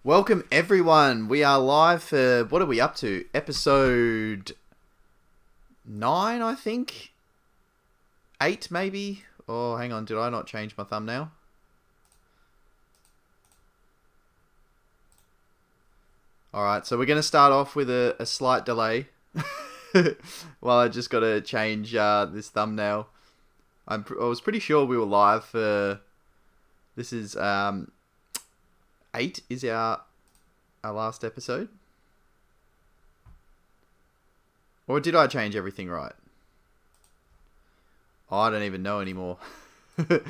Welcome everyone. We are live for, what are we up to? Episode 9, I think? 8 maybe? Oh, hang on, did I not change my thumbnail? Alright, so we're going to start off with a slight delay. Well, I just got to change this thumbnail. I was pretty sure we were live for... This is 8 is our last episode. Or did I change everything right? Oh, I don't even know anymore. Oh,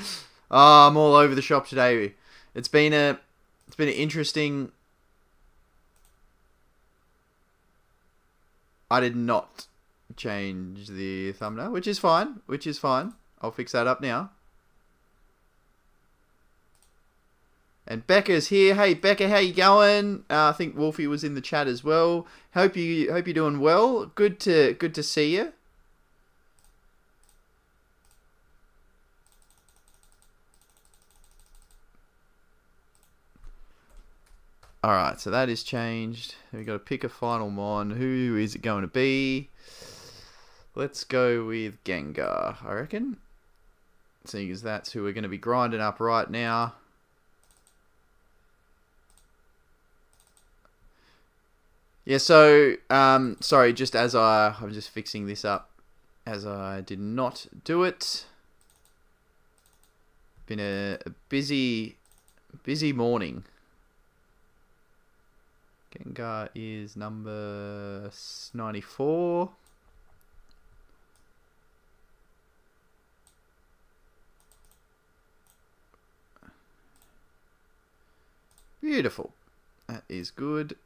I'm all over the shop today. It's been an interesting... I did not change the thumbnail, which is fine. I'll fix that up now. And Becca's here. Hey Becca, how you going? I think Wolfie was in the chat as well. Hope you're doing well. Good to see you. Alright, so that is changed. We got to pick a final mon. Who is it going to be? Let's go with Gengar, I reckon. Seeing as that's who we're going to be grinding up right now. Yeah, so, sorry, just as I'm just fixing this up, as I did not do it. Been a busy morning. Gengar is number 94. Beautiful. That is good.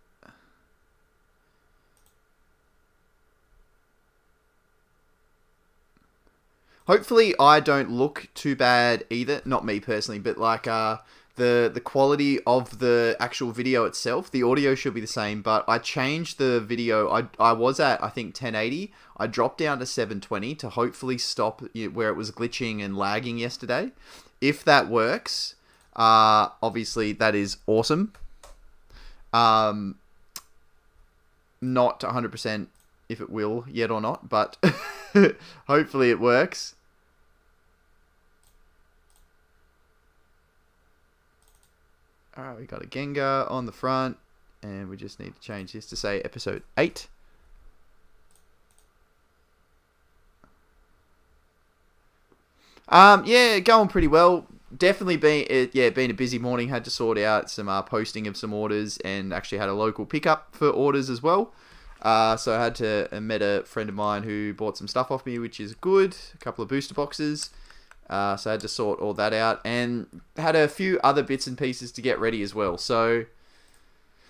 Hopefully I don't look too bad either. Not me personally, but like the quality of the actual video itself. The audio should be the same, but I changed the video. I was at, I think, 1080. I dropped down to 720 to hopefully stop where it was glitching and lagging yesterday. If that works, obviously that is awesome. Not 100% if it will yet or not, but hopefully it works. Alright, we got a Gengar on the front, and we just need to change this to say episode 8. Yeah, going pretty well. Definitely been a busy morning. Had to sort out some posting of some orders, and actually had a local pickup for orders as well. So I had to met a friend of mine who bought some stuff off me, which is good. A couple of booster boxes. So I had to sort all that out, and had a few other bits and pieces to get ready as well. So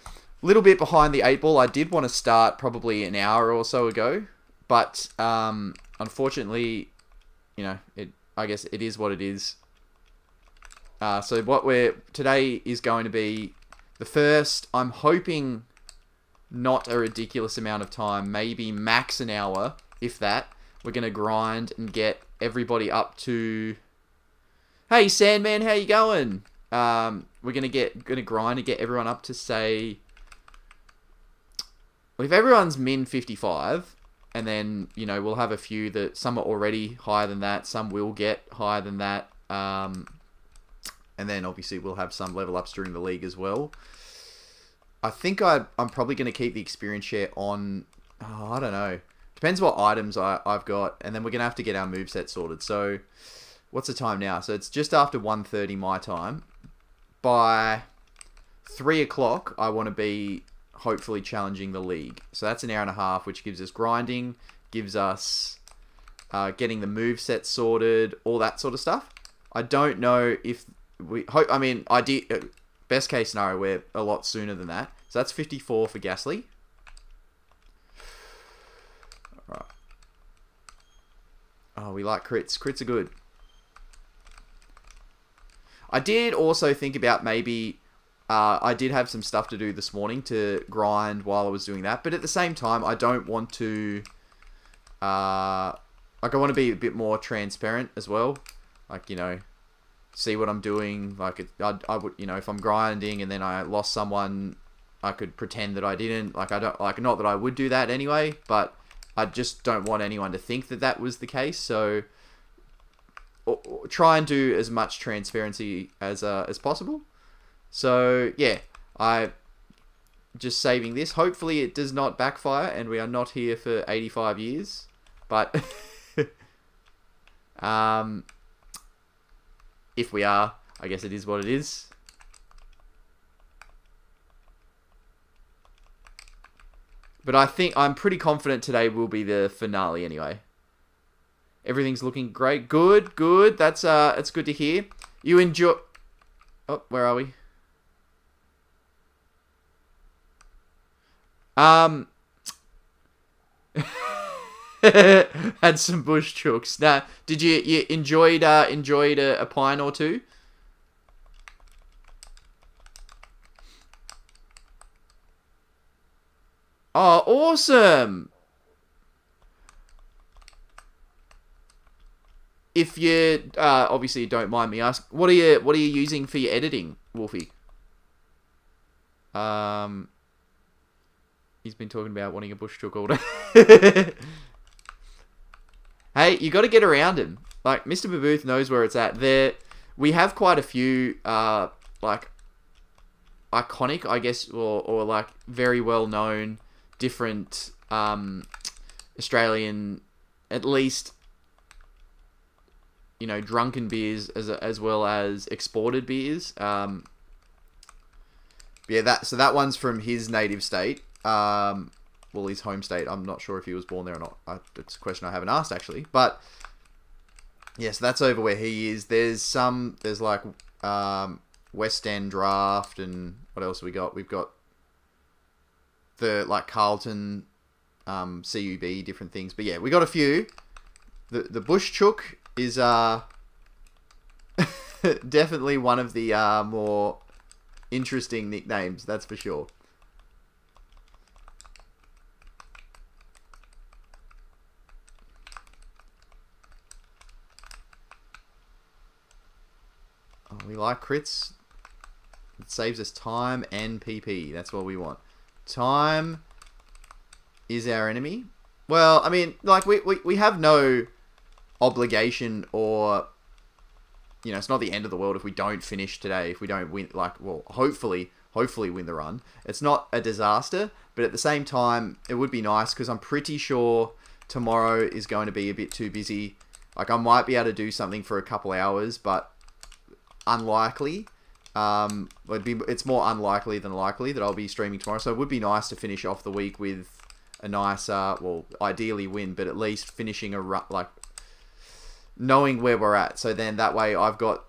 a little bit behind the 8 ball. I did want to start probably an hour or so ago, but unfortunately, I guess it is what it is. So today is going to be the first. I'm hoping not a ridiculous amount of time, maybe max an hour, if that. We're gonna grind and get everybody up to... Hey Sandman, how you going? We're gonna grind and get everyone up to, say... Well, if everyone's min 55, and then, we'll have a few that some are already higher than that, some will get higher than that, and then obviously we'll have some level ups during the league as well. I think I'm probably going to keep the experience share on... Oh, I don't know. Depends what items I've got. And then we're going to have to get our moveset sorted. So, what's the time now? So, it's just after 1:30 my time. By 3 o'clock, I want to be hopefully challenging the league. So, that's an hour and a half, which gives us grinding. Gives us getting the moveset sorted. All that sort of stuff. I don't know if... Best case scenario, we're a lot sooner than that. So that's 54 for Ghastly. Alright. Oh, we like crits. Crits are good. I did also think about maybe... I did have some stuff to do this morning to grind while I was doing that. But at the same time, I don't want to... I want to be a bit more transparent as well. Like, see what I'm doing. Like, I would, if I'm grinding and then I lost someone, I could pretend that I didn't. Like, I don't, like, not that I would do that anyway, but I just don't want anyone to think that that was the case. So, try and do as much transparency as possible. So, yeah, I just saving this. Hopefully it does not backfire and we are not here for 85 years. But if we are, I guess it is what it is. But I'm pretty confident today will be the finale anyway. Everything's looking great. Good. That's good to hear. You enjoy... Oh, where are we? Had some bush chooks. Now, did you enjoyed a pine or two? Oh, awesome! If you obviously don't mind me asking, what are you using for your editing, Wolfie? He's been talking about wanting a bush chook all day. Hey, you got to get around him. Like, Mr. Babooth knows where it's at. We have quite a few like iconic, I guess, or like very well known different Australian, at least, drunken beers as well as exported beers. Yeah, that one's from his native state. Well, his home state. I'm not sure if he was born there or not. It's a question I haven't asked, actually. But, yeah, so that's over where he is. There's like West End Draft, and what else have we got? We've got the, like, Carlton, CUB, different things. But, yeah, we got a few. The Bush Chook is definitely one of the more interesting nicknames, that's for sure. We like crits. It saves us time and PP. That's what we want. Time is our enemy. Well, I mean, like, we have no obligation or... it's not the end of the world if we don't finish today. If we don't win, like, well, hopefully win the run. It's not a disaster, but at the same time, it would be nice because I'm pretty sure tomorrow is going to be a bit too busy. Like, I might be able to do something for a couple hours, but... unlikely. It's more unlikely than likely that I'll be streaming tomorrow. So it would be nice to finish off the week with a nice, well, ideally win, but at least finishing like knowing where we're at. So then that way I've got,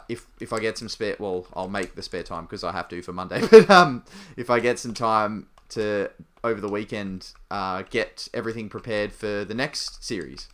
if I get some spare, well, I'll make the spare time because I have to for Monday. But if I get some time to over the weekend, get everything prepared for the next series.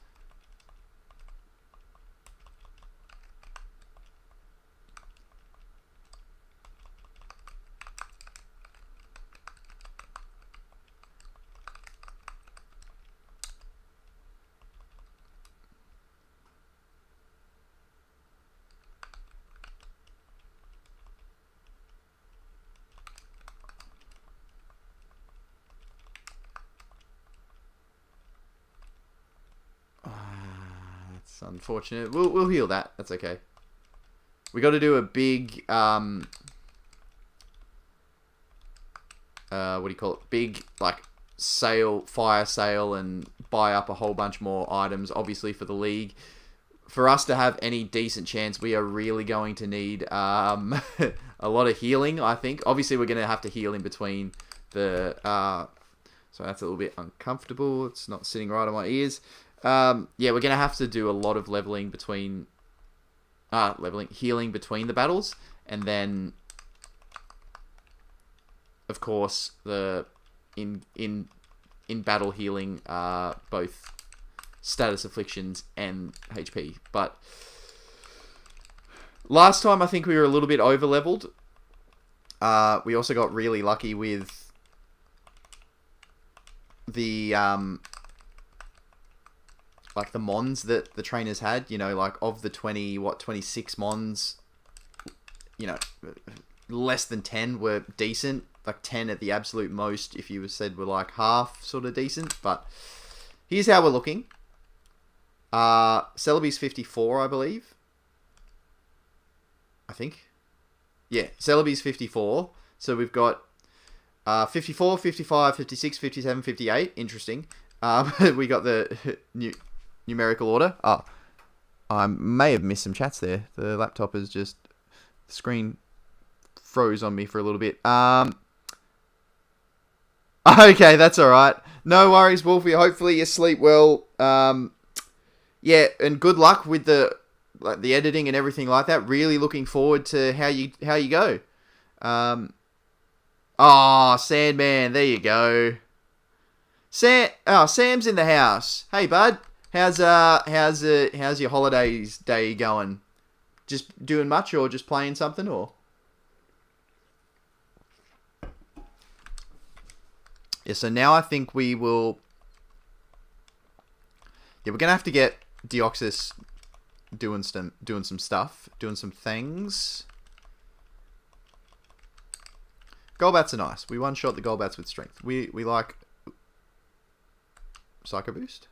Unfortunate. We'll heal that. That's okay. We got to do a big what do you call it? Big, like, fire sale, and buy up a whole bunch more items, obviously, for the league. For us to have any decent chance, we are really going to need a lot of healing, I think. Obviously, we're going to have to heal in between the so that's a little bit uncomfortable. It's not sitting right on my ears. Yeah, we're going to have to do a lot of healing between the battles, and then, of course, the in battle healing both status afflictions and HP. But last time I think we were a little bit over leveled. We also got really lucky with the like the mons that the trainers had. You know, like of the 26 mons, you know, less than 10 were decent. Like 10 at the absolute most, if you said were like half sort of decent. But here's how we're looking. Celebi's 54, I believe. I think. Yeah, Celebi's 54. So we've got 54, 55, 56, 57, 58. Interesting. We got the numerical order. Oh, I may have missed some chats there. The laptop is just... The screen froze on me for a little bit. Okay, that's alright. No worries, Wolfie. Hopefully you sleep well. Yeah, and good luck with the editing and everything like that. Really looking forward to how you go. Sandman, there you go. Sam's in the house. Hey, bud. How's your holidays day going? Just doing much or just playing something or? Yeah, so now I think we will... Yeah, we're going to have to get Deoxys doing some stuff, doing some things. Golbats are nice. We one-shot the Golbats with strength. We like... Psycho Boost?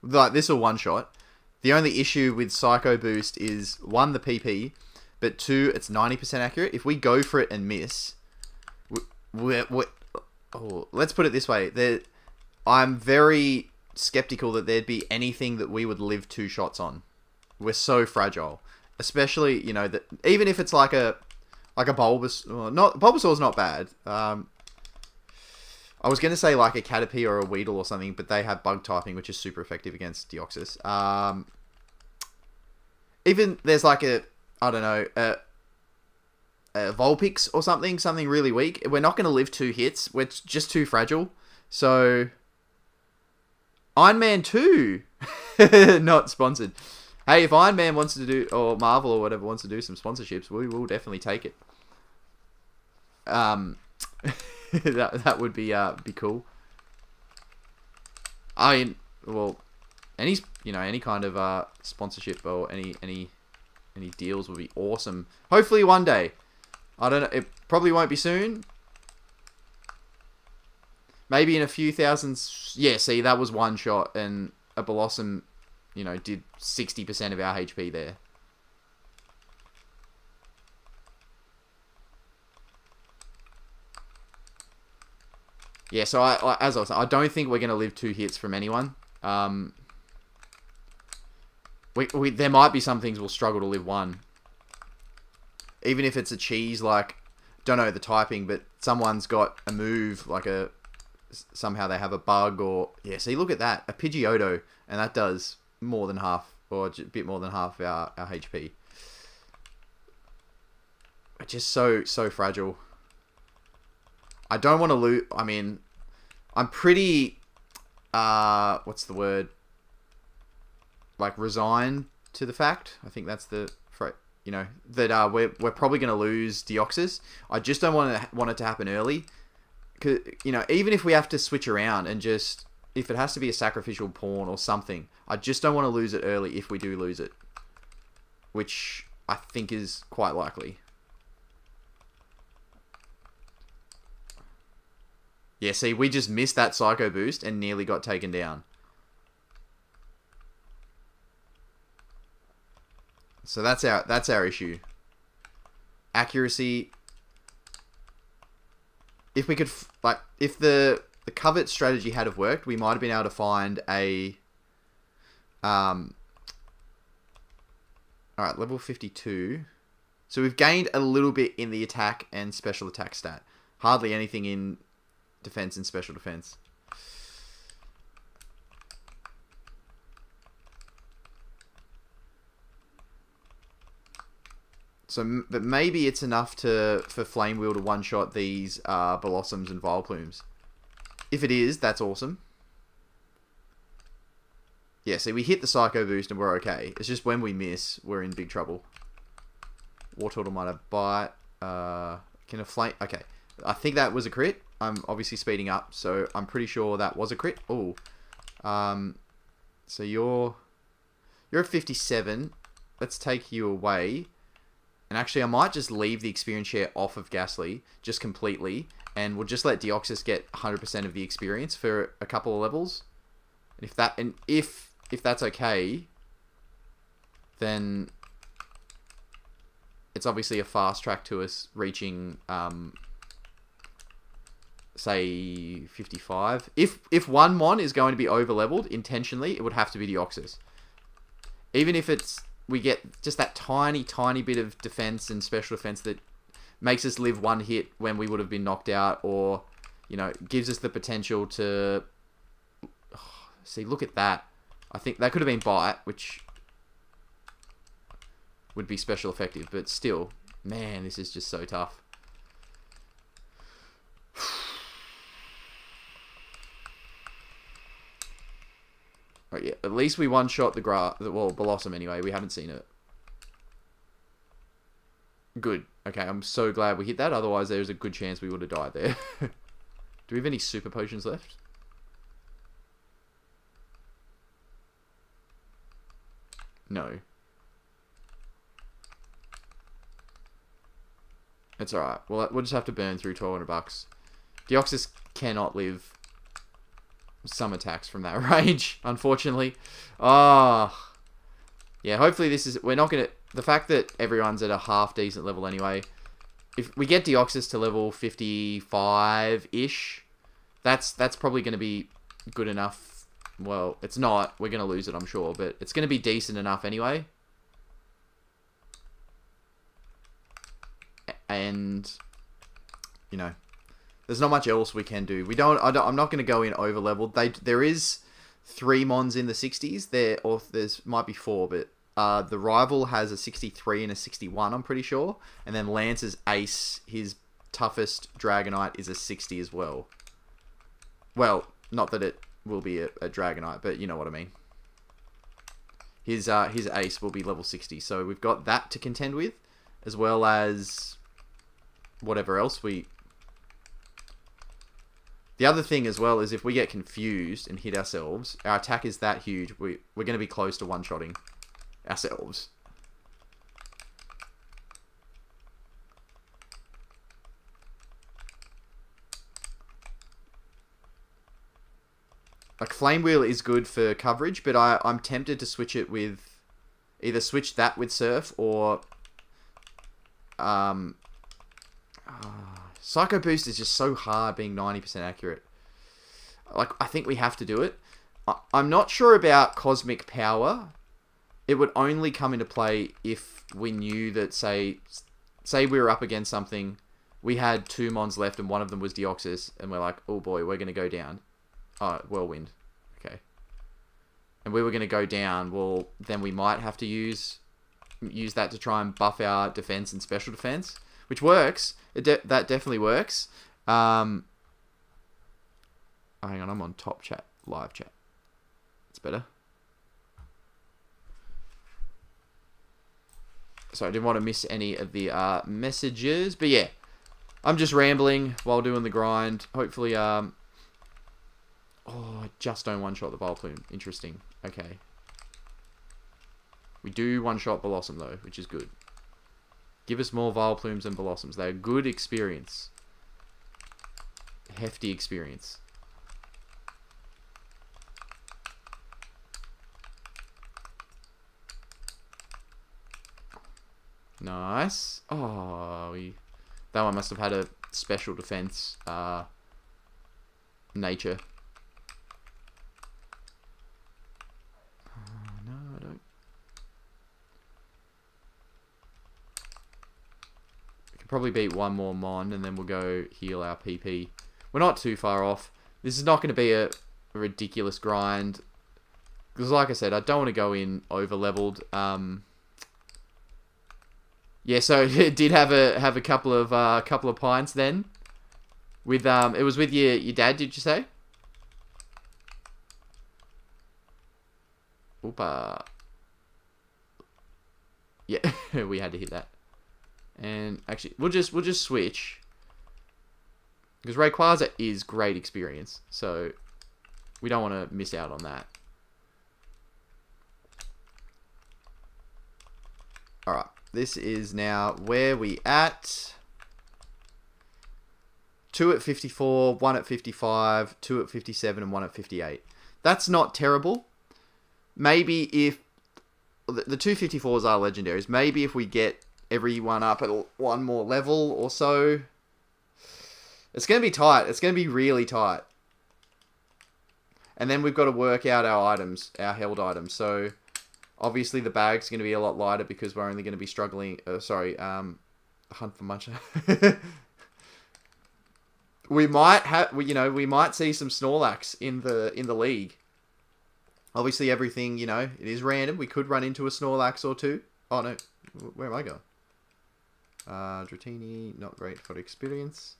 Like, this will one-shot. The only issue with Psycho Boost is, 1, the PP, but 2, it's 90% accurate. If we go for it and miss... let's put it this way. I'm very skeptical that there'd be anything that we would live 2 shots on. We're so fragile. Especially, you know, that even if it's like a Bulbasaur... Bulbasaur's not bad. I was going to say like a Caterpie or a Weedle or something, but they have bug typing, which is super effective against Deoxys. Even there's like a Vulpix or something really weak. We're not going to live 2 hits. We're just too fragile. So, Iron Man 2, not sponsored. Hey, if Iron Man wants to do, or Marvel or whatever wants to do some sponsorships, we will definitely take it. That would be cool. I mean, well, any kind of sponsorship or any deals would be awesome. Hopefully one day. I don't know. It probably won't be soon. Maybe in a few thousands. Yeah, see, that was one shot, and a Blossom, you know, did 60% of our HP there. Yeah, so as I was saying, I don't think we're going to live 2 hits from anyone. There might be some things we'll struggle to live 1. Even if it's a cheese, like, don't know the typing, but someone's got a move, like somehow they have a bug or... Yeah, see, look at that. A Pidgeotto, and that does more than half, or a bit more than half our HP. It's just so fragile. I don't want to lose... I mean, I'm pretty... what's the word? Like, resigned to the fact. I think that's the... You know, that we're probably going to lose Deoxys. I just don't want it to happen early. Cause, you know, even if we have to switch around and just... If it has to be a sacrificial pawn or something, I just don't want to lose it early if we do lose it. Which I think is quite likely. Yeah, see, we just missed that Psycho Boost and nearly got taken down. So that's our issue. Accuracy. If we could, if the covert strategy had have worked, we might have been able to find a... Alright, level 52. So we've gained a little bit in the attack and special attack stat. Hardly anything in... defense and special defense. So, but maybe it's enough for Flame Wheel to one-shot these Blossoms and Vileplumes. If it is, that's awesome. Yeah, see, we hit the Psycho Boost and we're okay. It's just when we miss, we're in big trouble. Wartortle might have Bite. Can a Flame... Okay. I think that was a crit. I'm obviously speeding up, so I'm pretty sure that was a crit. Oh. So you're at 57. Let's take you away. And actually, I might just leave the experience share off of Ghastly just completely. And we'll just let Deoxys get 100% of the experience for a couple of levels. And if that's okay, then it's obviously a fast track to us reaching, say, 55. If one mon is going to be over leveled intentionally, it would have to be Deoxys. Even if we get just that tiny bit of defense and special defense that makes us live one hit when we would have been knocked out, or, you know, gives us the potential to... Oh, see, look at that. I think that could have been Bite, which would be special effective, but still, man, this is just so tough. Right, yeah, at least we one-shot well, Blossom anyway. We haven't seen it. Good. Okay, I'm so glad we hit that. Otherwise, there's a good chance we would have died there. Do we have any super potions left? No. It's alright. Well, we'll just have to burn through $1,200. Deoxys cannot live some attacks from that range, unfortunately. Oh. Yeah, hopefully this is... We're not going to... The fact that everyone's at a half decent level anyway, if we get Deoxys to level 55-ish, that's probably going to be good enough. Well, it's not. We're going to lose it, I'm sure, but it's going to be decent enough anyway. And, you know, there's not much else we can do. I'm not going to go in over leveled. There is 3 mons in the 60s. Or there's might be 4, but the rival has a 63 and a 61, I'm pretty sure. And then Lance's ace, his toughest Dragonite, is a 60 as well. Well, not that it will be a Dragonite, but you know what I mean. His ace will be level 60, so we've got that to contend with, as well as whatever else we... The other thing as well is if we get confused and hit ourselves, our attack is that huge, we're going to be close to one-shotting ourselves. Like, Flame Wheel is good for coverage, but I'm tempted to switch it with... Either switch that with Surf, or... Psycho Boost is just so hard being 90% accurate. Like, I think we have to do it. I'm not sure about Cosmic Power. It would only come into play if we knew that, say we were up against something, we had 2 mons left and one of them was Deoxys, and we're like, oh boy, we're going to go down. Oh, Whirlwind. Okay. And we were going to go down. Well, then we might have to use that to try and buff our defense and special defense, which works. That definitely works. Oh, hang on, I'm on top chat, live chat. It's better. So I didn't want to miss any of the messages, but yeah, I'm just rambling while doing the grind. Hopefully, oh, I just don't one-shot the Vileplume. Interesting. Okay. We do one-shot Blossom, though, which is good. Give us more Vileplumes and Blossoms. They're good experience. Hefty experience. Nice. Oh, that one must have had a special defense nature. No, I don't. We could probably beat one more Mon and then we'll go heal our PP. We're not too far off. This is not going to be a ridiculous grind. Because like I said, I don't want to go in over leveled. Yeah, so it did have a couple of pints then. With it was with your dad, did you say? Oopa. Yeah, we had to hit that. And actually, we'll just switch, because Rayquaza is great experience, so we don't want to miss out on that. Alright, this is now where we at. 2 at 54, 1 at 55, 2 at 57, and 1 at 58. That's not terrible. Maybe if... The 254s are legendaries. Maybe if we get everyone up at one more level or so... It's going to be tight. It's going to be really tight. And then we've got to work out our items, our held items. So, obviously the bag's going to be a lot lighter because we're only going to be struggling... hunt for muncher. We might have, we might see some Snorlax in the league. Obviously, everything, it is random. We could run into a Snorlax or two. Oh, no. Where am I going? Dratini, not great for experience.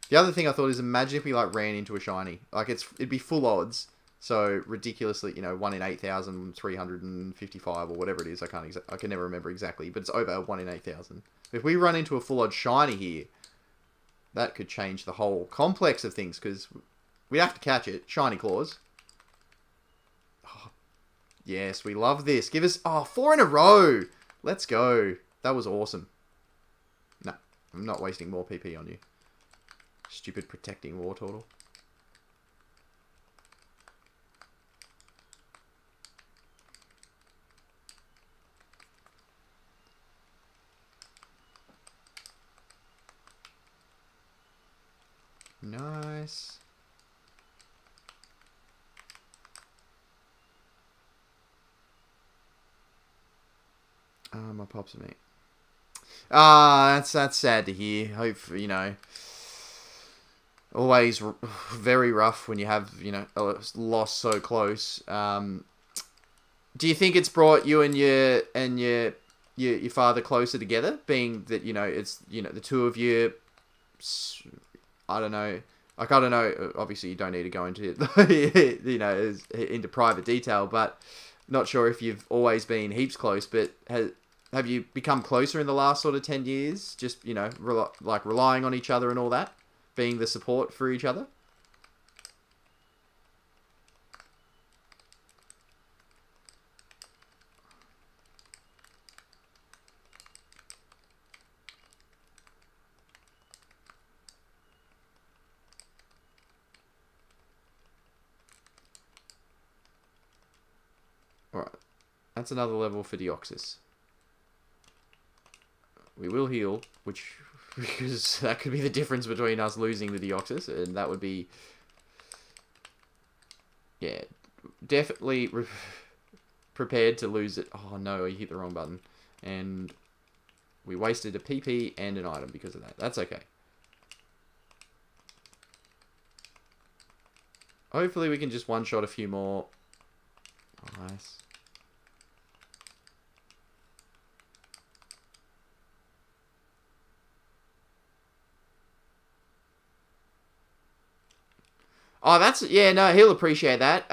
The other thing I thought is, imagine if we, ran into a shiny. It'd be full odds. So, ridiculously, 1 in 8,355 or whatever it is. I can never remember exactly. But it's over 1 in 8,000. If we run into a full odd shiny here, that could change the whole complex of things, because we have to catch it. Shiny claws. Oh, yes, we love this. Give us... 4 in a row! Let's go. That was awesome. No, I'm not wasting more PP on you. Stupid protecting war turtle. Nice. My pops and me. That's sad to hear. Hope, always very rough when you have, a loss so close. Do you think it's brought you and your father closer together, being that, it's, the two of you, I don't know. I don't know. Obviously, you don't need to go into, into private detail, but not sure if you've always been heaps close, but have you become closer in the last sort of 10 years? Just, relying on each other and all that? Being the support for each other? Alright. That's another level for Deoxys. We will heal, because that could be the difference between us losing the Deoxys, and that would be... Yeah, definitely prepared to lose it. Oh no, you hit the wrong button. And we wasted a PP and an item because of that. That's okay. Hopefully we can just one-shot a few more. Oh, nice. Oh, yeah, no, he'll appreciate that.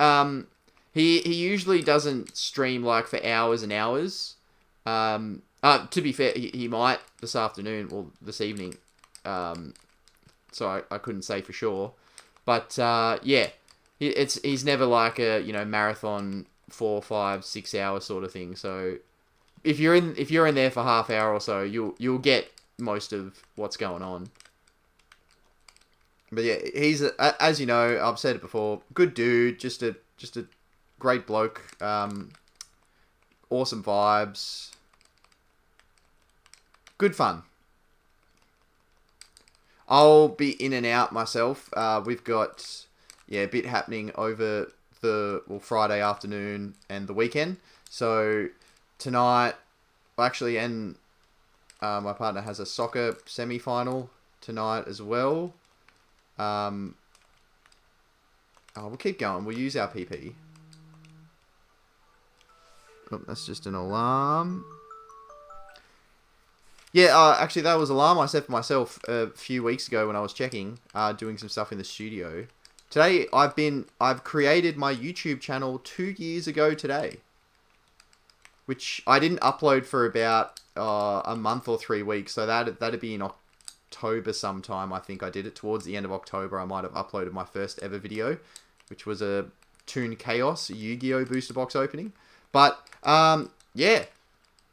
He usually doesn't stream, for hours and hours. To be fair, he might this afternoon, or this evening. So I couldn't say for sure. But, yeah, he's never a, marathon 4, 5, 6 hour sort of thing. So if you're in there for half hour or so, you'll get most of what's going on. But yeah, he's as you know, I've said it before, good dude, just a great bloke, awesome vibes, good fun. I'll be in and out myself. We've got a bit happening over Friday afternoon and the weekend. So tonight, and my partner has a soccer semi-final tonight as well. We'll keep going. We'll use our PP. Oh, that's just an alarm. Yeah, actually, that was an alarm I set for myself a few weeks ago when I was checking, doing some stuff in the studio. Today, I've created my YouTube channel 2 years ago today, which I didn't upload for about a month or 3 weeks. So that'd be in October sometime. I think I did it towards the end of October. I might have uploaded my first ever video, which was a Toon Chaos Yu-Gi-Oh booster box opening. But yeah,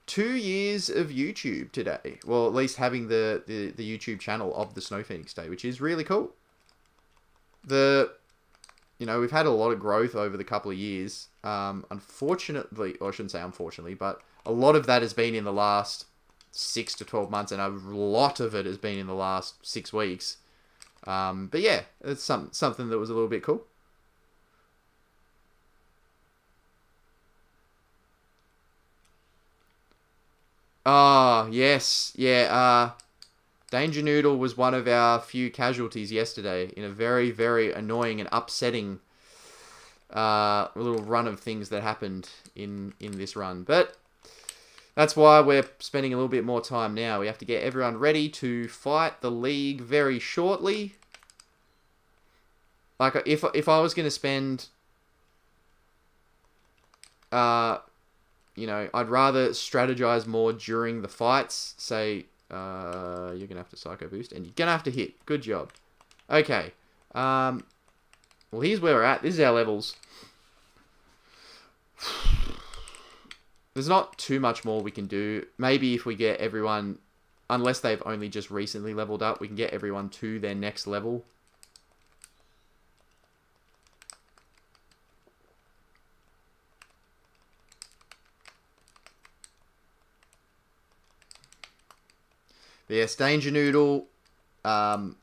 2 years of YouTube today. Well, at least having the YouTube channel of the Snow Phoenix Day, which is really cool. We've had a lot of growth over the couple of years. Unfortunately, or I shouldn't say unfortunately, but a lot of that has been in the last 6 to 12 months, and a lot of it has been in the last 6 weeks. But yeah, it's something that was a little bit cool. Oh, yes. Yeah, Danger Noodle was one of our few casualties yesterday in a very, very annoying and upsetting little run of things that happened in this run. But that's why we're spending a little bit more time now. We have to get everyone ready to fight the league very shortly. Like, if I was going to spend... I'd rather strategize more during the fights. Say, you're going to have to Psycho Boost, and you're going to have to hit. Good job. Okay. Well, here's where we're at. This is our levels. There's not too much more we can do. Maybe if we get everyone, unless they've only just recently leveled up, we can get everyone to their next level. But yes, Danger Noodle. Our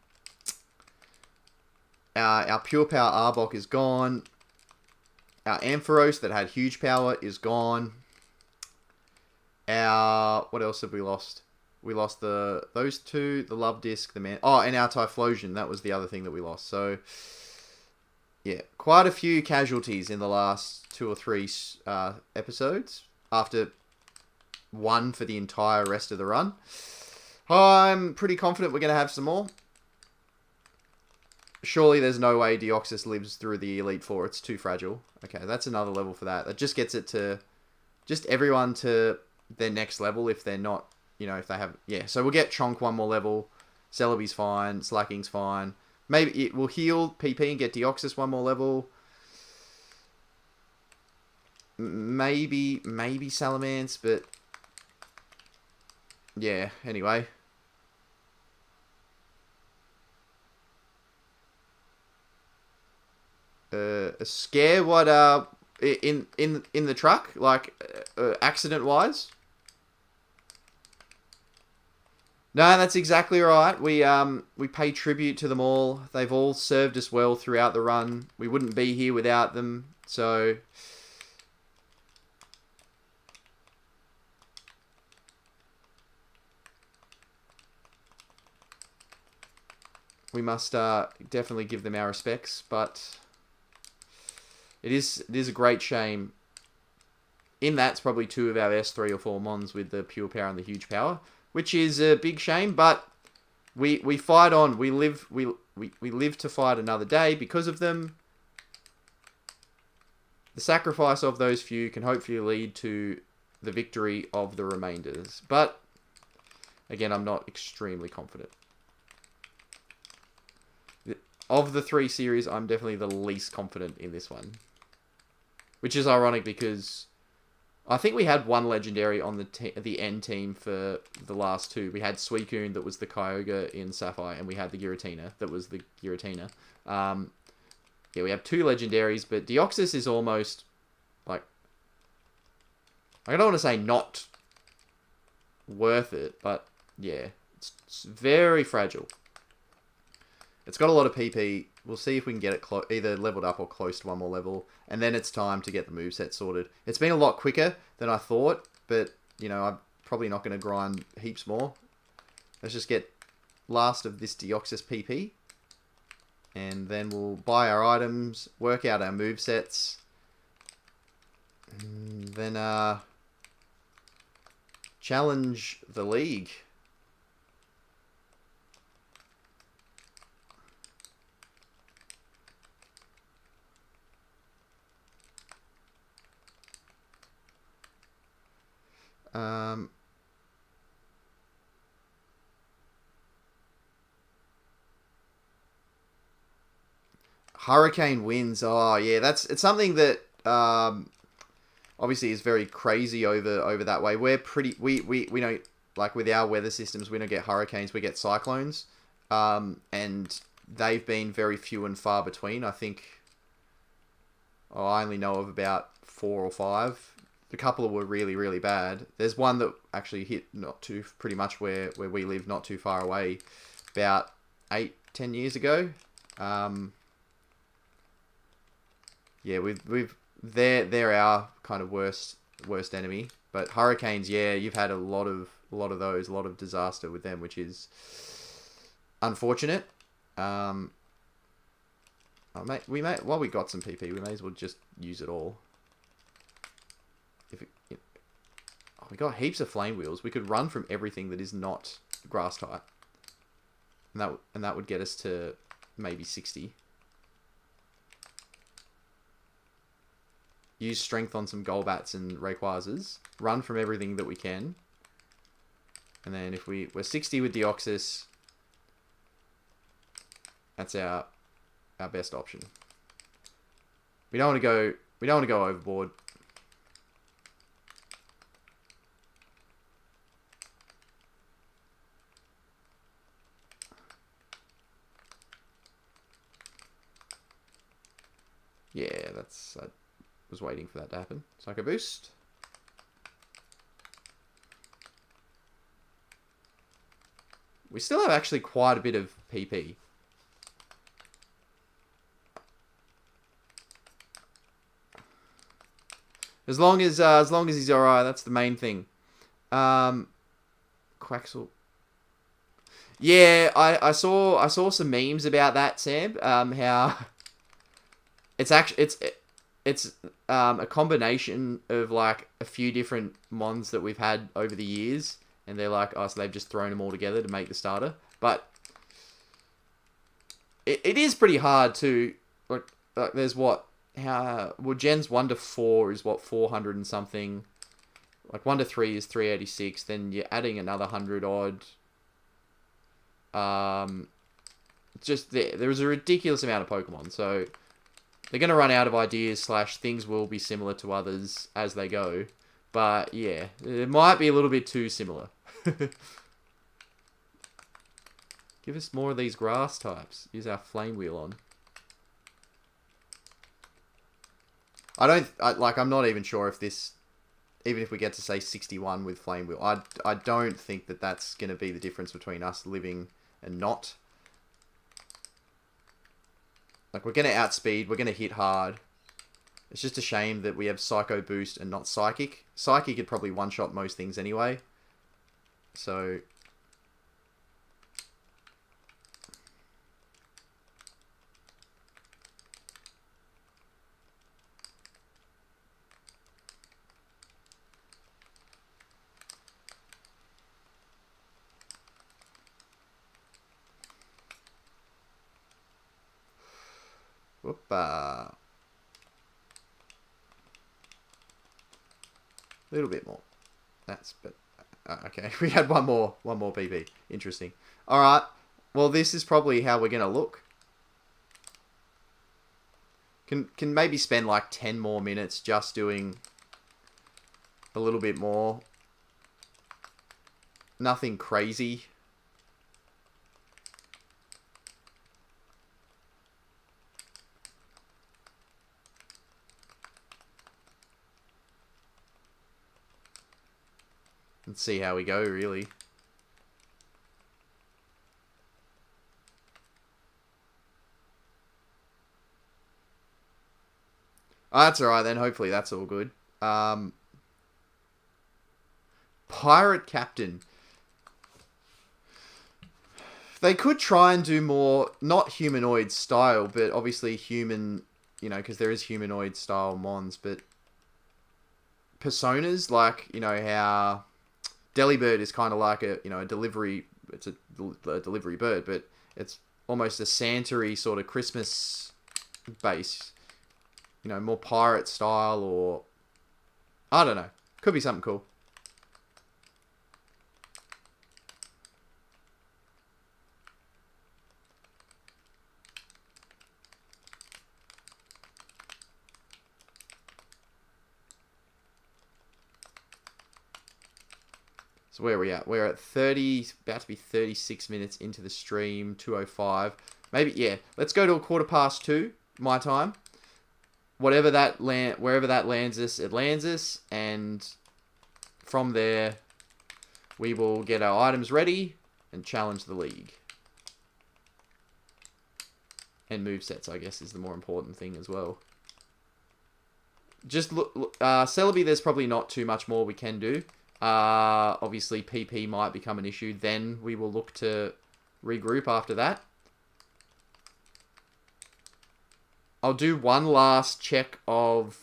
Pure Power Arbok is gone. Our Ampharos that had huge power is gone. What else have we lost? We lost those two, the Love Disc, the Man... Oh, and our Typhlosion. That was the other thing that we lost. So, yeah, quite a few casualties in the last 2 or 3 episodes. After one for the entire rest of the run. I'm pretty confident we're going to have some more. Surely there's no way Deoxys lives through the Elite Four. It's too fragile. Okay, that's another level for that. That just gets it to... Just everyone to their next level if they're not... if they have... Yeah, so we'll get Chonk one more level. Celebi's fine. Slacking's fine. Maybe it will heal PP and get Deoxys one more level. Maybe Salamence, but... Yeah, anyway. A scare? What? In the truck, like accident wise. No, that's exactly right. We pay tribute to them all. They've all served us well throughout the run. We wouldn't be here without them. So. We must definitely give them our respects, but it is a great shame. In that's probably 2 of our S3 or 4 mons with the pure power and the huge power, which is a big shame. But we fight on. We live to fight another day because of them. The sacrifice of those few can hopefully lead to the victory of the remainders. But again, I'm not extremely confident. Of the 3 series, I'm definitely the least confident in this one. Which is ironic because I think we had 1 legendary on the end team for the last 2. We had Suicune that was the Kyogre in Sapphire, and we had the Giratina that was the Giratina. Yeah, we have 2 legendaries, but Deoxys is almost, like... I don't want to say not worth it, but yeah, it's very fragile. It's got a lot of PP. We'll see if we can get it either leveled up or close to 1 more level. And then it's time to get the moveset sorted. It's been a lot quicker than I thought. But, I'm probably not going to grind heaps more. Let's just get last of this Deoxys PP. And then we'll buy our items. Work out our movesets. And then challenge the league. Hurricane winds. Oh yeah, it's something that obviously is very crazy over that way. We're pretty we don't, like, with our weather systems, we don't get hurricanes, we get cyclones, and they've been very few and far between. I think I only know of about 4 or 5. A couple were really, really bad. There's one that actually hit pretty much where we live, not too far away, about 8-10 years ago. Yeah, they're our kind of worst enemy. But hurricanes, yeah, you've had a lot of those, a lot of disaster with them, which is unfortunate. While we got some PP, we may as well just use it all. We got heaps of flame wheels. We could run from everything that is not grass type, and that would get us to maybe 60. Use strength on some Golbats and Rayquazas. Run from everything that we can. And then if we're 60 with Deoxys, that's our best option. We don't want to go overboard. Yeah, I was waiting for that to happen. Psycho Boost. We still have actually quite a bit of PP. As long as he's alright, that's the main thing. Quaxel. Yeah, I saw some memes about that, Sam. How it's a combination of like a few different mons that we've had over the years, and they're like, oh, so they've just thrown them all together to make the starter. But it is pretty hard to like there's gens 1 to 4 is 400 and something. Like 1 to 3 is 386. Then you're adding another 100 odd. Just there's a ridiculous amount of Pokemon, so they're going to run out of ideas / things will be similar to others as they go. But yeah, it might be a little bit too similar. Give us more of these grass types. Use our Flame Wheel on. I'm not even sure if this, even if we get to say 61 with Flame Wheel, I don't think that that's going to be the difference between us living and not. Like, we're going to outspeed, we're going to hit hard. It's just a shame that we have Psycho Boost and not Psychic. Psychic could probably one-shot most things anyway. So whoop-a. A little bit more. But okay. We had one more PP. Interesting. All right. Well, this is probably how we're gonna look. Can maybe spend like 10 more minutes just doing a little bit more. Nothing crazy. And see how we go, really. Oh, that's alright then. Hopefully that's all good. Pirate Captain. They could try and do more, not humanoid style, but obviously human, because there is humanoid style mons, but personas, like, how Delibird is kind of like a delivery, it's a delivery bird, but it's almost a Santa-y sort of Christmas base, more pirate style, or I don't know, could be something cool. So where are we at? We're at 30, about to be 36 minutes into the stream, 2:05. Maybe, yeah, let's go to 2:15, my time. Wherever that lands us, it lands us. And from there, we will get our items ready and challenge the league. And movesets, I guess, is the more important thing as well. Just look, Celebi, there's probably not too much more we can do. Obviously, PP might become an issue. Then we will look to regroup after that. I'll do one last check of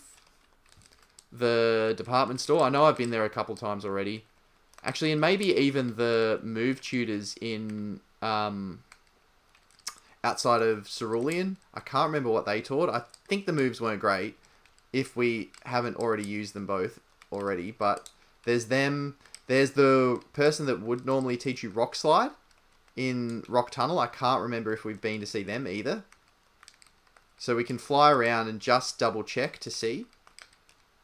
the department store. I know I've been there a couple times already. Actually, and maybe even the move tutors in outside of Cerulean. I can't remember what they taught. I think the moves weren't great if we haven't already used them both already. But there's them. There's the person that would normally teach you Rock Slide in Rock Tunnel. I can't remember if we've been to see them either. So we can fly around and just double check to see.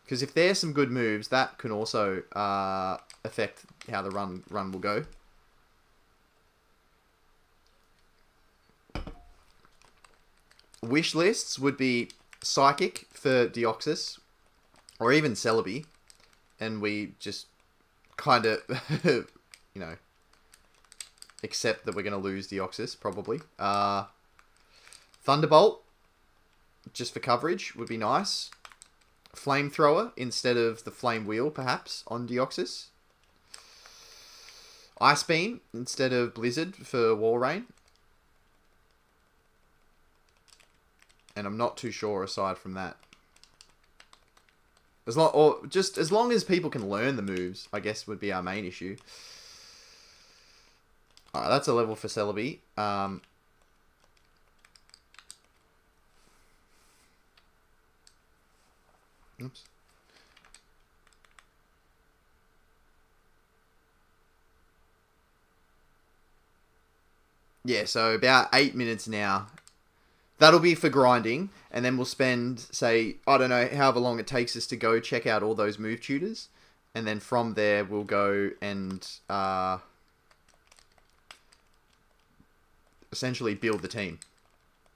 Because if there's some good moves, that can also affect how the run will go. Wish lists would be Psychic for Deoxys, or even Celebi, and we just kind of, you know, accept that we're going to lose Deoxys, probably. Thunderbolt, just for coverage, would be nice. Flamethrower instead of the Flame Wheel, perhaps, on Deoxys. Ice Beam instead of Blizzard for Walrein. And I'm not too sure aside from that. As long as people can learn the moves, I guess would be our main issue. Alright, that's a level for Celebi. Oops. Yeah, so about 8 minutes now. That'll be for grinding, and then we'll spend, say, I don't know, however long it takes us to go check out all those move tutors. And then from there, we'll go and essentially build the team.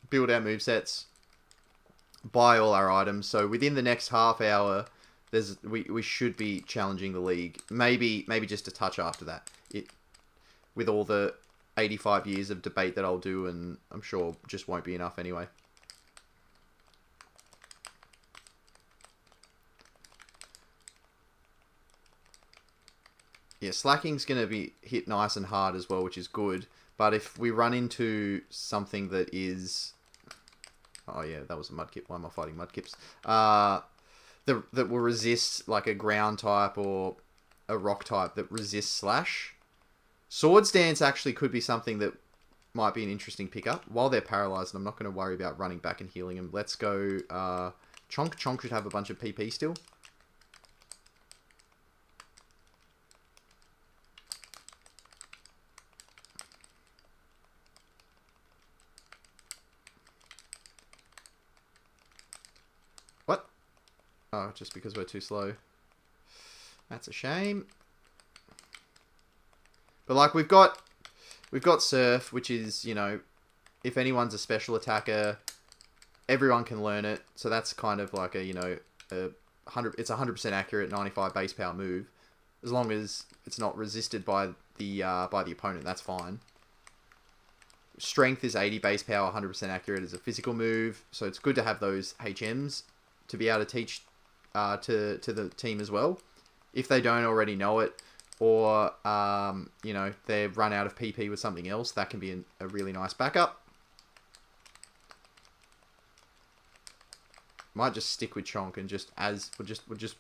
Build our movesets. Buy all our items. So within the next half hour, we should be challenging the league. Maybe just a touch after that. With all the 85 years of debate that I'll do, and I'm sure just won't be enough anyway. Yeah, slacking's going to be hit nice and hard as well, which is good. But if we run into something that is... Oh yeah, that was a mudkip. Why am I fighting mudkips? That will resist like a ground type or a rock type that resists slash. Swords Dance actually could be something that might be an interesting pickup. While they're paralyzed, I'm not going to worry about running back and healing them. Let's go Chonk. Chonk should have a bunch of PP still. What? Oh, just because we're too slow. That's a shame. But like we've got Surf, which is, you know, if anyone's a special attacker, everyone can learn it. So that's kind of like a, you know, it's 100% accurate 95 base power move, as long as it's not resisted by the opponent. That's fine. Strength is 80 base power, 100% accurate as a physical move. So it's good to have those HMs to be able to teach to the team as well, if they don't already know it. Or, you know, they've run out of PP with something else. That can be a really nice backup. Might just stick with Chonk and we'll just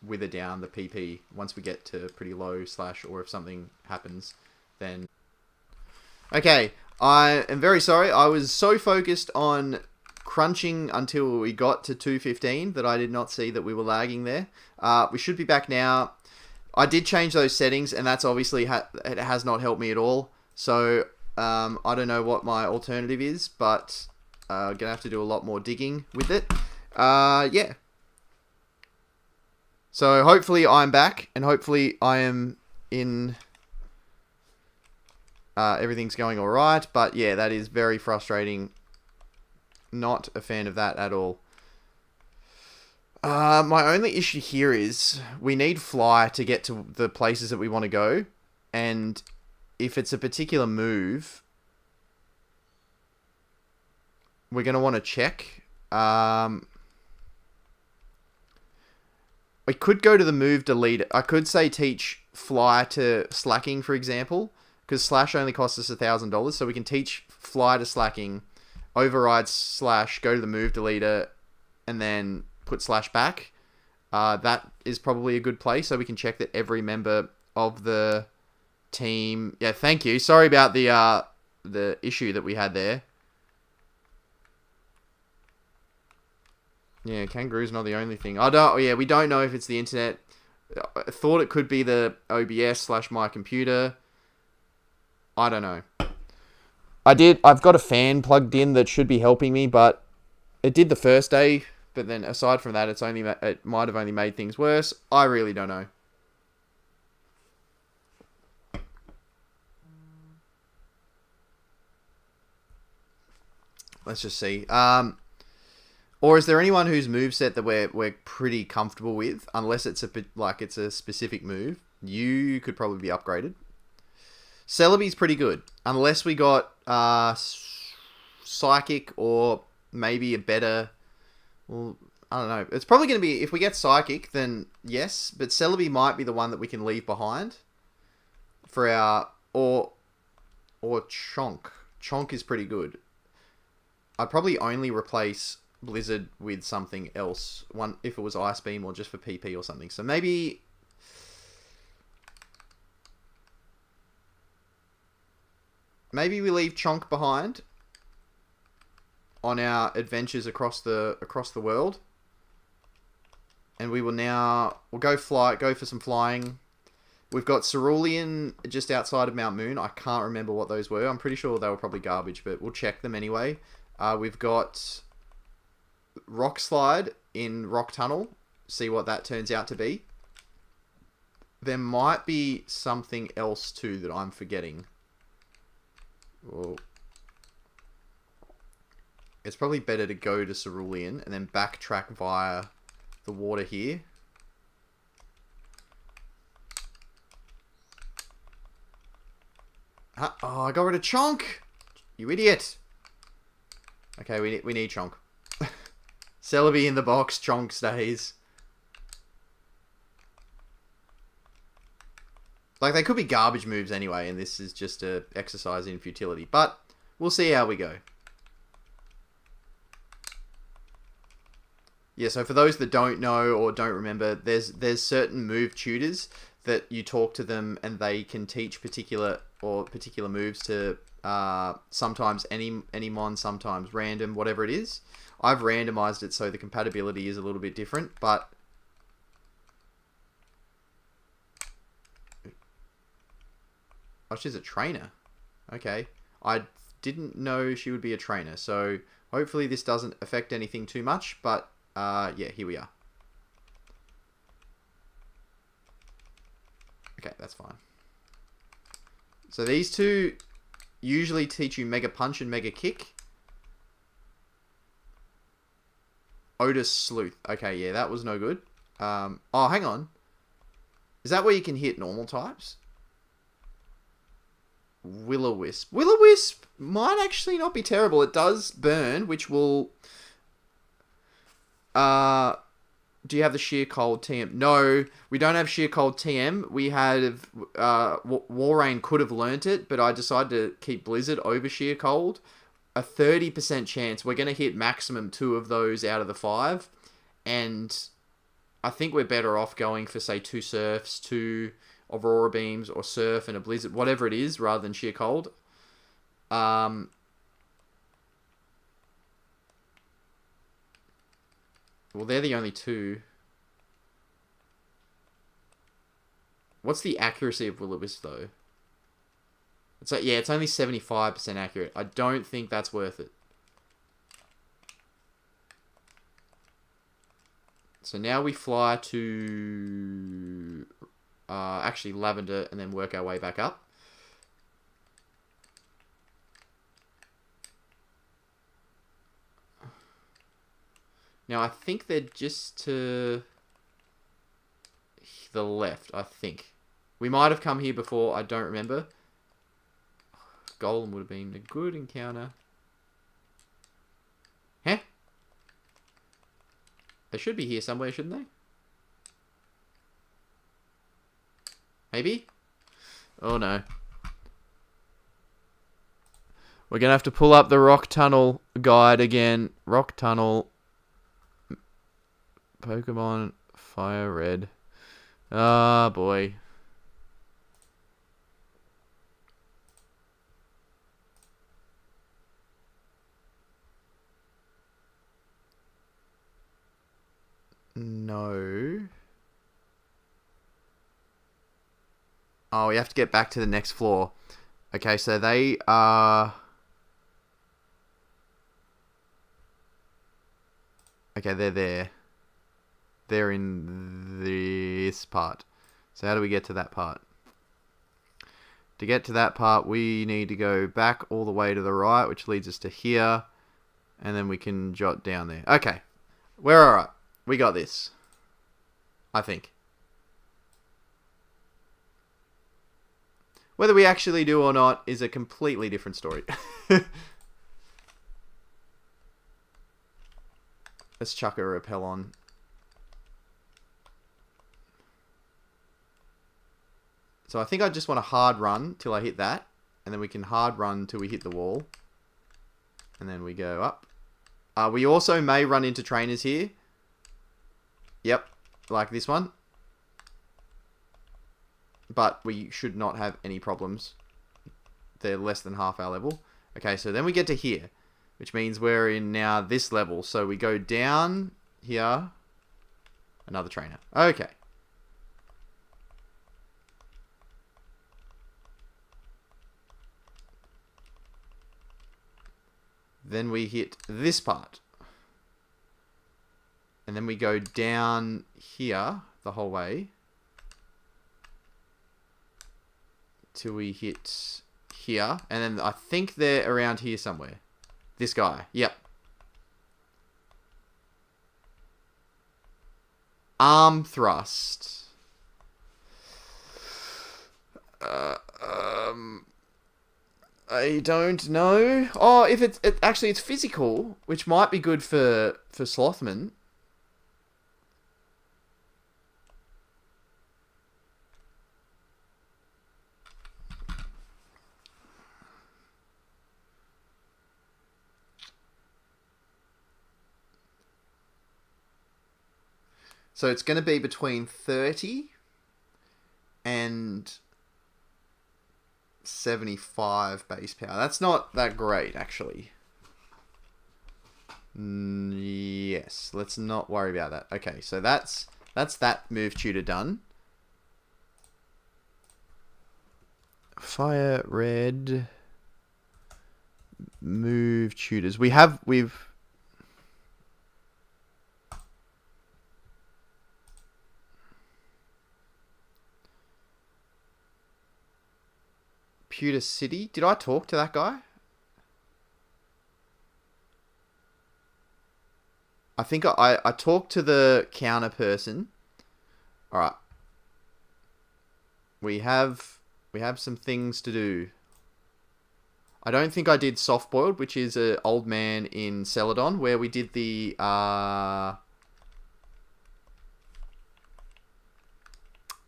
wither down the PP once we get to pretty low slash, or if something happens, then... Okay, I am very sorry. I was so focused on crunching until we got to 2:15 that I did not see that we were lagging there. We should be back now. I did change those settings, and that's obviously it has not helped me at all. So I don't know what my alternative is, but I'm going to have to do a lot more digging with it. Yeah. So hopefully I'm back, and hopefully I am in. Everything's going all right, but yeah, that is very frustrating. Not a fan of that at all. My only issue here is we need fly to get to the places that we want to go, and if it's a particular move, we're going to want to check. We could go to the move delete. I could say teach fly to slacking, for example, because slash only costs us $1,000, so we can teach fly to slacking, override slash, go to the move deleter, and then put slash back. That is probably a good play, so we can check that every member of the team... Yeah, thank you. Sorry about the issue that we had there. Yeah, kangaroo's not the only thing. We don't know if it's the internet. I thought it could be the OBS / my computer. I don't know. I've got a fan plugged in that should be helping me, but it did the first day. But then aside from that, it might have only made things worse. I really don't know. Let's just see. Or is there anyone whose moveset that we're pretty comfortable with, unless it's it's a specific move? You could probably be upgraded. Celebi's pretty good, unless we got Psychic or maybe a better... Well, I don't know. It's probably going to be... If we get Psychic, then yes, but Celebi might be the one that we can leave behind for our... Or Chonk. Chonk is pretty good. I'd probably only replace Blizzard with something else. One if it was Ice Beam or just for PP or something. So maybe... Maybe we leave Chonk behind on our adventures across the world. And we will now... We'll go for some flying. We've got Cerulean just outside of Mount Moon. I can't remember what those were. I'm pretty sure they were probably garbage, but we'll check them anyway. We've got Rock Slide in Rock Tunnel. See what that turns out to be. There might be something else too that I'm forgetting. Well, it's probably better to go to Cerulean and then backtrack via the water here. Oh, I got rid of Chonk! You idiot! Okay, we need Chonk. Celebi in the box, Chonk stays. Like, they could be garbage moves anyway, and this is just a exercise in futility. But we'll see how we go. Yeah, so for those that don't know or don't remember, there's certain move tutors that you talk to them and they can teach particular moves to sometimes any mon, sometimes random, whatever it is. I've randomized it so the compatibility is a little bit different, but oh, she's a trainer. Okay. I didn't know she would be a trainer, so hopefully this doesn't affect anything too much, but yeah, here we are. Okay, that's fine. So these two usually teach you Mega Punch and Mega Kick. Otis Sleuth. Okay, yeah, that was no good. Oh, hang on. Is that where you can hit normal types? Will-O-Wisp. Will-O-Wisp might actually not be terrible. It does burn, which will... do you have the Sheer Cold TM? No, we don't have Sheer Cold TM. We have... Warrain could have learnt it, but I decided to keep Blizzard over Sheer Cold. A 30% chance. We're going to hit maximum 2 of those out of the 5. And I think we're better off going for, say, 2 Surfs, 2 Aurora Beams, or Surf and a Blizzard, whatever it is, rather than Sheer Cold. Well, they're the only 2. What's the accuracy of Will-O-Wisp, though? It's like, yeah, it's only 75% accurate. I don't think that's worth it. So now we fly to actually lavender, and then work our way back up. Now, I think they're just to the left, I think. We might have come here before, I don't remember. Golem would have been a good encounter. Huh? They should be here somewhere, shouldn't they? Maybe? Oh no. We're going to have to pull up the rock tunnel guide again. Rock tunnel. Pokemon FireRed. Ah, boy. No. Oh, we have to get back to the next floor. Okay, so they are... Okay, they're there. They're in this part. So how do we get to that part? To get to that part, we need to go back all the way to the right, which leads us to here. And then we can jot down there. Okay. We're alright. We got this. I think. Whether we actually do or not is a completely different story. Let's chuck a repel on. So I think I just want to hard run till I hit that. And then we can hard run till we hit the wall. And then we go up. We also may run into trainers here. Yep, like this one. But we should not have any problems. They're less than half our level. Okay, so then we get to here. Which means we're in now this level. So we go down here. Another trainer. Okay. Then we hit this part. And then we go down here the whole way. Till we hit here. And then I think they're around here somewhere. This guy. Yep. Arm thrust. I don't know. Oh, if it's actually it's physical, which might be good for Slothman. So it's going to be between 30 and 75 base power. That's not that great, actually. Yes, let's not worry about that. Okay, so that's that move tutor done. FireRed move tutors. We've Pewter City. Did I talk to that guy? I think I talked to the counter person. Alright. We have some things to do. I don't think I did Soft Boiled, which is an old man in Celadon, where we did the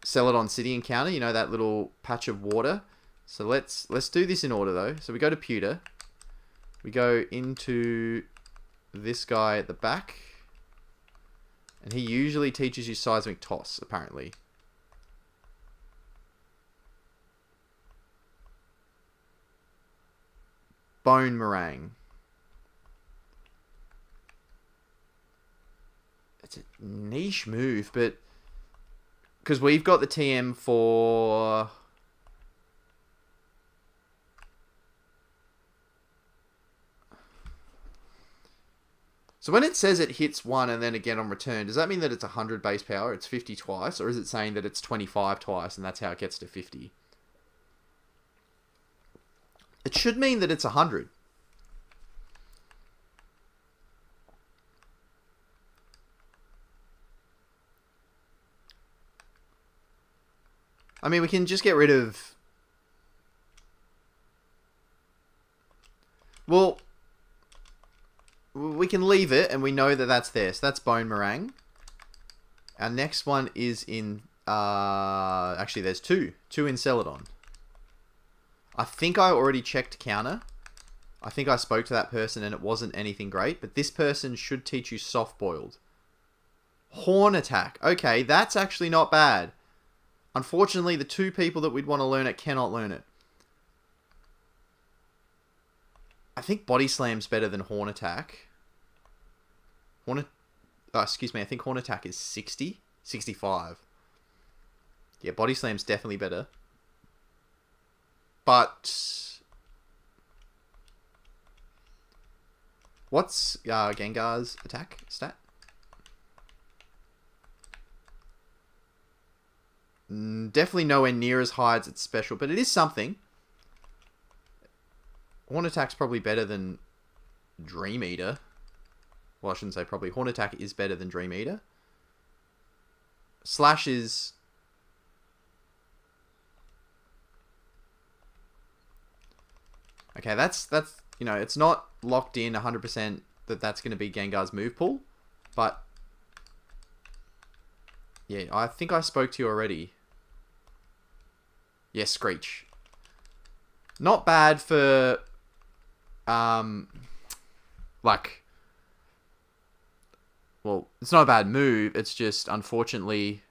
Celadon City encounter. You know, that little patch of water. So let's do this in order though. So we go to Pewter. We go into this guy at the back. And he usually teaches you Seismic Toss, apparently. Bone Meringue. It's a niche move, but because we've got the TM for... So when it says it hits 1 and then again on return, does that mean that it's 100 base power, it's 50 twice, or is it saying that it's 25 twice and that's how it gets to 50? It should mean that it's 100. I mean, we can just get rid of... Well, we can leave it and we know that that's there. So that's Bone Meringue. Our next one is in... actually, there's two. Two in Celadon. I think I already checked counter. I think I spoke to that person and it wasn't anything great. But this person should teach you soft boiled. Horn attack. Okay, that's actually not bad. Unfortunately, the two people that we'd want to learn it cannot learn it. I think Body Slam's better than Horn Attack. Excuse me, I think Horn Attack is 60? 65. Yeah, Body Slam's definitely better. But... what's Gengar's attack stat? Definitely nowhere near as high as its special, but it is something. Horn Attack's probably better than Dream Eater. Well, I shouldn't say probably. Horn Attack is better than Dream Eater. Slash is... okay, that's you know, it's not locked in 100% that that's going to be Gengar's move pool, but yeah, I think I spoke to you already. Yeah, Screech. Not bad for, like, well, it's not a bad move. It's just, unfortunately...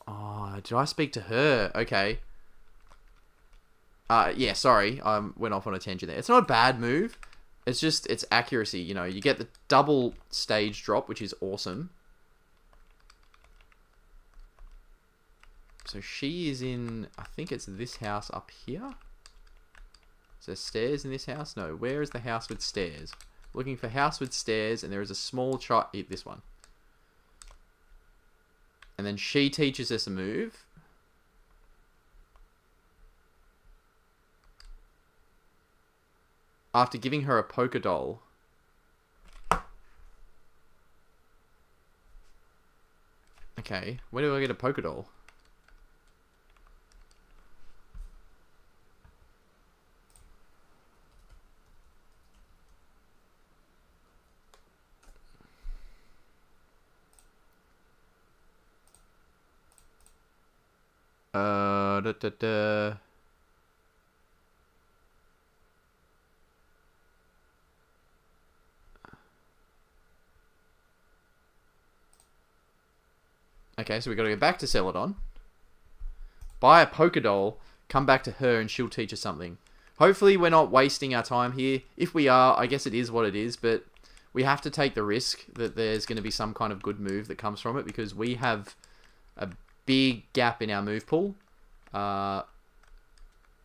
oh, did I speak to her? Okay. Yeah, sorry. I went off on a tangent there. It's not a bad move. It's just, its accuracy. You know, you get the double stage drop, which is awesome. So she is in, I think it's this house up here. Is there stairs in this house? No. Where is the house with stairs? Looking for house with stairs, and there is a small child. This one. And then she teaches us a move. After giving her a Poké Doll. Okay, where do I get a Poké Doll? Da, da, da. Okay, so we got to go back to Celadon. Buy a Poké Doll, come back to her, and she'll teach us something. Hopefully, we're not wasting our time here. If we are, I guess it is what it is, but we have to take the risk that there's going to be some kind of good move that comes from it, because we have a big gap in our move pool.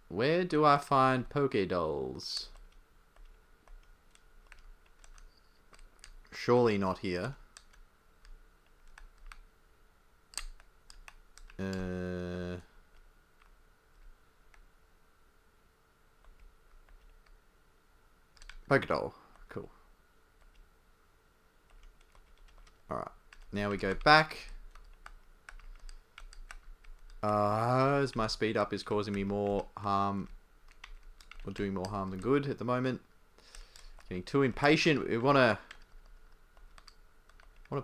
Where do I find Poké Dolls? Surely not here. Poké Doll. Cool. Alright. Now we go back. As my speed up is causing me more harm, or doing more harm than good at the moment. Getting too impatient. We want to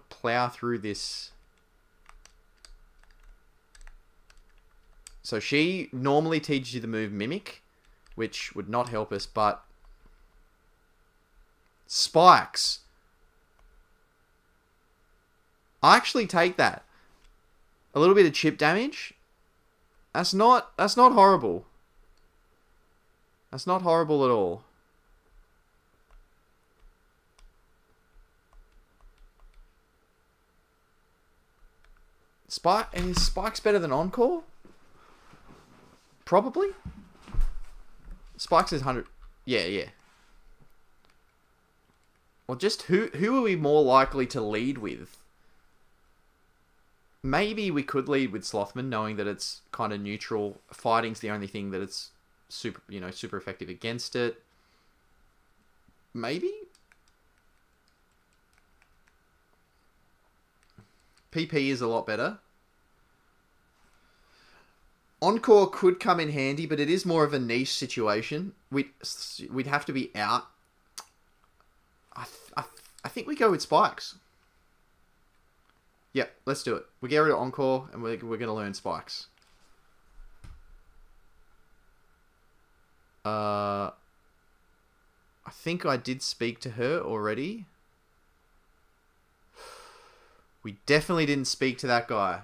plow through this. So she normally teaches you the move Mimic, which would not help us, but Spikes. I actually take that. A little bit of chip damage. That's not horrible. That's not horrible at all. Is Spikes better than Encore? Probably. Spikes is 100. Yeah. Or just who are we more likely to lead with? Maybe we could lead with Slothman, knowing that it's kind of neutral. Fighting's the only thing that it's super effective against it. Maybe? PP is a lot better. Encore could come in handy, but it is more of a niche situation. We'd have to be out. I think we go with Spikes. Yep, let's do it. We get rid of Encore, and we're going to learn Spikes. I think I did speak to her already. We definitely didn't speak to that guy.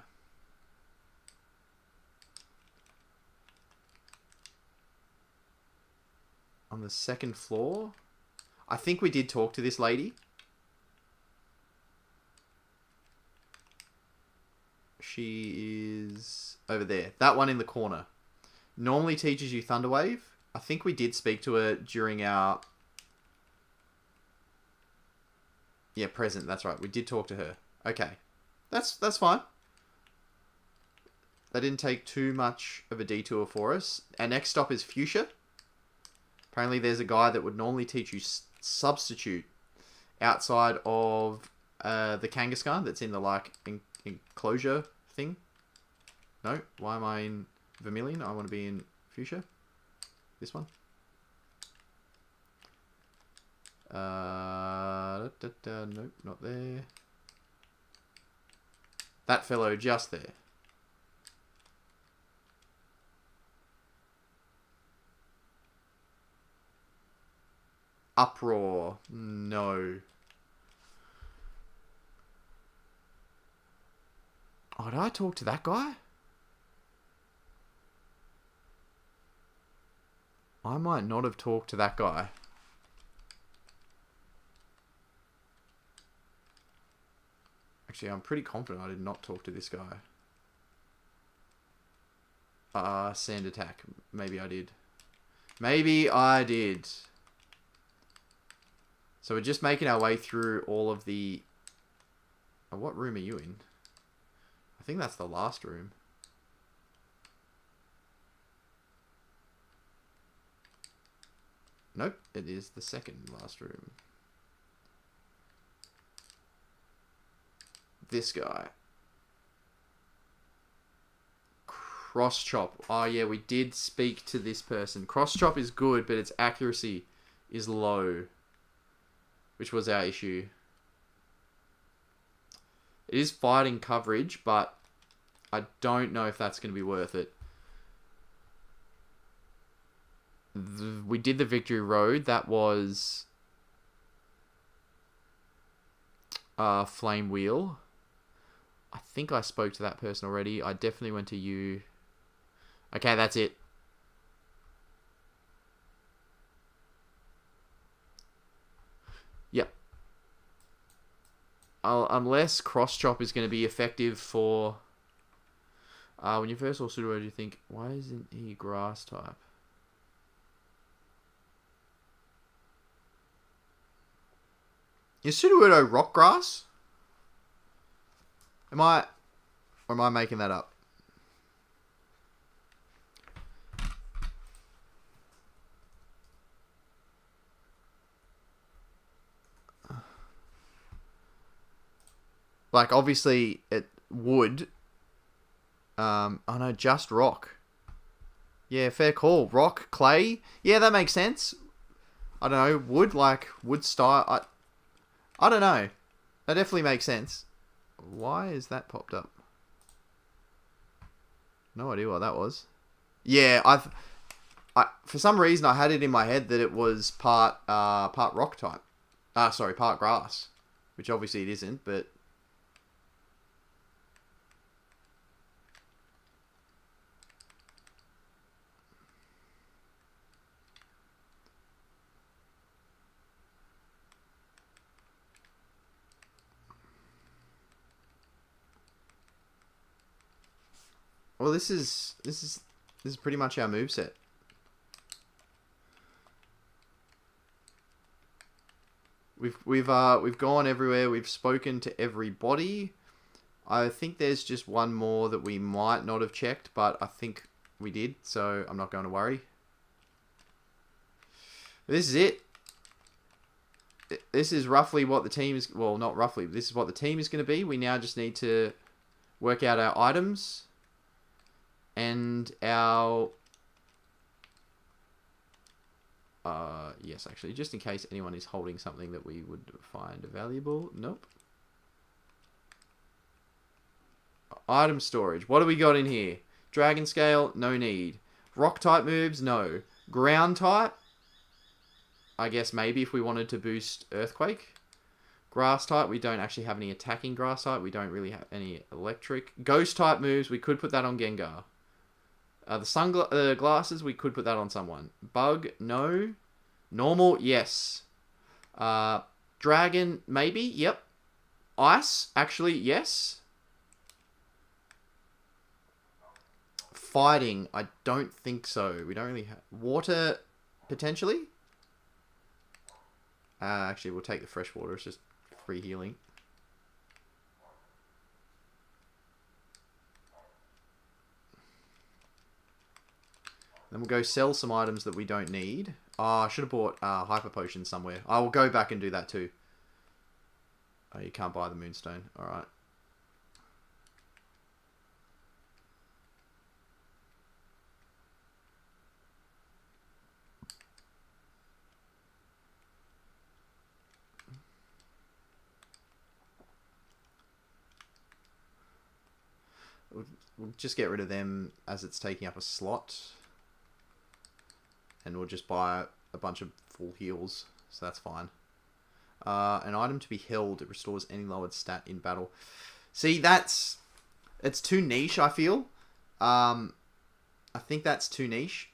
On the second floor? I think we did talk to this lady. She is over there. That one in the corner. Normally teaches you Thunderwave. I think we did speak to her during our... Yeah, present. That's right. We did talk to her. Okay. That's fine. That didn't take too much of a detour for us. Our next stop is Fuchsia. Apparently there's a guy that would normally teach you Substitute outside of the Kangaskhan that's in the enclosure thing. No, why am I in Vermilion? I want to be in Fuchsia. This one. Nope, not there. That fellow just there. Uproar. No. Oh, did I talk to that guy? I might not have talked to that guy. Actually, I'm pretty confident I did not talk to this guy. Sand attack. Maybe I did. Maybe I did. So we're just making our way through all of the... Oh, what room are you in? I think that's the last room. Nope, it is the second last room. This guy. Cross chop. Oh yeah, we did speak to this person. Cross chop is good, but its accuracy is low, which was our issue. It is fighting coverage, but I don't know if that's going to be worth it. We did the Victory Road. That was Flame Wheel. I think I spoke to that person already. I definitely went to you. Okay, that's it. Yep. Unless Cross Chop is going to be effective for... when you first saw Sudowoodo, do you think, why isn't he grass type? Is Sudowoodo rock grass? Or am I making that up? Like, obviously, it would. Oh no, just rock. Yeah, fair call. Rock, clay. Yeah, that makes sense. I don't know. Wood style. I don't know. That definitely makes sense. Why is that popped up? No idea what that was. Yeah, I for some reason I had it in my head that it was part rock type. Sorry, part grass, which obviously it isn't, but well, this is pretty much our moveset. We've gone everywhere. We've spoken to everybody. I think there's just one more that we might not have checked, but I think we did, so I'm not going to worry. This is it. This is roughly what the team is... Well, not roughly. This is what the team is going to be. We now just need to work out our items and our... yes, actually, just in case anyone is holding something that we would find valuable. Nope. Item storage. What do we got in here? Dragon scale, no need. Rock type moves, no. Ground type, I guess maybe if we wanted to boost Earthquake. Grass type, we don't actually have any attacking grass type. We don't really have any electric. Ghost type moves, we could put that on Gengar. The glasses, we could put that on someone. Bug, no. Normal, yes. Dragon, maybe, yep. Ice, actually, yes. Fighting, I don't think so. We don't really have... Water, potentially? Actually, we'll take the fresh water. It's just free healing. Then we'll go sell some items that we don't need. I should have bought Hyper Potion somewhere. I will go back and do that too. Oh, you can't buy the Moonstone. Alright. We'll just get rid of them as it's taking up a slot. And we'll just buy a bunch of full heals. So that's fine. An item to be held. It restores any lowered stat in battle. See, it's too niche, I feel. I think that's too niche.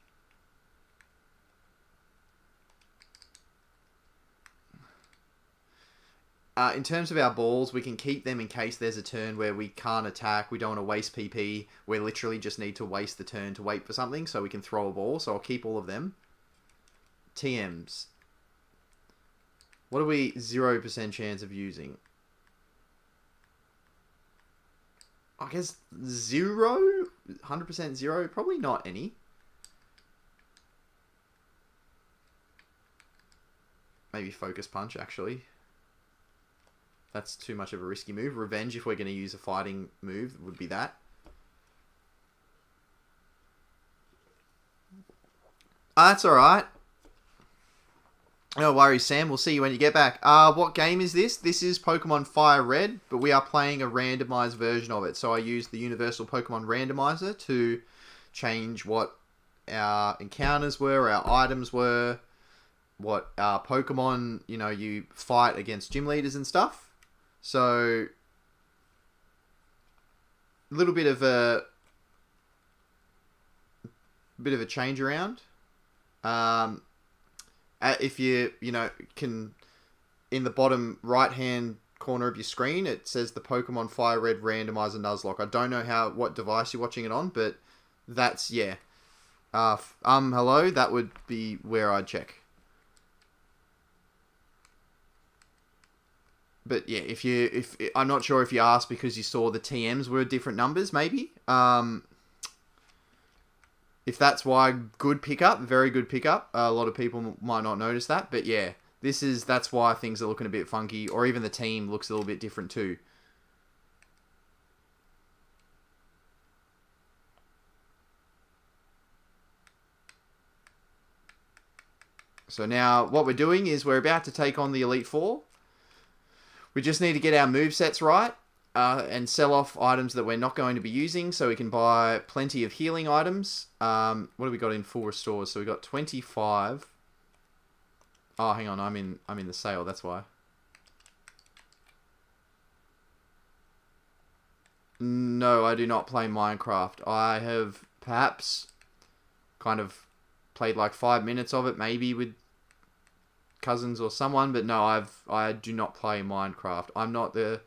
In terms of our balls, we can keep them in case there's a turn where we can't attack. We don't want to waste PP. We literally just need to waste the turn to wait for something so we can throw a ball. So I'll keep all of them. TMs. What are we 0% chance of using? I guess 0? 100% 0? Probably not any. Maybe Focus Punch, actually. That's too much of a risky move. Revenge, if we're going to use a fighting move, would be that. That's alright. No worries, Sam. We'll see you when you get back. What game is this? This is Pokemon FireRed, but we are playing a randomized version of it. So I used the Universal Pokemon Randomizer to change what our encounters were, our items were, what Pokemon, you fight against gym leaders and stuff. So, a little bit of a change around. If you can, in the bottom right hand corner of your screen, it says the Pokemon FireRed Randomizer Nuzlocke. I don't know what device you're watching it on, but that's, yeah. Hello, that would be where I'd check. But yeah, if I'm not sure if you asked because you saw the TMs were different numbers, maybe. If that's why, good pickup, very good pickup. A lot of people might not notice that, but yeah, that's why things are looking a bit funky, or even the team looks a little bit different too. So now what we're doing is we're about to take on the Elite Four. We just need to get our movesets right and sell off items that we're not going to be using so we can buy plenty of healing items. What have we got in full restores? So we got 25. Oh, hang on. I'm in the sale. That's why. No, I do not play Minecraft. I have perhaps kind of played like 5 minutes of it, maybe with cousins or someone, but no, I do not play Minecraft. I'm not the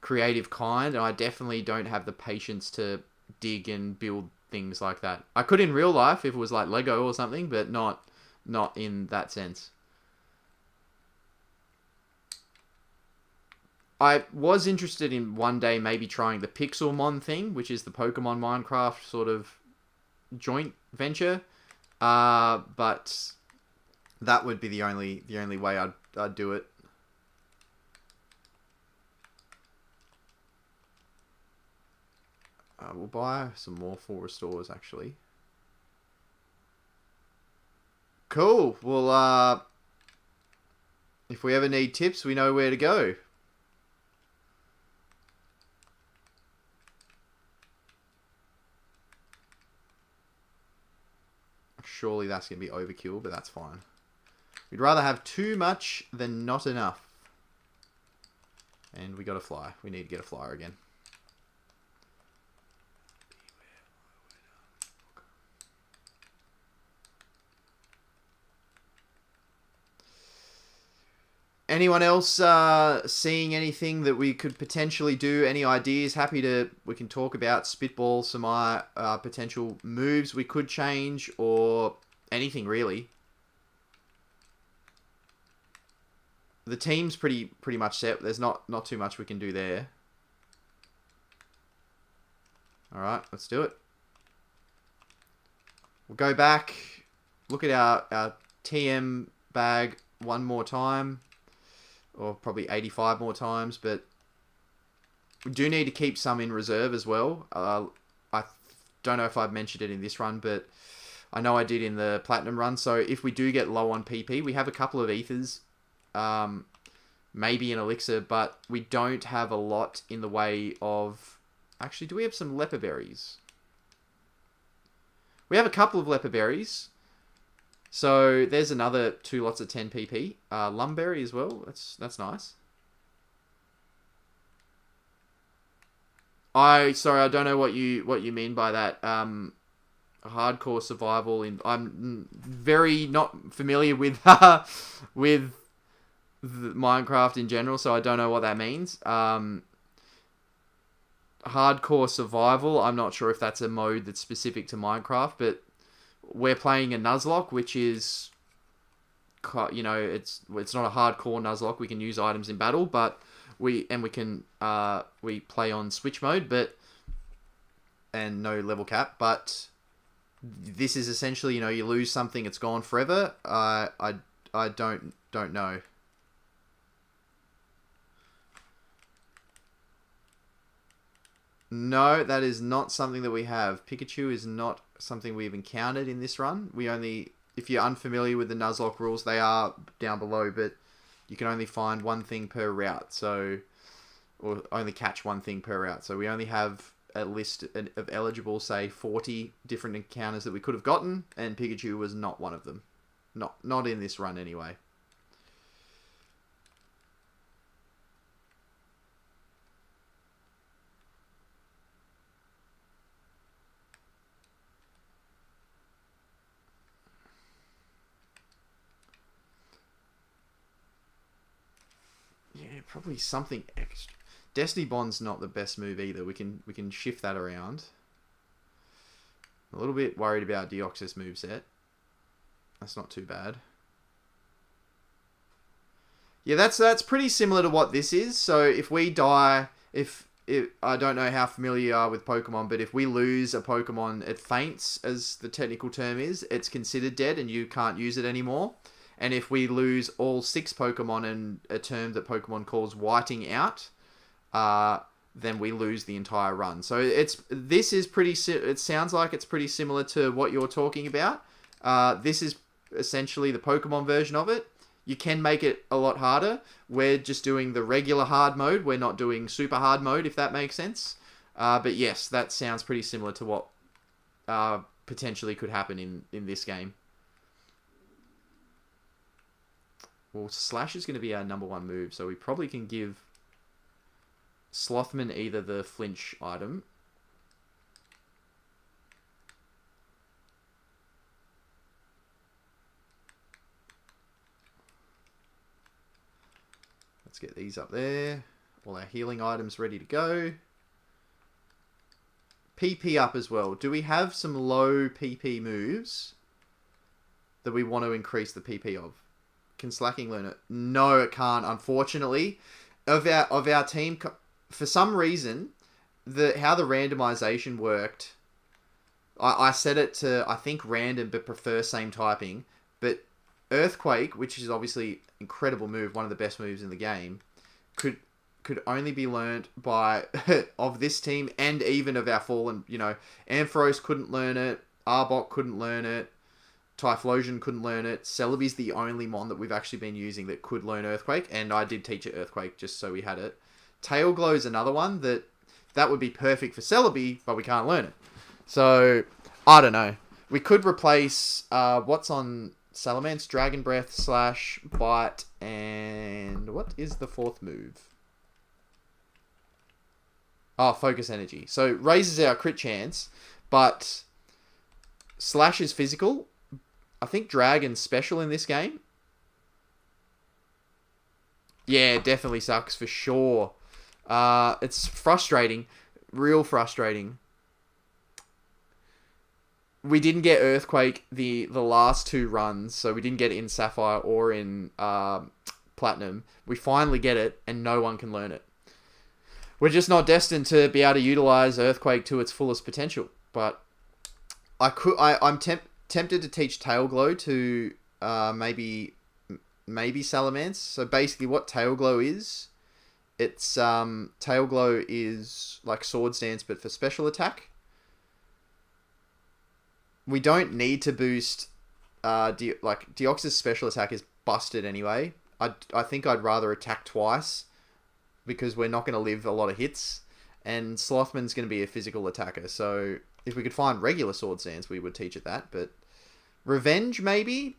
creative kind, and I definitely don't have the patience to dig and build things like that. I could in real life if it was like Lego or something, but not in that sense. I was interested in one day maybe trying the Pixelmon thing, which is the Pokemon Minecraft sort of joint venture. But that would be the only way I'd do it. We'll buy some more full restores actually. Cool. Well, if we ever need tips, we know where to go. Surely that's going to be overkill, but that's fine. We'd rather have too much than not enough. And we got a fly. We need to get a flyer again. Anyone else seeing anything that we could potentially do? Any ideas? We can talk about, spitball some potential moves we could change, or anything really. The team's pretty much set. There's not too much we can do there. All right, let's do it. We'll go back, look at our TM bag one more time. Or probably 85 more times, but we do need to keep some in reserve as well. I don't know if I've mentioned it in this run, but I know I did in the Platinum run. So if we do get low on PP, we have a couple of Ethers, maybe an Elixir, but we don't have a lot in the way of... Actually, do we have some Leper Berries? We have a couple of Leper Berries. So there's another 2 lots of 10 PP. Lumberry as well. That's nice. Sorry, I don't know what you mean by that. Hardcore survival I'm very not familiar with with Minecraft in general, so I don't know what that means. Hardcore survival, I'm not sure if that's a mode that's specific to Minecraft, but we're playing a Nuzlocke, which is, you know, it's not a hardcore Nuzlocke. We can use items in battle, but we play on Switch mode, and no level cap. But this is essentially, you know, you lose something, it's gone forever. I don't know. No, that is not something that we have. Pikachu is not something we've encountered in this run. If you're unfamiliar with the Nuzlocke rules, they are down below, but you can only find one thing per route, or only catch one thing per route. So we only have a list of eligible, say, 40 different encounters that we could have gotten, and Pikachu was not one of them. Not in this run anyway. Yeah, probably something extra. Destiny Bond's not the best move either. We can shift that around. A little bit worried about Deoxys moveset. That's not too bad. Yeah, that's pretty similar to what this is. So if we die, if I don't know how familiar you are with Pokemon, but if we lose a Pokemon, it faints, as the technical term is. It's considered dead and you can't use it anymore. And if we lose all 6 Pokemon in a term that Pokemon calls whiting out, then we lose the entire run. So it sounds like it's pretty similar to what you're talking about. This is essentially the Pokemon version of it. You can make it a lot harder. We're just doing the regular hard mode. We're not doing super hard mode, if that makes sense. But yes, that sounds pretty similar to what potentially could happen in this game. Well, Slash is going to be our number 1 move, so we probably can give Slothman either the flinch item. Let's get these up there. All our healing items ready to go. PP up as well. Do we have some low PP moves that we want to increase the PP of? Can Slacking learn it? No, it can't, unfortunately. of our team, for some reason, how the randomization worked, I set it to, I think, random, but prefer same typing. But Earthquake, which is obviously incredible move, one of the best moves in the game, could only be learned by of this team and even of our fallen. Ampharos couldn't learn it, Arbok couldn't learn it, Typhlosion couldn't learn it. Celebi's the only mon that we've actually been using that could learn Earthquake, and I did teach it Earthquake just so we had it. Tailglow is another one that would be perfect for Celebi, but we can't learn it. So, I don't know. We could replace what's on Salamence, Dragon Breath / Bite, and what is the fourth move? Oh, Focus Energy. So, raises our crit chance, but Slash is physical. I think Dragon's special in this game. Yeah, definitely sucks for sure. It's frustrating. Real frustrating. We didn't get Earthquake the last 2 runs, so we didn't get it in Sapphire or in Platinum. We finally get it, and no one can learn it. We're just not destined to be able to utilize Earthquake to its fullest potential. But I'm tempted to teach Tailglow to maybe Salamence. So basically, what Tailglow is, it's Tailglow is like Swords Dance, but for special attack. We don't need to boost Deoxys' special attack is busted anyway. I think I'd rather attack twice because we're not going to live a lot of hits, and Slothman's going to be a physical attacker. So if we could find regular Sword Dance, we would teach it that. But Revenge maybe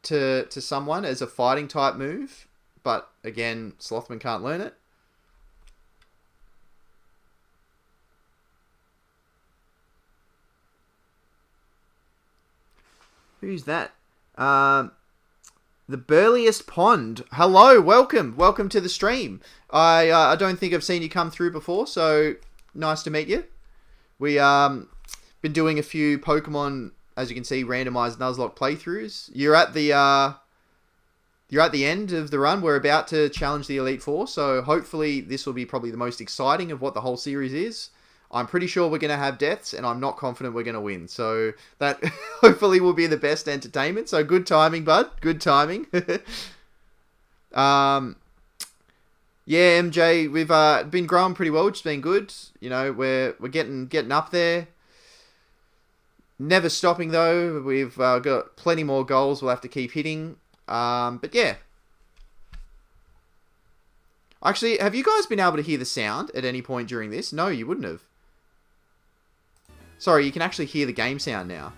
to someone as a fighting type move, but again, Slothman can't learn it. Who's that? The Burliest Pond. Hello, welcome to the stream. I don't think I've seen you come through before, so nice to meet you. We been doing a few Pokemon, as you can see, randomized Nuzlocke playthroughs. You're at the end of the run. We're about to challenge the Elite Four, so hopefully this will be probably the most exciting of what the whole series is. I'm pretty sure we're going to have deaths, and I'm not confident we're going to win. So that hopefully will be the best entertainment. So good timing, bud. Good timing. Yeah, MJ, we've been growing pretty well, which has been good. We're getting up there. Never stopping though. We've got plenty more goals we'll have to keep hitting. But yeah. Actually, have you guys been able to hear the sound at any point during this? No, you wouldn't have. Sorry, you can actually hear the game sound now.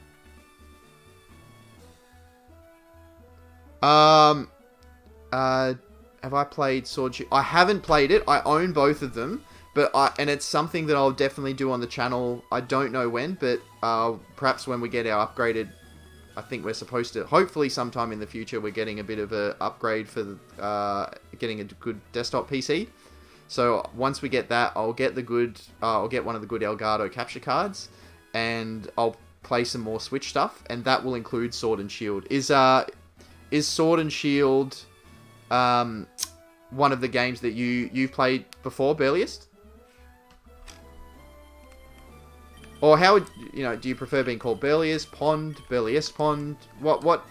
Have I played Sword Shield? I haven't played it. I own both of them, and it's something that I'll definitely do on the channel. I don't know when, but perhaps when we get our upgraded. I think we're supposed to. Hopefully, sometime in the future, we're getting a bit of an upgrade for getting a good desktop PC. So once we get that, I'll get I'll get one of the good Elgato capture cards, and I'll play some more Switch stuff, and that will include Sword and Shield. Is Sword and Shield one of the games that you've played before, Burliest? Or how would do you prefer being called Burliest Pond, Burliest Pond? What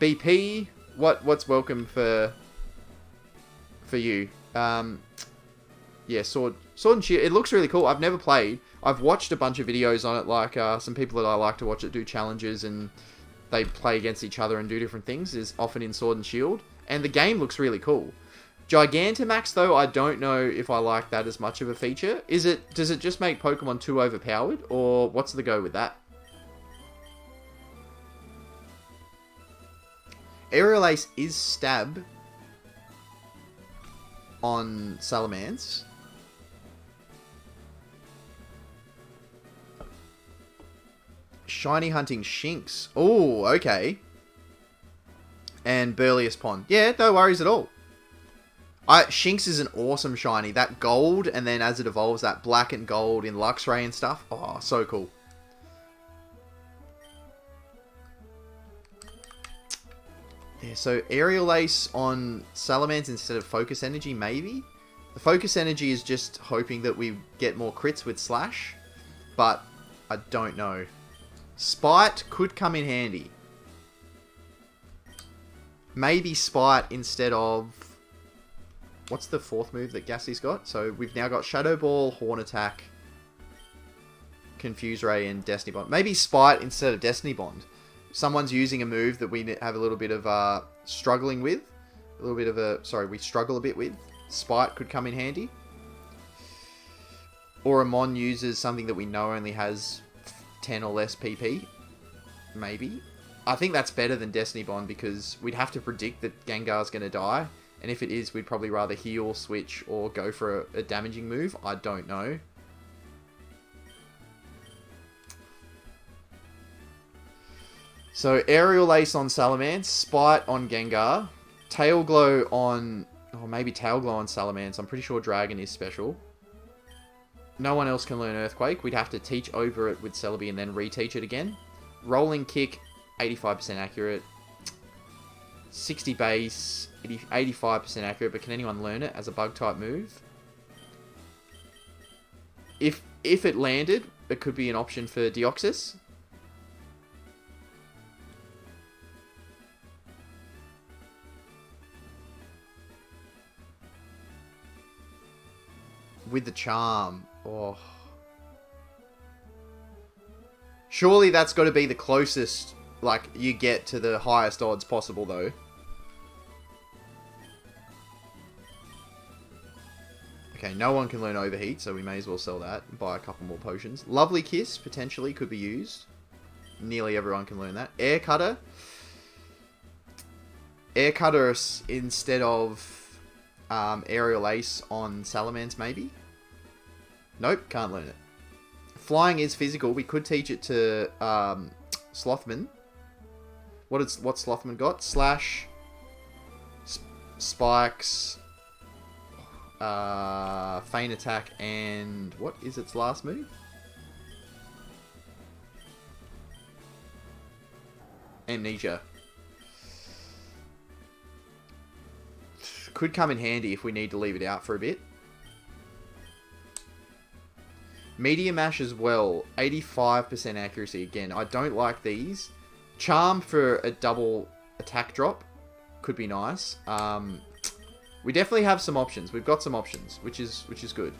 BP? What's welcome for you? Yeah, Sword and Shield. It looks really cool. I've never played. I've watched a bunch of videos on it, like some people that I like to watch it do challenges, and they play against each other and do different things, is often in Sword and Shield. And the game looks really cool. Gigantamax, though, I don't know if I like that as much of a feature. Does it just make Pokemon too overpowered, or what's the go with that? Aerial Ace is Stab on Salamence. Shiny Hunting Shinx. Oh, okay. And Burliest Pond. Yeah, no worries at all. Shinx is an awesome shiny. That gold, and then as it evolves, that black and gold in Luxray and stuff. Oh, so cool. Yeah, so Aerial Ace on Salamence instead of Focus Energy, maybe? The Focus Energy is just hoping that we get more crits with Slash, but I don't know. Spite could come in handy. Maybe Spite instead of... What's the fourth move that Gassie's got? So we've now got Shadow Ball, Horn Attack, Confuse Ray, and Destiny Bond. Maybe Spite instead of Destiny Bond. Someone's using a move that we have a little bit of struggling with. A little bit of a... Sorry, we struggle a bit with. Spite could come in handy. Or a Mon uses something that we know only has 10 or less PP. Maybe. I think that's better than Destiny Bond because we'd have to predict that Gengar's going to die. And if it is, we'd probably rather heal, switch, or go for a damaging move. I don't know. So, Aerial Ace on Salamence, Spite on Gengar, Tail Glow on... Or maybe Tail Glow on Salamence. I'm pretty sure Dragon is special. No one else can learn Earthquake. We'd have to teach over it with Celebi and then reteach it again. Rolling Kick, 85% accurate. 60 base, 85% accurate, but can anyone learn it as a bug-type move? If it landed, it could be an option for Deoxys. With the Charm. Oh. Surely that's got to be the closest, like, you get to the highest odds possible, though. Okay, no one can learn Overheat, so we may as well sell that and buy a couple more potions. Lovely Kiss, potentially, could be used. Nearly everyone can learn that. Air Cutter. Air Cutter instead of Aerial Ace on Salamence, maybe? Nope, can't learn it. Flying is physical. We could teach it to Slothman. What's Slothman got? Slash, Spikes, Feint Attack, and what is its last move? Amnesia. Could come in handy if we need to leave it out for a bit. Meteor Mash as well. 85% accuracy again. I don't like these. Charm for a double attack drop could be nice. We definitely have some options. We've got some options, which is good.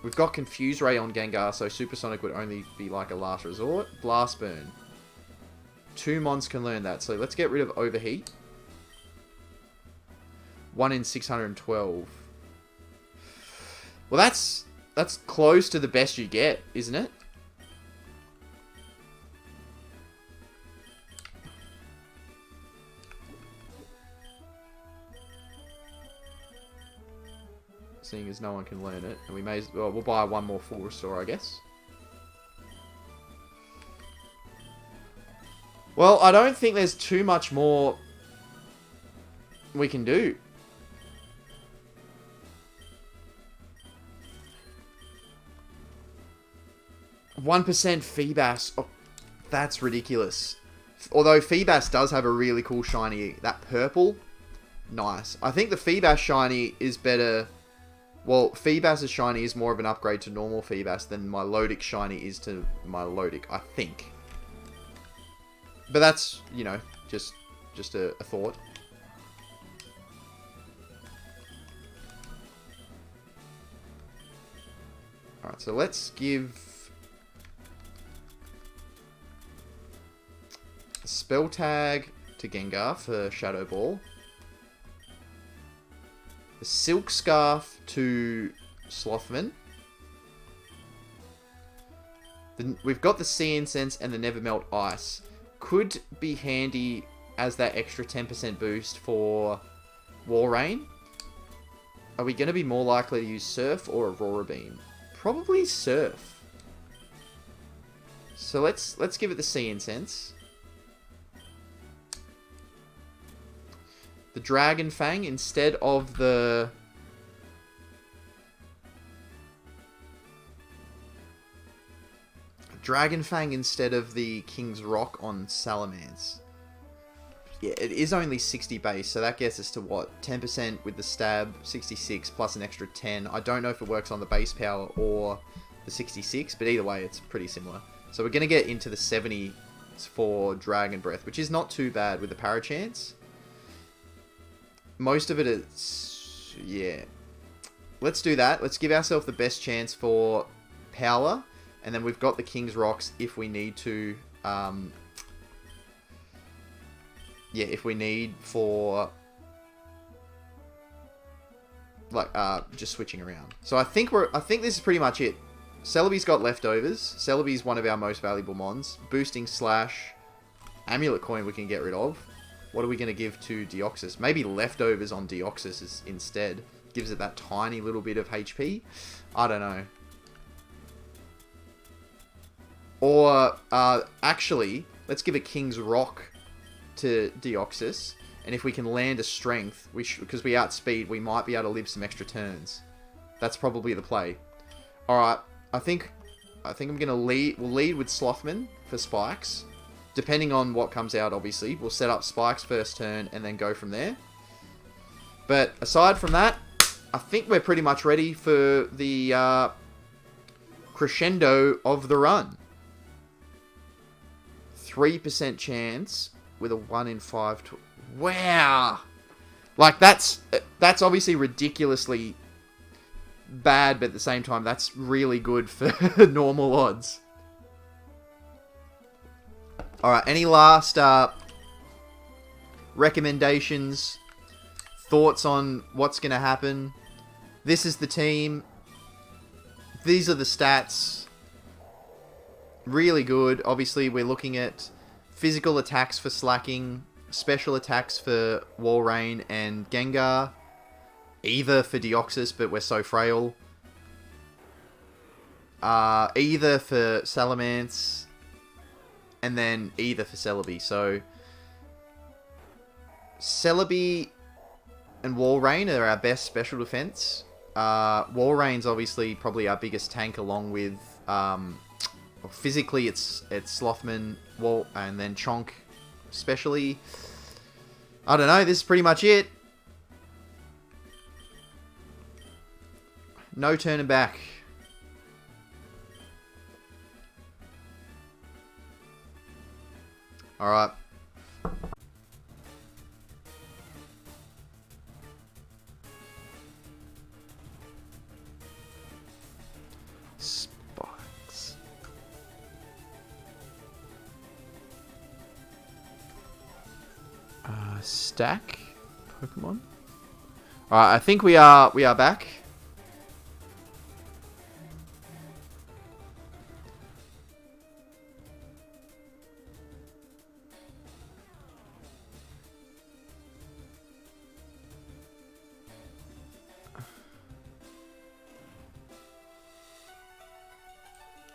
We've got Confuse Ray on Gengar, so Supersonic would only be like a last resort. Blast Burn. 2 Mons can learn that, so let's get rid of Overheat. 1 in 612. Well, that's close to the best you get, isn't it? Seeing as no one can learn it, and we may as well, we'll buy one more full restore, I guess. Well, I don't think there's too much more we can do. 1% Feebas. Oh, that's ridiculous. Although Feebas does have a really cool shiny. That purple. Nice. I think the Feebas shiny is better. Well, Feebas' shiny is more of an upgrade to normal Feebas than my Milotic shiny is to my Milotic, I think. But that's, you know, just a thought. Alright, so let's give a Spell Tag to Gengar for Shadow Ball. The Silk Scarf to Slothman. We've got the Sea Incense and the Nevermelt Ice. Could be handy as that extra 10% boost for Walrein. Are we going to be more likely to use Surf or Aurora Beam? Probably Surf. So let's give it the Sea Incense. The Dragon Fang instead of the... Dragon Fang instead of the King's Rock on Salamence. Yeah, it is only 60 base, so that gets us to what? 10% with the stab, 66 plus an extra 10. I don't know if it works on the base power or the 66, but either way, it's pretty similar. So we're going to get into the 70 for Dragon Breath, which is not too bad with the Parachance. Most of it is... yeah. Let's do that. Let's give ourselves the best chance for power, and then we've got the King's Rocks if we need to... yeah, if we need for... like, just switching around. So I think this is pretty much it. Celebi's got leftovers. Celebi's one of our most valuable mons. Boosting Slash. Amulet Coin we can get rid of. What are we going to give to Deoxys? Maybe leftovers on Deoxys instead. Gives it that tiny little bit of HP. I don't know. Or, actually, let's give a King's Rock to Deoxys. And if we can land a Strength, because we outspeed, we might be able to live some extra turns. That's probably the play. Alright. I think I'm going to lead... we'll lead with Slothman for spikes. Depending on what comes out, obviously. We'll set up spikes first turn and then go from there. But aside from that, I think we're pretty much ready for the crescendo of the run. 3% chance with a 1 in 5... wow! Like, that's obviously ridiculously... bad, but at the same time, that's really good for normal odds. Alright, any last recommendations, thoughts on what's going to happen? This is the team. These are the stats. Really good. Obviously, we're looking at physical attacks for Slacking, special attacks for Walrein and Gengar, either for Deoxys, but we're so frail. Either for Salamence, and then either for Celebi. So, Celebi and Walrein are our best special defense. Walrein's obviously probably our biggest tank, along with... physically, it's Slothman, and then Chonk, especially. I don't know, this is pretty much it. No turning back. Alright. Spikes. Stack Pokemon. Alright, I think we are back.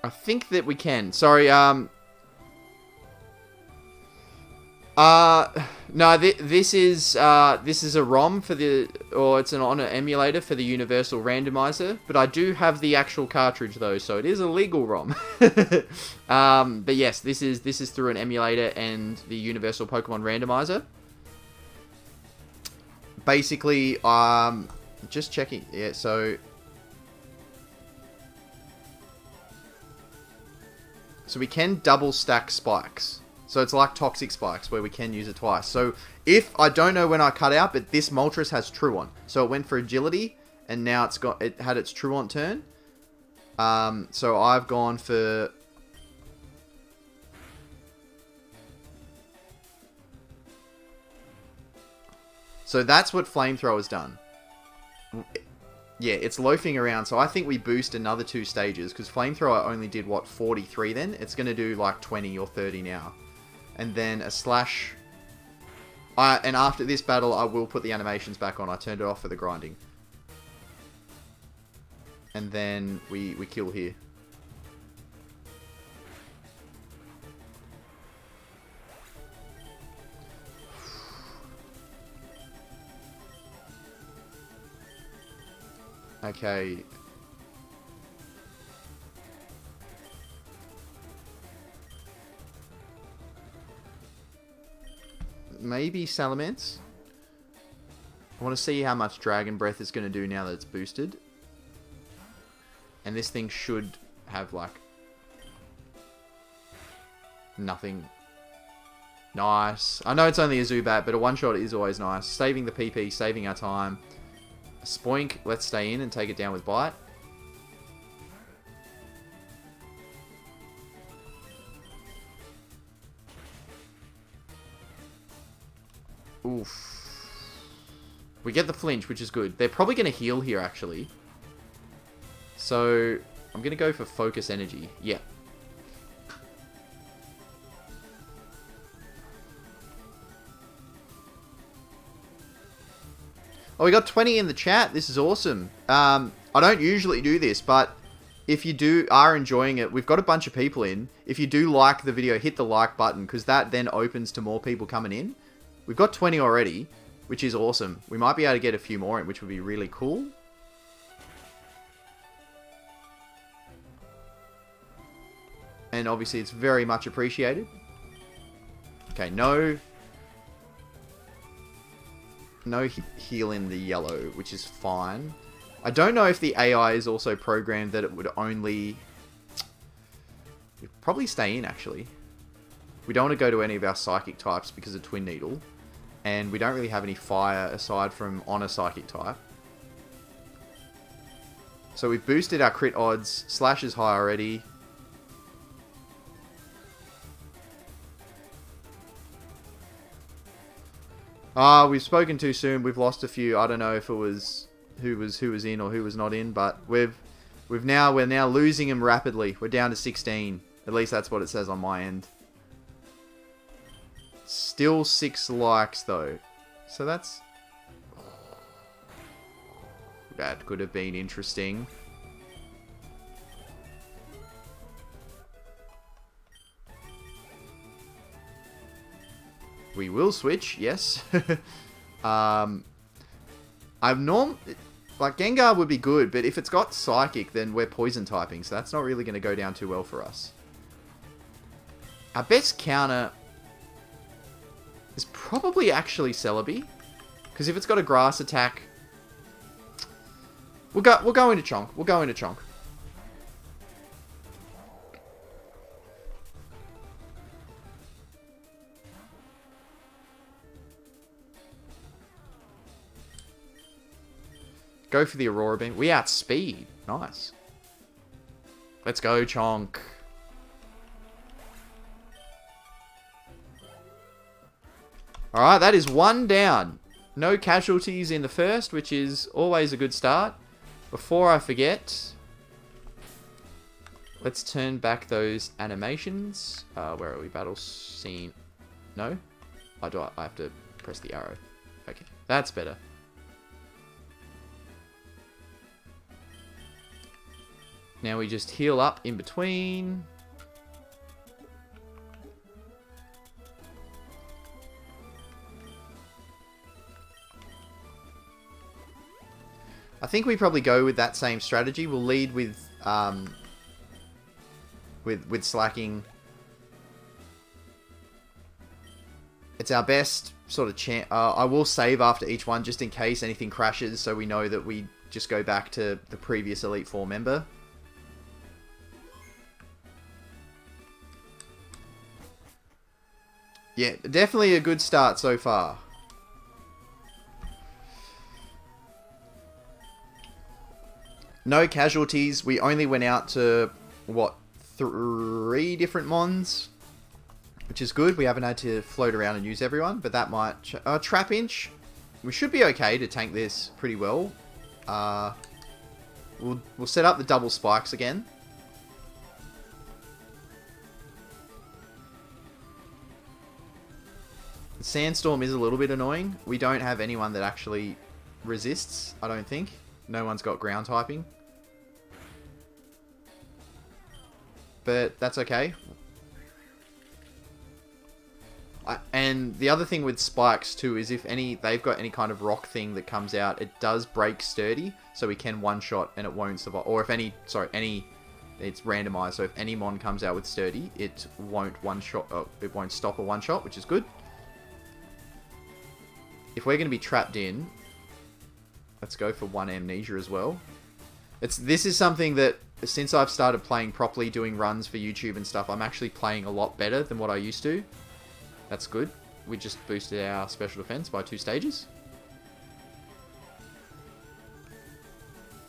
I think that we can. Sorry, no, this is a ROM for the, or it's an emulator for the Universal Randomizer, but I do have the actual cartridge though, so it is a legal ROM. But yes, this is through an emulator and the Universal Pokemon Randomizer. Basically, just checking, yeah, so we can double stack spikes. So it's like Toxic Spikes, where we can use it twice. So if, I don't know when I cut out, but this Moltres has Truant. So it went for Agility, and now it had its Truant turn. So I've gone for... so that's what Flamethrower's done. Yeah, it's loafing around, so I think we boost another 2 stages, because Flamethrower only did, what, 43 then? It's going to do like 20 or 30 now. And then a Slash... and after this battle, I will put the animations back on. I turned it off for the grinding. And then we kill here. Okay. maybe Salamence. I want to see how much Dragon Breath is going to do now that it's boosted. And this thing should have, like, nothing. Nice. I know it's only a Zubat, but a one-shot is always nice. Saving the PP, saving our time. Spoink, let's stay in and take it down with Bite. Oof. We get the flinch, which is good. They're probably going to heal here, actually. So, I'm going to go for Focus Energy. Yeah. Oh, we got 20 in the chat. This is awesome. I don't usually do this, but if you are enjoying it, we've got a bunch of people in. If you do like the video, hit the like button, because that then opens to more people coming in. We've got 20 already, which is awesome. We might be able to get a few more in, which would be really cool. And obviously, it's very much appreciated. Okay, no heal in the yellow, which is fine. I don't know if the AI is also programmed that it would only... We'd probably stay in, actually. We don't want to go to any of our psychic types because of Twin Needle. And we don't really have any fire aside from on a psychic type. So we've boosted our crit odds. Slash is high already. We've spoken too soon. We've lost a few. I don't know if it was who was in or who was not in, but we're now losing them rapidly. We're down to 16. At least that's what it says on my end. Still 6 likes though. So that's... That could have been interesting. We will switch, yes. Like Gengar would be good, but if it's got Psychic, then we're Poison typing, so that's not really going to go down too well for us. Our best counter is probably actually Celebi, because if it's got a Grass attack, we'll go into Chonk. We'll go into Chonk. Go for the Aurora Beam. We outspeed. Nice. Let's go, Chonk. Alright, that is 1 down. No casualties in the first, which is always a good start. Before I forget, let's turn back those animations. Where are we? Battle scene. No? I have to press the arrow. Okay, that's better. Now we just heal up in between. I think we probably go with that same strategy. We'll lead with slacking. It's our best sort of chance. I will save after each one just in case anything crashes, so we know that we just go back to the previous Elite Four member. Yeah, definitely a good start so far. No casualties. We only went out to, what, 3 different Mons? Which is good. We haven't had to float around and use everyone, but that might... Trap Inch. We should be okay to tank this pretty well. We'll set up the double spikes again. Sandstorm is a little bit annoying. We don't have anyone that actually resists, I don't think. No one's got ground typing. But that's okay. And the other thing with spikes too is if they've got any kind of rock thing that comes out, it does break sturdy, so we can one-shot and it won't survive. Or if it's randomized, so if any mon comes out with sturdy, it won't one-shot. It won't stop a one-shot, which is good. if we're going to be trapped in, let's go for 1 amnesia as well. This is something that, since I've started playing properly, doing runs for YouTube and stuff, I'm actually playing a lot better than what I used to. That's good. We just boosted our special defense by 2 stages.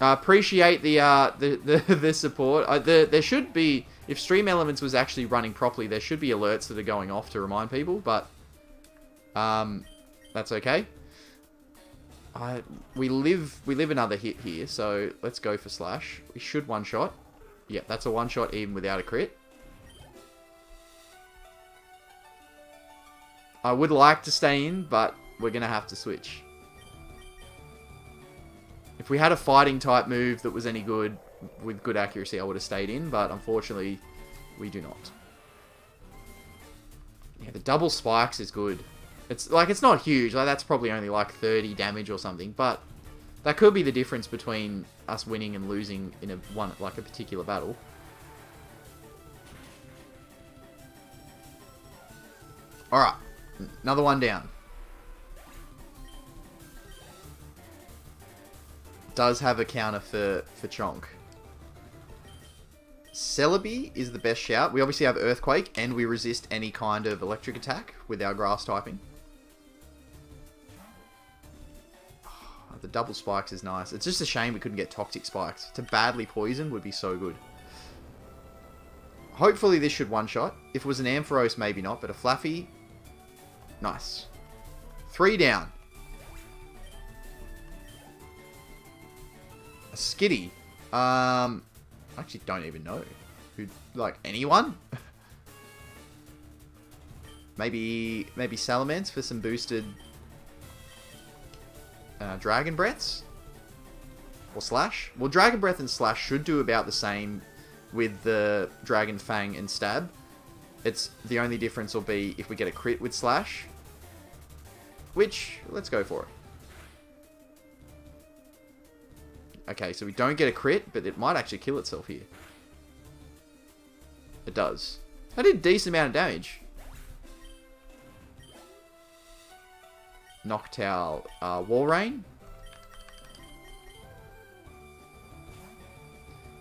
I appreciate the support. There should be, if Stream Elements was actually running properly, there should be alerts that are going off to remind people, but that's okay. We live another hit here, so let's go for slash. We should one-shot. Yep, that's a one-shot even without a crit. I would like to stay in, but we're going to have to switch. If we had a fighting type move that was any good, with good accuracy, I would have stayed in, but unfortunately, we do not. Yeah, the double spikes is good. It's not huge, like that's probably only like 30 damage or something, but that could be the difference between us winning and losing in a particular battle. Alright, another one down. Does have a counter for Chonk. Celebi is the best shout. We obviously have Earthquake, and we resist any kind of electric attack with our grass typing. Oh, the double spikes is nice. It's just a shame we couldn't get toxic spikes. To badly poison would be so good. Hopefully this should one-shot. If it was an Ampharos, maybe not, but a Flaffy, nice. 3 down. A Skitty. I actually don't even know. Who, like, anyone? maybe Salamence for some boosted Dragon Breaths? Or Slash? Well, Dragon Breath and Slash should do about the same with the Dragon Fang and Stab. The only difference will be if we get a crit with Slash. Which, let's go for it. Okay, so we don't get a crit, but it might actually kill itself here. It does. That did a decent amount of damage. Noctowl, Walrein.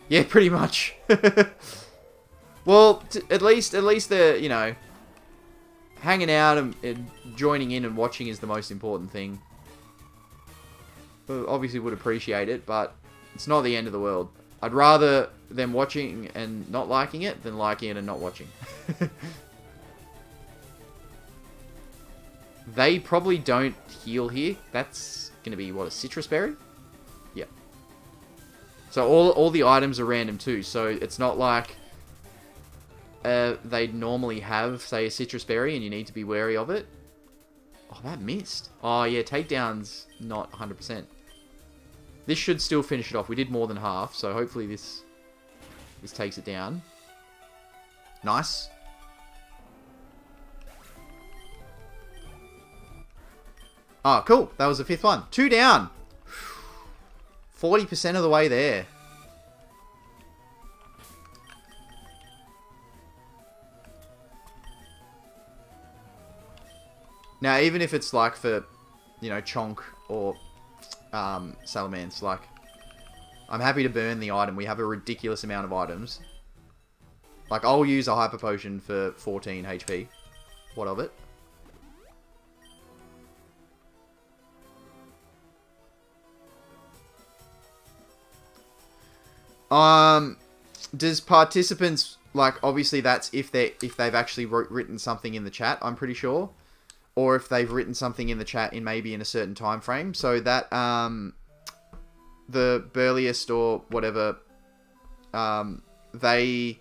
Yeah, pretty much. Well, at least they're, you know, hanging out and joining in and watching is the most important thing. Obviously would appreciate it, but it's not the end of the world. I'd rather them watching and not liking it than liking it and not watching. They probably don't heal here. That's going to be, what, a Citrus Berry? Yep. So all the items are random too, so it's not like they'd normally have, say, a Citrus Berry and you need to be wary of it. Oh, that missed. Oh, yeah, takedown's not 100%. This should still finish it off. We did more than half, so hopefully this takes it down. Nice. Oh, cool. That was the 5th one. 2 down. 40% of the way there. Now, even if it's like for, you know, Chonk or Salamence, like, I'm happy to burn the item. We have a ridiculous amount of items. Like, I'll use a Hyper Potion for 14 HP. What of it? Does participants, like, obviously that's if they've actually written something in the chat, I'm pretty sure. Or if they've written something in the chat maybe in a certain time frame. So that, the burliest or whatever, they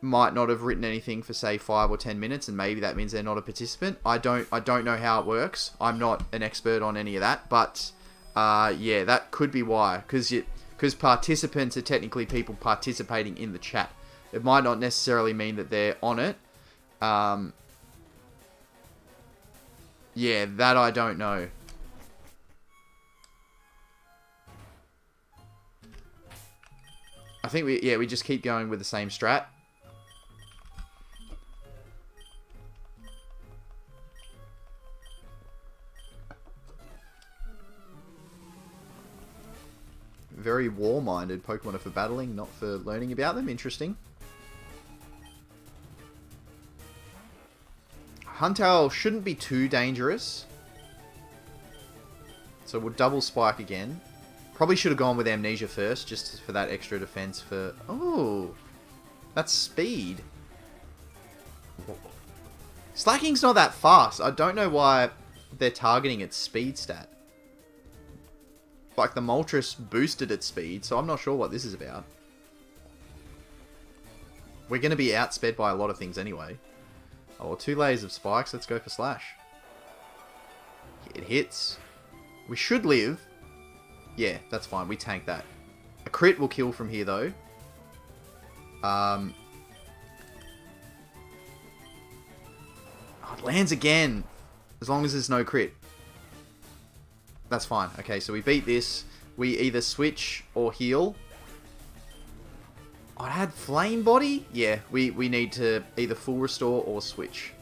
might not have written anything for, say, 5 or 10 minutes, and maybe that means they're not a participant. I don't know how it works. I'm not an expert on any of that, but yeah, that could be why. Because participants are technically people participating in the chat. It might not necessarily mean that they're on it. Yeah, that I don't know. I think we just keep going with the same strat. very war-minded. Pokemon are for battling, not for learning about them. Interesting. Huntail shouldn't be too dangerous. So we'll double spike again. Probably should have gone with Amnesia first, just for that extra defense for... Oh! That's speed. Slacking's not that fast. I don't know why they're targeting its speed stat. Like, the Moltres boosted its speed, so I'm not sure what this is about. We're going to be outsped by a lot of things anyway. Oh, well, 2 layers of spikes. Let's go for Slash. It hits. We should live. Yeah, that's fine. We tank that. A crit will kill from here, though. Oh, it lands again. As long as there's no crit. That's fine. Okay, so we beat this. We either switch or heal. Oh, it had Flame Body? Yeah, we need to either full restore or switch.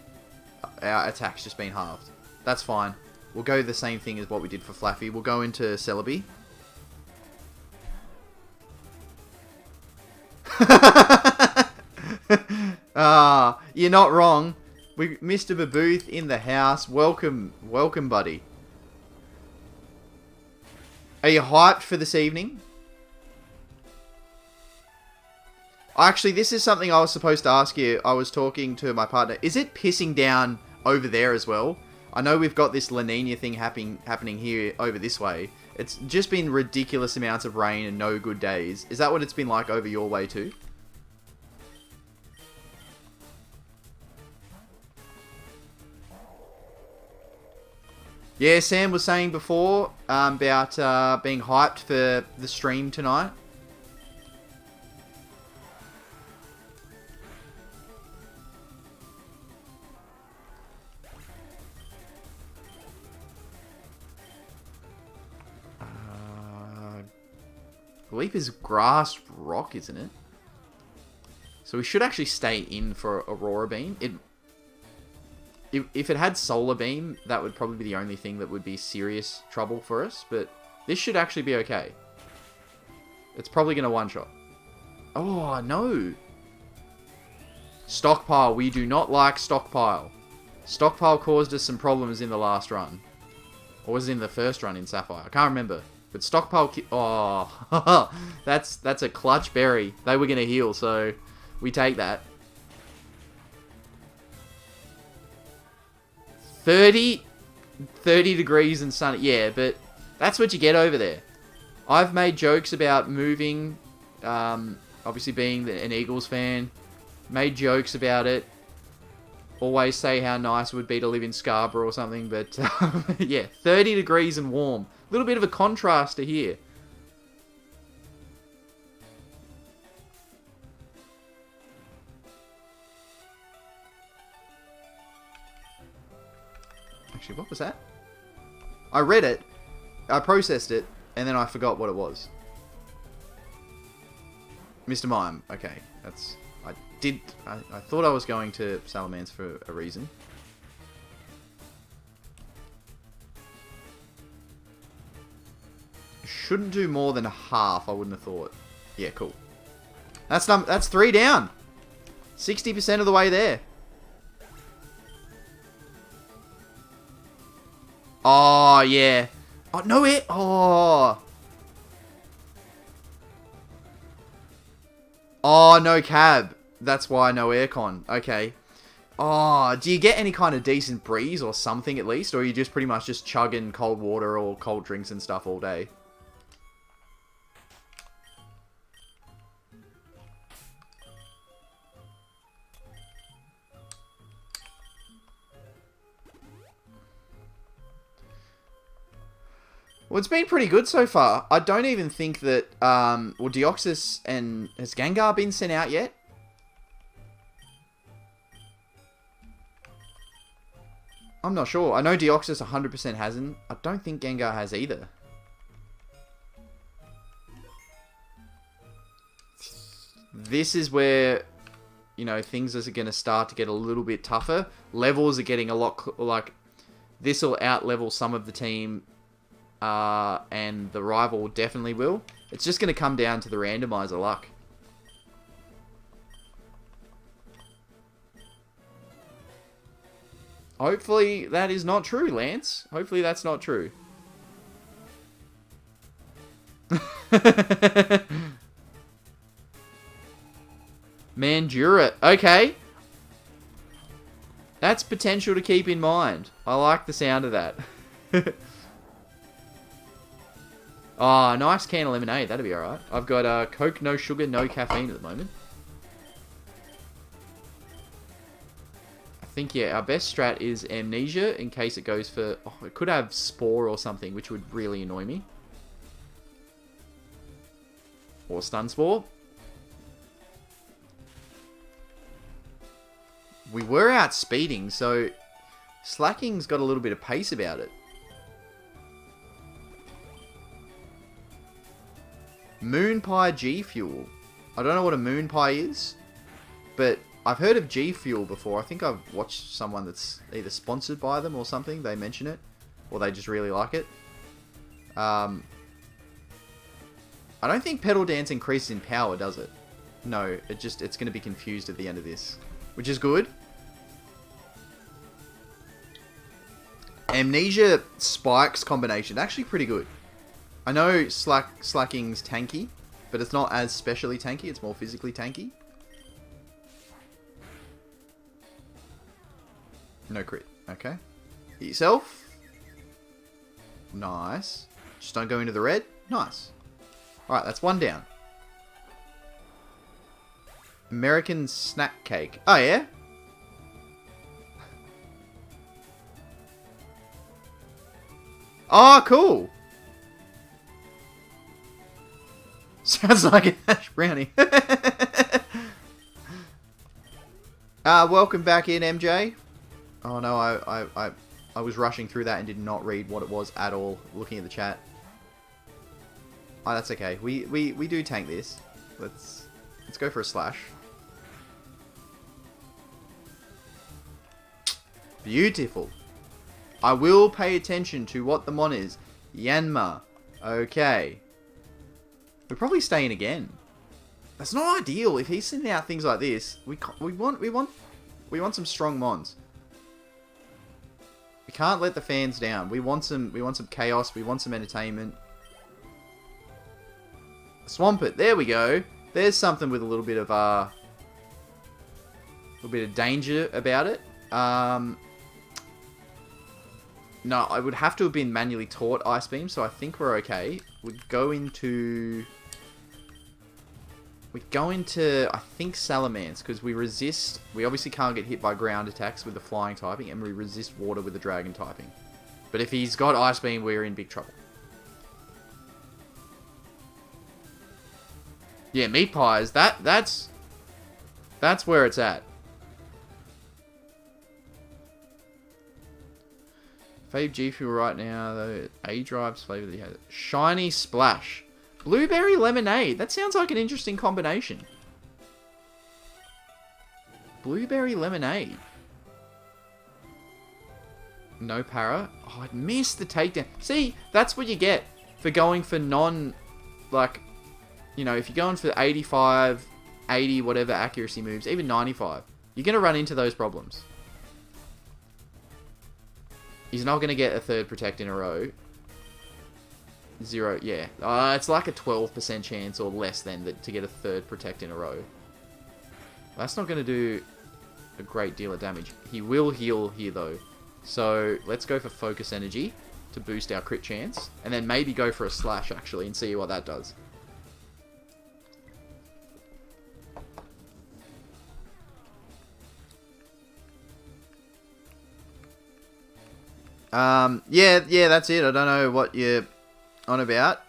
Our attack's just been halved. That's fine. We'll go the same thing as what we did for Flaffy. We'll go into Celebi. You're not wrong. Mr. Babooth in the house. Welcome, buddy. Are you hyped for this evening? Actually, this is something I was supposed to ask you. I was talking to my partner. Is it pissing down over there as well? I know we've got this La Nina thing happening here over this way. It's just been ridiculous amounts of rain and no good days. Is that what it's been like over your way too? Yeah, Sam was saying before about being hyped for the stream tonight. I believe is Grass Rock, isn't it? So we should actually stay in for Aurora Beam. If it had Solar Beam, that would probably be the only thing that would be serious trouble for us. But this should actually be okay. It's probably going to one-shot. Oh, no. Stockpile. We do not like Stockpile. Stockpile caused us some problems in the last run. Or was it in the first run in Sapphire? I can't remember. But Stockpile... Oh, that's a clutch berry. They were going to heal, so we take that. 30 degrees and sunny. Yeah, but that's what you get over there. I've made jokes about moving, obviously being an Eagles fan. Made jokes about it. Always say how nice it would be to live in Scarborough or something, but yeah, 30 degrees and warm. A little bit of a contrast to here. Actually, what was that? I read it, I processed it, and then I forgot what it was. Mr. Mime. Okay, that's... I thought I was going to Salamence for a reason. Shouldn't do more than half, I wouldn't have thought. Yeah, cool. That's 3 down. 60% of the way there. Oh, yeah. Oh, no it. Oh. Oh, no cab. That's why no aircon. Okay. Oh, do you get any kind of decent breeze or something at least? Or are you just pretty much just chugging cold water or cold drinks and stuff all day? Well, it's been pretty good so far. I don't even think that... well, Deoxys and... Has Gengar been sent out yet? I'm not sure. I know Deoxys 100% hasn't. I don't think Gengar has either. This is where, you know, things are going to start to get a little bit tougher. Levels are getting a lot... Like, this will out-level some of the team and the rival definitely will. It's just going to come down to the randomizer luck. Hopefully that is not true, Lance. Hopefully that's not true. Mandura. Okay. That's potential to keep in mind. I like the sound of that. Oh, nice can of lemonade. That'll be alright. I've got Coke, no sugar, no caffeine at the moment. I think, yeah, our best strat is Amnesia in case it goes for... Oh, it could have Spore or something, which would really annoy me. Or Stun Spore. We were outspeeding, so Slacking's got a little bit of pace about it. Moon Pie G Fuel. I don't know what a Moon Pie is, but I've heard of G Fuel before. I think I've watched someone that's either sponsored by them or something. They mention it, or they just really like it. I don't think Pedal Dance increases in power, does it? No, it's going to be confused at the end of this, which is good. Amnesia Spikes combination, actually pretty good. I know Slacking's tanky, but it's not as specially tanky. It's more physically tanky. No crit. Okay. Hit yourself. Nice. Just don't go into the red. Nice. Alright, that's one down. American Snack Cake. Oh, yeah? Oh, cool. Sounds like a hash brownie. Welcome back in, MJ. Oh no, I was rushing through that and did not read what it was at all, looking at the chat. Oh, that's okay. We do tank this. Let's go for a slash. Beautiful. I will pay attention to what the mon is. Yanma. Okay. We're probably staying again. That's not ideal. If he's sending out things like this, we want some strong mons. We can't let the fans down. We want some chaos. We want some entertainment. Swamp it. There we go. There's something with a little bit of danger about it. No, I would have to have been manually taught Ice Beam, so I think we're okay. We go into, I think, Salamence, because we resist... We obviously can't get hit by ground attacks with the flying typing, and we resist water with the dragon typing. But if he's got Ice Beam, we're in big trouble. Yeah, Meat Pies, that's where it's at. Fave G Fuel right now, though. A-Drive's flavor that he has. Shiny Splash. Blueberry Lemonade. That sounds like an interesting combination. Blueberry Lemonade. No para. Oh, I missed the takedown. See, that's what you get for going for like, you know, if you're going for 85, 80, whatever accuracy moves, even 95, you're going to run into those problems. He's not going to get a third protect in a row. 0, yeah. It's like a 12% chance or less then to get a third protect in a row. That's not going to do a great deal of damage. He will heal here though. So let's go for Focus Energy to boost our crit chance. And then maybe go for a Slash actually and see what that does. Yeah, that's it. I don't know what you're on about.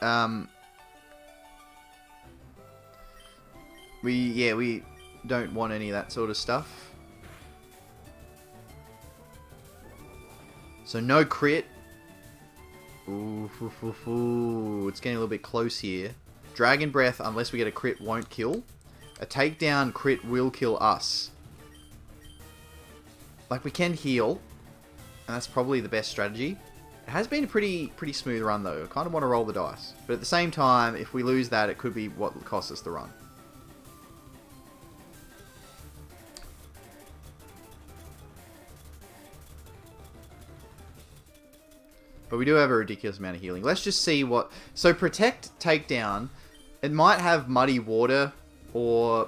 We don't want any of that sort of stuff. So no crit. Ooh, it's getting a little bit close here. Dragon Breath, unless we get a crit, won't kill. A takedown crit will kill us. Like, we can heal. And that's probably the best strategy. It has been a pretty smooth run, though. I kind of want to roll the dice. But at the same time, if we lose that, it could be what costs us the run. But we do have a ridiculous amount of healing. Let's just see what... So, Protect, Takedown. It might have Muddy Water or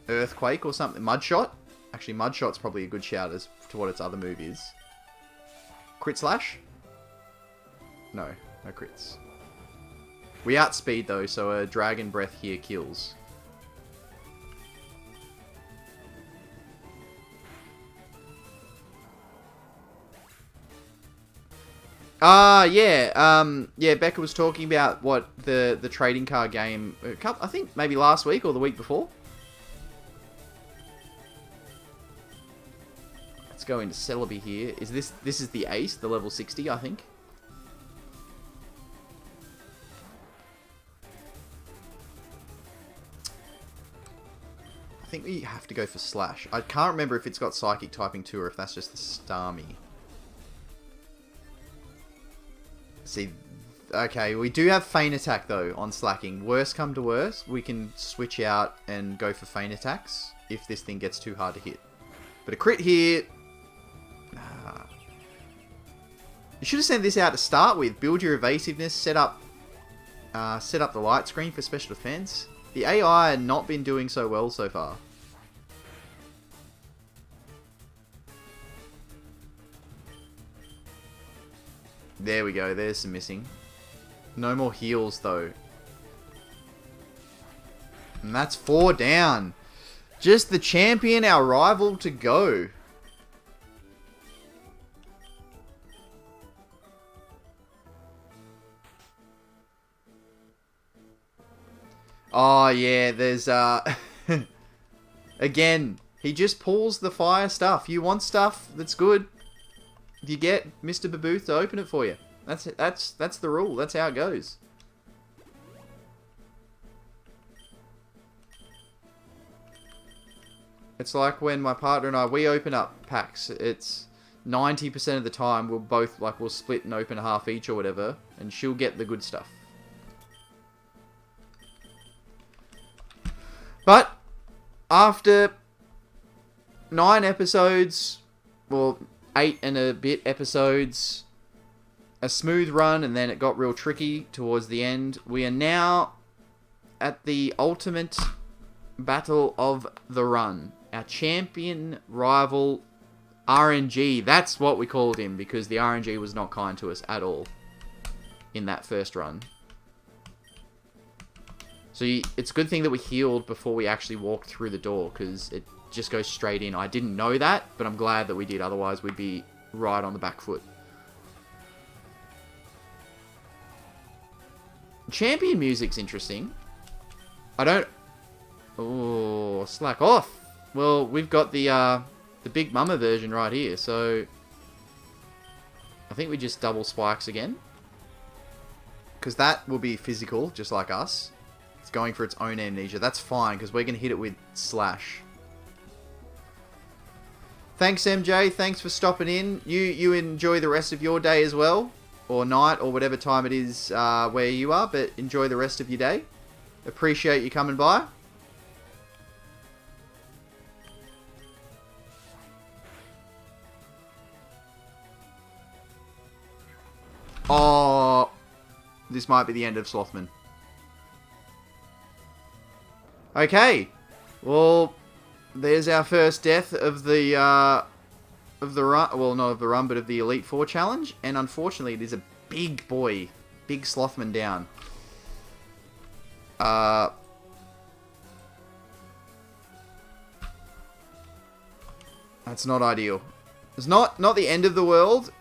Earthquake or something. Mud Shot. Actually, Mud Shot's probably a good shout as to what its other move is. Crit Slash? No crits. We outspeed though, so a Dragon Breath here kills. Yeah, Becca was talking about what the trading card game, I think maybe last week or the week before. Let's go into Celebi here. This is the ace, the level 60, I think. I think we have to go for Slash. I can't remember if it's got Psychic typing too, or if that's just the Starmie. See, okay, we do have Feint Attack though on Slacking. Worst come to worst, we can switch out and go for Feint Attacks if this thing gets too hard to hit. But a crit here... Nah. You should have sent this out to start with. Build your evasiveness, set up the light screen for special defense. The AI had not been doing so well so far. There we go, there's some missing. No more heals though. And that's 4 down. Just the champion, our rival, to go. Oh yeah, there's again, he just pulls the fire stuff. You want stuff that's good, you get Mr. Baboot to open it for you. That's it. That's the rule. That's how it goes. It's like when my partner and I, we open up packs. It's 90% of the time we'll split and open half each or whatever, and she'll get the good stuff. But after 9 episodes, well, 8 and a bit episodes, a smooth run, and then it got real tricky towards the end. We are now at the ultimate battle of the run. Our champion rival, RNG. That's what we called him, because the RNG was not kind to us at all in that first run. So it's a good thing that we healed before we actually walked through the door, because it just goes straight in. I didn't know that, but I'm glad that we did. Otherwise, we'd be right on the back foot. Champion music's interesting. I don't... Oh, slack off. Well, we've got the Big Mama version right here, so... I think we just double spikes again. Because that will be physical, just like us. It's going for its own amnesia. That's fine, because we're going to hit it with Slash. Thanks, MJ. Thanks for stopping in. You enjoy the rest of your day as well. Or night, or whatever time it is where you are. But enjoy the rest of your day. Appreciate you coming by. Oh, this might be the end of Slothman. Okay, well, there's our first death of the run. Well, not of the run, but of the Elite Four challenge. And unfortunately, it is a big boy, big Slothman down. That's not ideal. It's not the end of the world.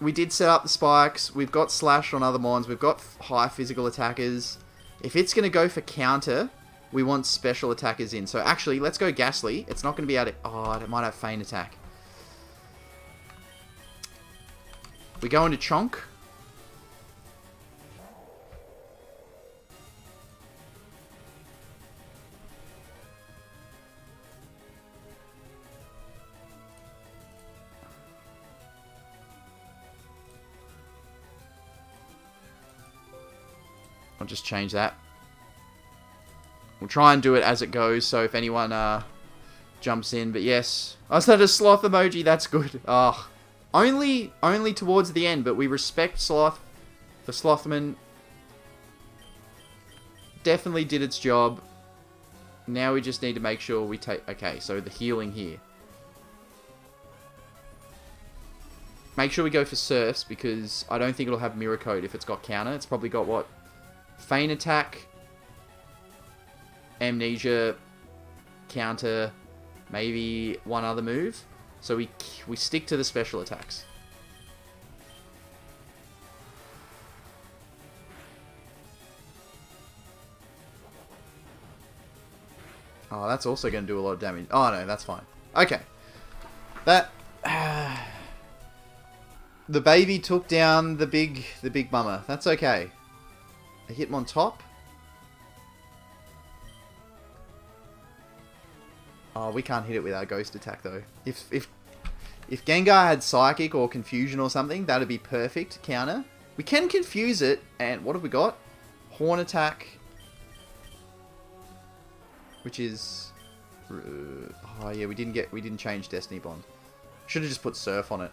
We did set up the spikes. We've got Slash on other mons. We've got high physical attackers. If it's going to go for counter, we want special attackers in. So actually, let's go Ghastly. It's not going to be able to... Oh, it might have Feint Attack. We go into Chonk. I'll just change that. We'll try and do it as it goes, so if anyone jumps in. But yes, I said a sloth emoji. That's good. Oh, only towards the end, but we respect sloth. The slothman definitely did its job. Now we just need to make sure we take... Okay, so the healing here. Make sure we go for surfs, because I don't think it'll have mirror coat if it's got counter. It's probably got what? Feint attack, amnesia, counter, maybe one other move. So we stick to the special attacks. Oh, that's also going to do a lot of damage. Oh, no, that's fine. Okay. That... the baby took down the big mama. That's okay. I hit him on top. Oh, we can't hit it with our ghost attack, though. If Gengar had Psychic or Confusion or something, that'd be perfect counter. We can confuse it, and what have we got? Horn attack... Which is... oh yeah, we didn't change Destiny Bond. Should have just put Surf on it.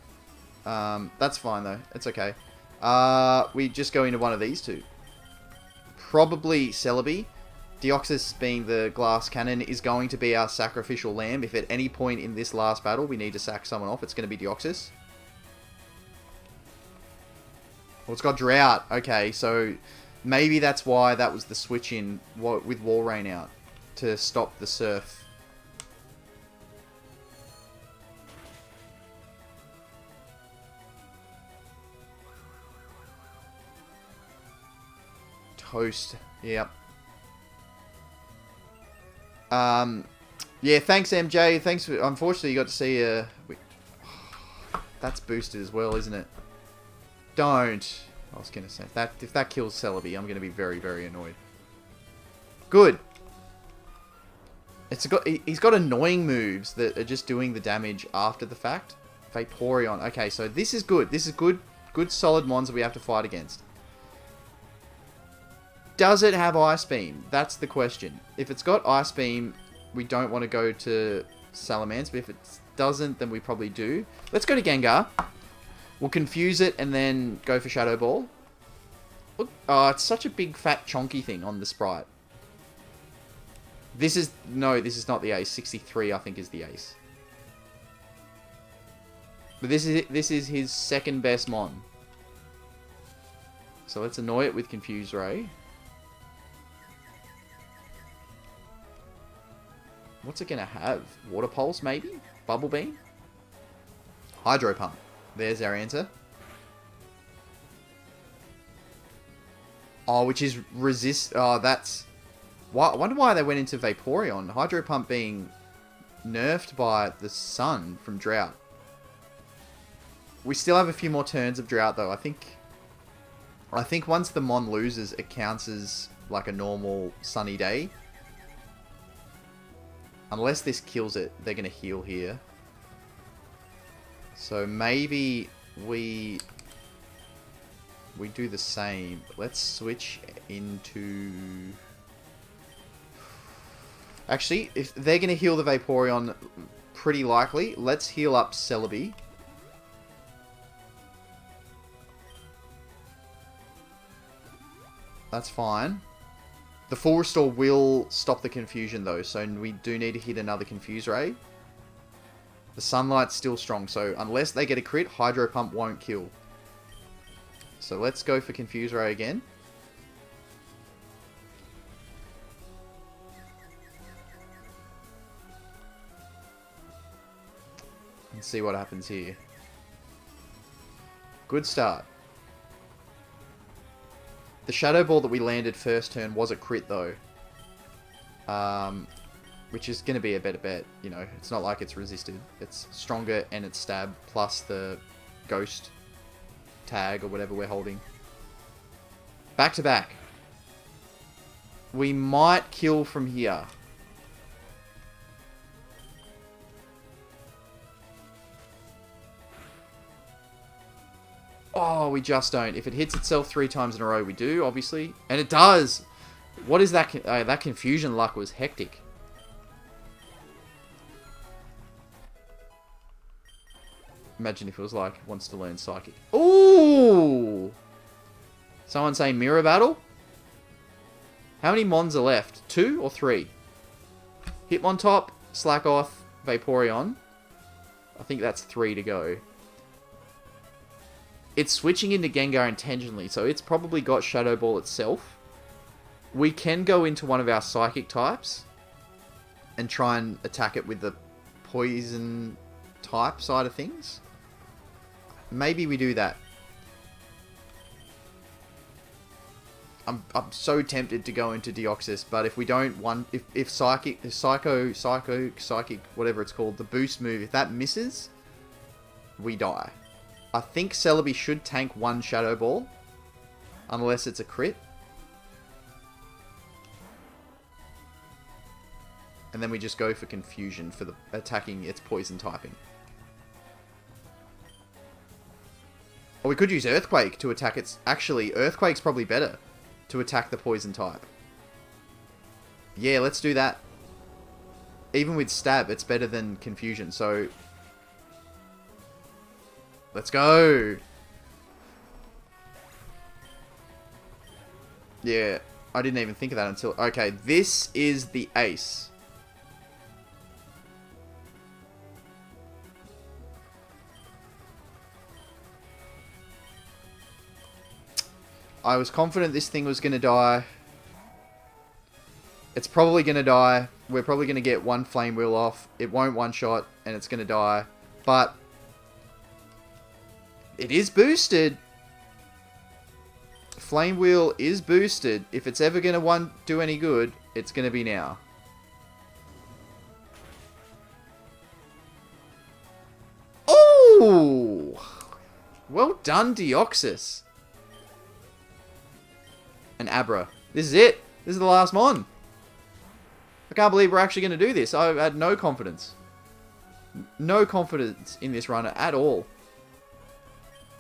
That's fine though. It's okay. We just go into one of these two. Probably Celebi. Deoxys, being the glass cannon, is going to be our sacrificial lamb. If at any point in this last battle we need to sack someone off, it's going to be Deoxys. Well, it's got Drought. Okay, so maybe that's why that was the switch in with Walrein out. To stop the surf. Toast. Yep. Yeah, thanks MJ. Thanks for... Unfortunately, you got to see... that's boosted as well, isn't it? Don't. I was going to say, if that kills Celebi, I'm going to be very, very annoyed. Good. He's got annoying moves that are just doing the damage after the fact. Vaporeon. Okay, so this is good. This is good solid mons that we have to fight against. Does it have Ice Beam? That's the question. If it's got Ice Beam, we don't want to go to Salamence, but if it doesn't, then we probably do. Let's go to Gengar. We'll confuse it and then go for Shadow Ball. Look, oh, it's such a big fat chonky thing on the sprite. This is not the ace. 63, I think, is the ace. But this is his second best mon. So let's annoy it with Confuse Ray. What's it gonna have? Water Pulse, maybe? Bubble Beam? Hydro Pump. There's our answer. Oh, which is resist... Oh, that's... I wonder why they went into Vaporeon. Hydro Pump being nerfed by the sun from Drought. We still have a few more turns of Drought, though. I think once the Mon loses, it counts as like a normal sunny day. Unless this kills it, they're going to heal here. So maybe we do the same. Let's switch into... Actually, if they're going to heal the Vaporeon, pretty likely, let's heal up Celebi. That's fine. The full restore will stop the confusion though, so we do need to hit another Confuse Ray. The Sunlight's still strong, so unless they get a crit, Hydro Pump won't kill. So let's go for Confuse Ray again. And see what happens here. Good start. The Shadow Ball that we landed first turn was a crit though. Which is going to be a better bet, you know. It's not like it's resisted. It's stronger and it's stab plus the ghost tag or whatever we're holding. Back to back. We might kill from here. Oh, we just don't. If it hits itself 3 times in a row, we do, obviously. And it does! What is that? That confusion luck was hectic. Imagine if it was like, wants to learn Psychic. Ooh! Someone saying Mirror Battle? How many Mons are left? 2 or 3? Hitmontop, Slackoth, Vaporeon. I think that's 3 to go. It's switching into Gengar intentionally, so it's probably got Shadow Ball itself. We can go into one of our Psychic types and try and attack it with the Poison type side of things. Maybe we do that. I'm so tempted to go into Deoxys, but if we don't, if Psychic, whatever it's called, the boost move, if that misses, we die. I think Celebi should tank 1 Shadow Ball, unless it's a crit. And then we just go for Confusion for the attacking its poison typing. Or we could use Earthquake to attack its... Actually, Earthquake's probably better to attack the poison type. Yeah, let's do that. Even with Stab, it's better than Confusion, so... Let's go! Yeah, I didn't even think of that until... Okay, this is the ace. I was confident this thing was going to die. It's probably going to die. We're probably going to get 1 Flame Wheel off. It won't one-shot, and it's going to die. But... it is boosted. Flame Wheel is boosted. If it's ever going to do any good, it's going to be now. Oh! Well done, Deoxys. And Abra. This is it. This is the last Mon. I can't believe we're actually going to do this. I had no confidence. No confidence in this run at all.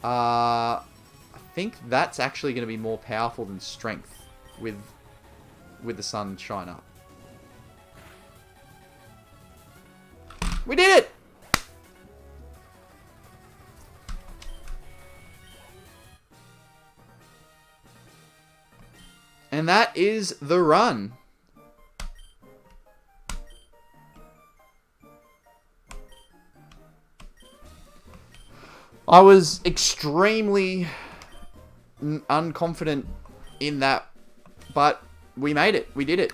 I think that's actually going to be more powerful than Strength with the Sunshine up. We did it! And that is the run. I was extremely unconfident in that, but we made it. We did it.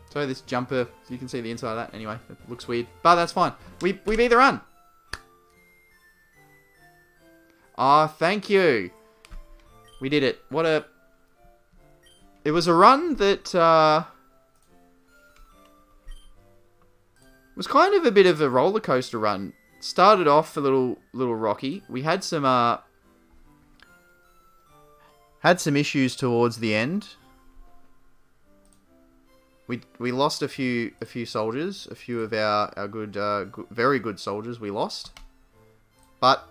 So this jumper, you can see the inside of that. Anyway, it looks weird, but that's fine. We beat the run. Ah, thank you. We did it. What a... It was a run that was kind of a bit of a roller coaster run. Started off a little rocky. We had some issues towards the end. We lost a few soldiers, a few of our good, very good soldiers. We lost, but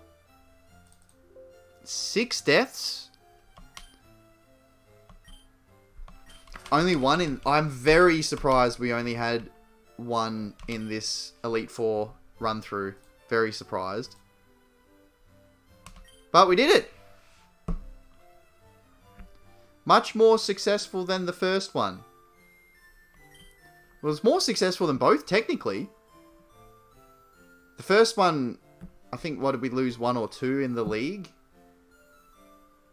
6 deaths. Only 1 in... I'm very surprised we only had 1 in this Elite Four run through. Very surprised. But we did it! Much more successful than the first one. It was more successful than both, technically. The first one, I think, what did we lose? 1 or 2 in the league?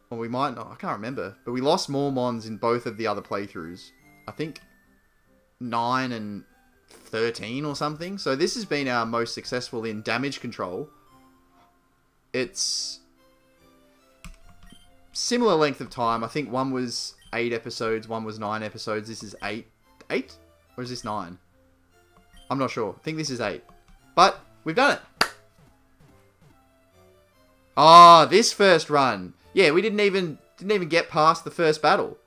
Or we might not. I can't remember. But we lost more Mons in both of the other playthroughs. I think 9 and 13 or something. So this has been our most successful in damage control. It's similar length of time. I think one was 8 episodes, one was 9 episodes. This is 8. 8? Or is this 9? I'm not sure. I think this is 8. But we've done it. Ah, this first run. Yeah, we didn't even get past the first battle.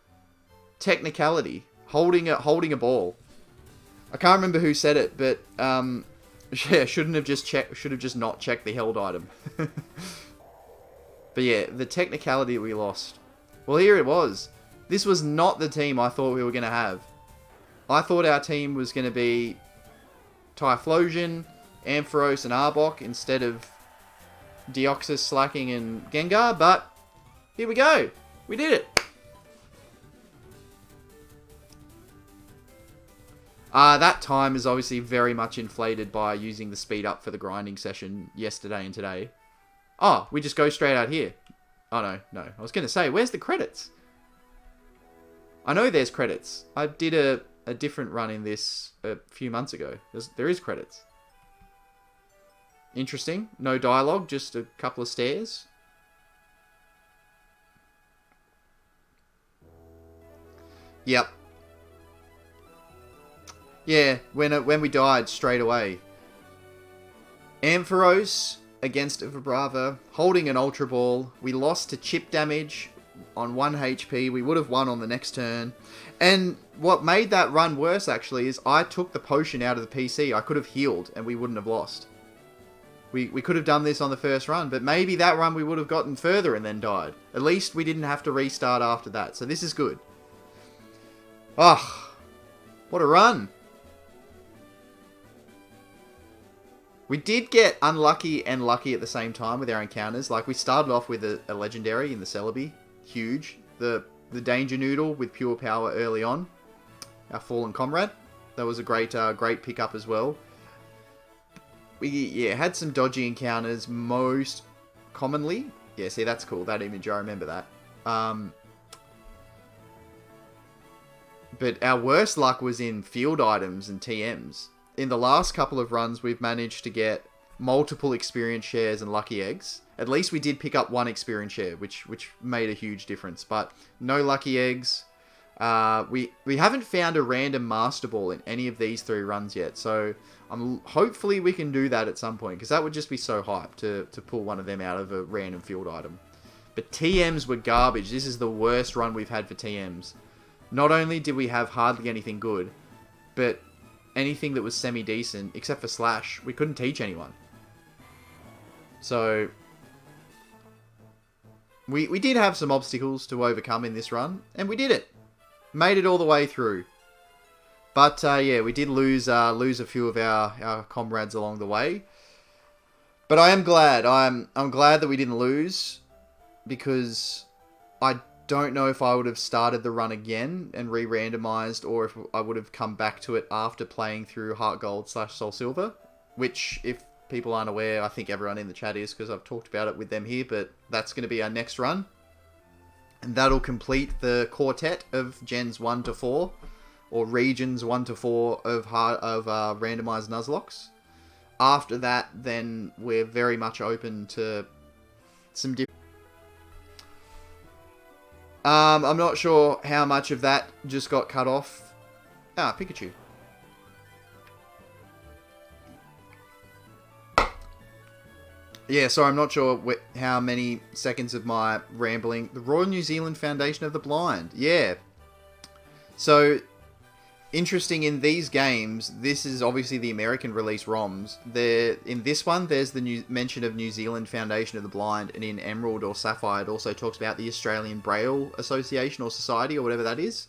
Technicality. Holding a ball. I can't remember who said it, but yeah, should have just not checked the held item. But yeah, the technicality we lost. Well, here it was. This was not the team I thought we were going to have. I thought our team was going to be Typhlosion, Ampharos, and Arbok instead of Deoxys, Slacking, and Gengar, but here we go. We did it. That time is obviously very much inflated by using the speed up for the grinding session yesterday and today. Oh, we just go straight out here. Oh, no. I was going to say, where's the credits? I know there's credits. I did a different run in this a few months ago. There is credits. Interesting. No dialogue, just a couple of stairs. Yep. Yeah, when we died straight away. Ampharos against a Vibrava, holding an Ultra Ball. We lost to chip damage on 1 HP. We would have won on the next turn. And what made that run worse, actually, is I took the potion out of the PC. I could have healed, and we wouldn't have lost. We could have done this on the first run, but maybe that run we would have gotten further and then died. At least we didn't have to restart after that, so this is good. Ah, what a run. We did get unlucky and lucky at the same time with our encounters. Like, we started off with a legendary in the Celebi. Huge. The Danger Noodle with pure power early on. Our Fallen Comrade. That was a great pickup as well. We had some dodgy encounters most commonly. Yeah, see, that's cool. That image, I remember that. But our worst luck was in field items and TMs. In the last couple of runs, we've managed to get multiple experience shares and lucky eggs. At least we did pick up 1 experience share, which made a huge difference. But no lucky eggs. We haven't found a random Master Ball in any of these 3 runs yet. So hopefully we can do that at some point. Because that would just be so hype to pull one of them out of a random field item. But TMs were garbage. This is the worst run we've had for TMs. Not only did we have hardly anything good, but anything that was semi-decent, except for Slash, we couldn't teach anyone. So we did have some obstacles to overcome in this run, and we did it. Made it all the way through. But yeah, we did lose a few of our comrades along the way. But I am glad. I'm glad that we didn't lose, because I don't know if I would have started the run again and re-randomized, or if I would have come back to it after playing through Heart Gold / Soul Silver, which, if people aren't aware, I think everyone in the chat is, because I've talked about it with them here, but that's going to be our next run. And that'll complete the quartet of Gens 1 to 4, or Regions 1 to 4 of Randomised Nuzlockes. After that, then we're very much open to some different... I'm not sure how much of that just got cut off. Ah, Pikachu. Yeah, so I'm not sure how many seconds of my rambling. The Royal New Zealand Foundation of the Blind. Yeah. So, interesting in these games, this is obviously the American release ROMs. In this one, there's the mention of New Zealand Foundation of the Blind, and in Emerald or Sapphire, it also talks about the Australian Braille Association or Society or whatever that is.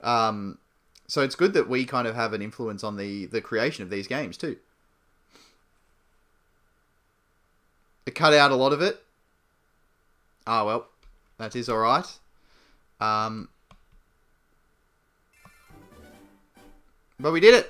So it's good that we kind of have an influence on the creation of these games too. It cut out a lot of it. Ah, well, that is alright. But we did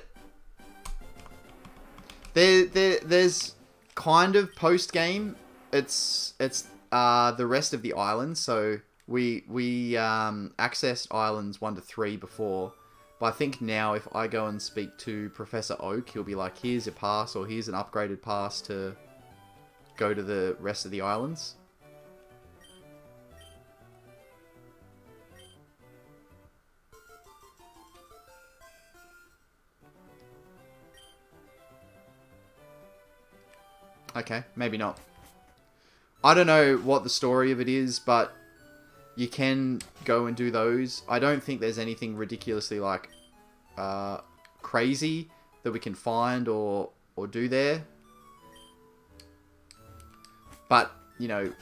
it. There's kind of post game. It's the rest of the islands. So we accessed islands 1 to 3 before, but I think now if I go and speak to Professor Oak, he'll be like, "Here's a pass," or "Here's an upgraded pass to go to the rest of the islands." Okay, maybe not. I don't know what the story of it is, but you can go and do those. I don't think there's anything ridiculously like crazy that we can find or do there. But, you know,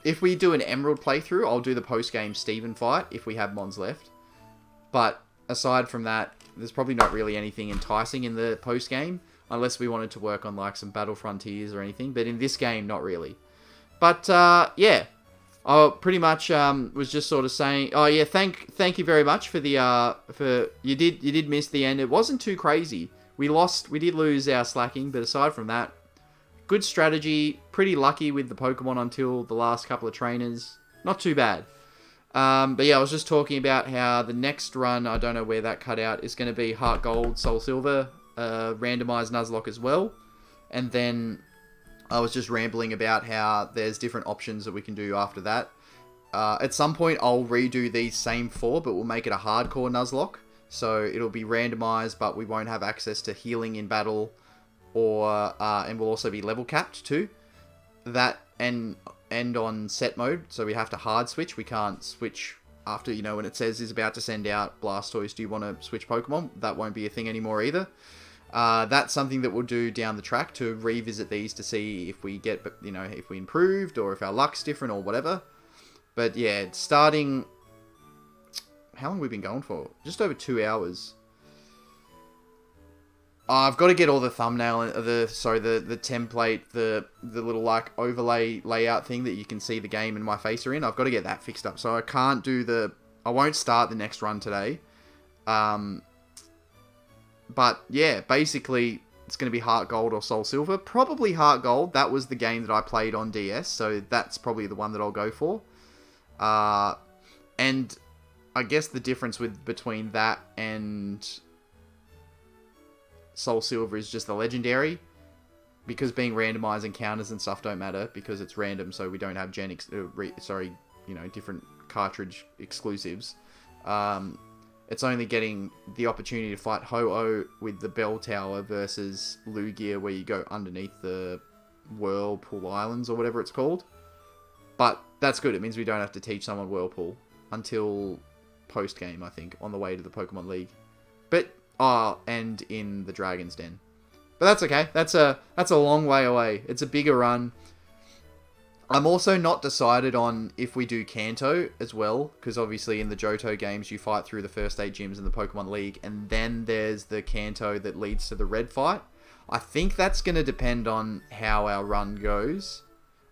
if we do an Emerald playthrough, I'll do the post-game Steven fight if we have mons left. But aside from that, there's probably not really anything enticing in the post-game, unless we wanted to work on like some Battle Frontiers or anything. But in this game, not really. But yeah, I pretty much was just sort of saying, oh yeah, thank you very much for the you did miss the end. It wasn't too crazy. We did lose our slacking, but aside from that, good strategy. Pretty lucky with the Pokemon until the last couple of trainers. Not too bad. But yeah, I was just talking about how the next run, I don't know where that cut out, is going to be Heart Gold, Soul Silver, randomized Nuzlocke as well. And then I was just rambling about how there's different options that we can do after that. At some point, I'll redo these same 4, but we'll make it a hardcore Nuzlocke. So it'll be randomized, but we won't have access to healing in battle, or and we'll also be level capped too. That and on set mode, so we have to hard switch. We can't switch after, you know, when it says is about to send out Blastoise, do you want to switch Pokemon? That won't be a thing anymore either. That's something that we'll do down the track to revisit these to see if we get, you know, if we improved or if our luck's different or whatever. But yeah, starting... How long have we been going for? Just over 2 hours. I've got to get all the thumbnail, the template, the little like overlay layout thing that you can see the game and my face are in. I've got to get that fixed up. So I can't do I won't start the next run today. But yeah, basically it's going to be Heart Gold or Soul Silver. Probably Heart Gold. That was the game that I played on DS. So that's probably the one that I'll go for. And I guess the difference between that and Soul Silver is just the legendary, because being randomized encounters and stuff don't matter because it's random, so we don't have different cartridge exclusives. It's only getting the opportunity to fight Ho-Oh with the Bell Tower versus Lugia, where you go underneath the Whirlpool Islands or whatever it's called. But that's good. It means we don't have to teach someone Whirlpool until post-game, I think, on the way to the Pokemon League. But, and in the Dragon's Den. But that's okay. That's a long way away. It's a bigger run. I'm also not decided on if we do Kanto as well, because obviously in the Johto games, you fight through the first 8 gyms in the Pokemon League, and then there's the Kanto that leads to the Red fight. I think that's going to depend on how our run goes,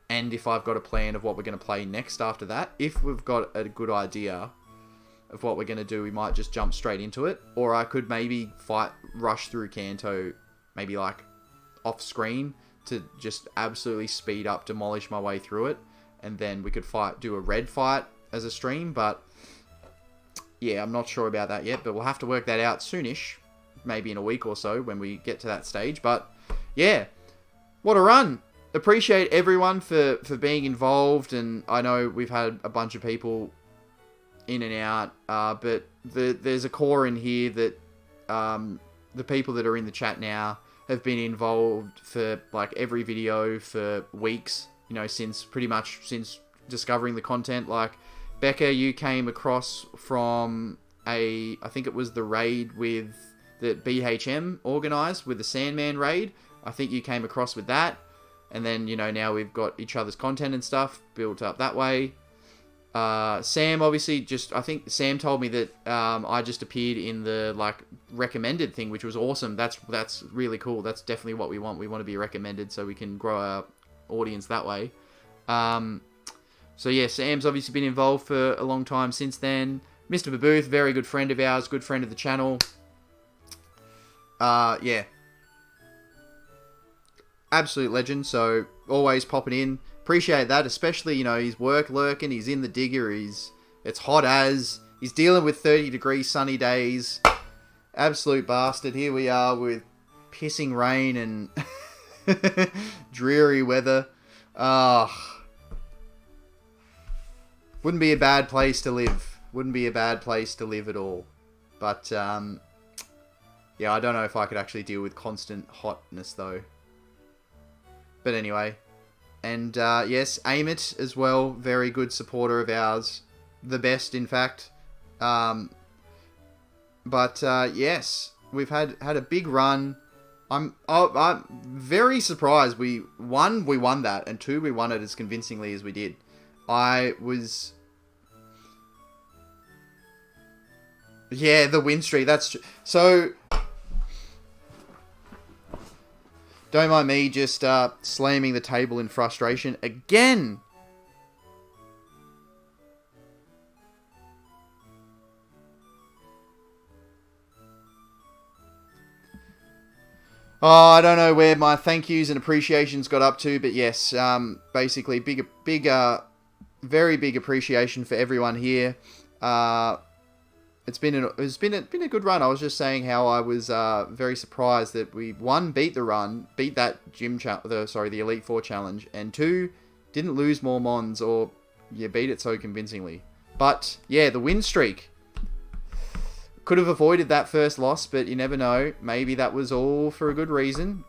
and if I've got a plan of what we're going to play next after that. If we've got a good idea of what we're going to do, we might just jump straight into it. Or I could maybe rush through Kanto, maybe like off screen, to just absolutely speed up, demolish my way through it. And then we could do a Red fight as a stream. But yeah, I'm not sure about that yet, but we'll have to work that out soonish. Maybe in a week or so when we get to that stage. But yeah, what a run. Appreciate everyone for being involved, and I know we've had a bunch of people in and out, but there's a core in here that the people that are in the chat now have been involved for like every video for weeks, you know, since discovering the content. Like Becca, you came across from I think it was the raid with that BHM organized with the Sandman raid. I think you came across with that. And then, you know, now we've got each other's content and stuff built up that way. Sam, obviously, I think Sam told me that I just appeared in the, like, recommended thing, which was awesome. That's really cool. That's definitely what we want. We want to be recommended so we can grow our audience that way. So, yeah, Sam's obviously been involved for a long time since then. Mr. Babooth, very good friend of ours, good friend of the channel. Yeah. Absolute legend, so always popping in. Appreciate that, especially, you know, his work lurking, he's in the digger, it's hot as, he's dealing with 30-degree sunny days. Absolute bastard. Here we are with pissing rain and dreary weather. Wouldn't be a bad place to live. Wouldn't be a bad place to live at all. But, yeah, I don't know if I could actually deal with constant hotness, though. But anyway, and yes, Aim It as well, very good supporter of ours, the best in fact. But yes, we've had a big run. I'm very surprised we won that, and 2, we won it as convincingly as we did. I was... Yeah, the win streak. That's true. So, don't mind me just slamming the table in frustration again. Oh, I don't know where my thank yous and appreciations got up to, but yes, basically very big appreciation for everyone here. It's been a good run. I was just saying how I was very surprised that we, one, beat that the Elite Four challenge, and two, didn't lose more mons or beat it so convincingly. But yeah, the win streak. Could have avoided that first loss, but you never know. Maybe that was all for a good reason.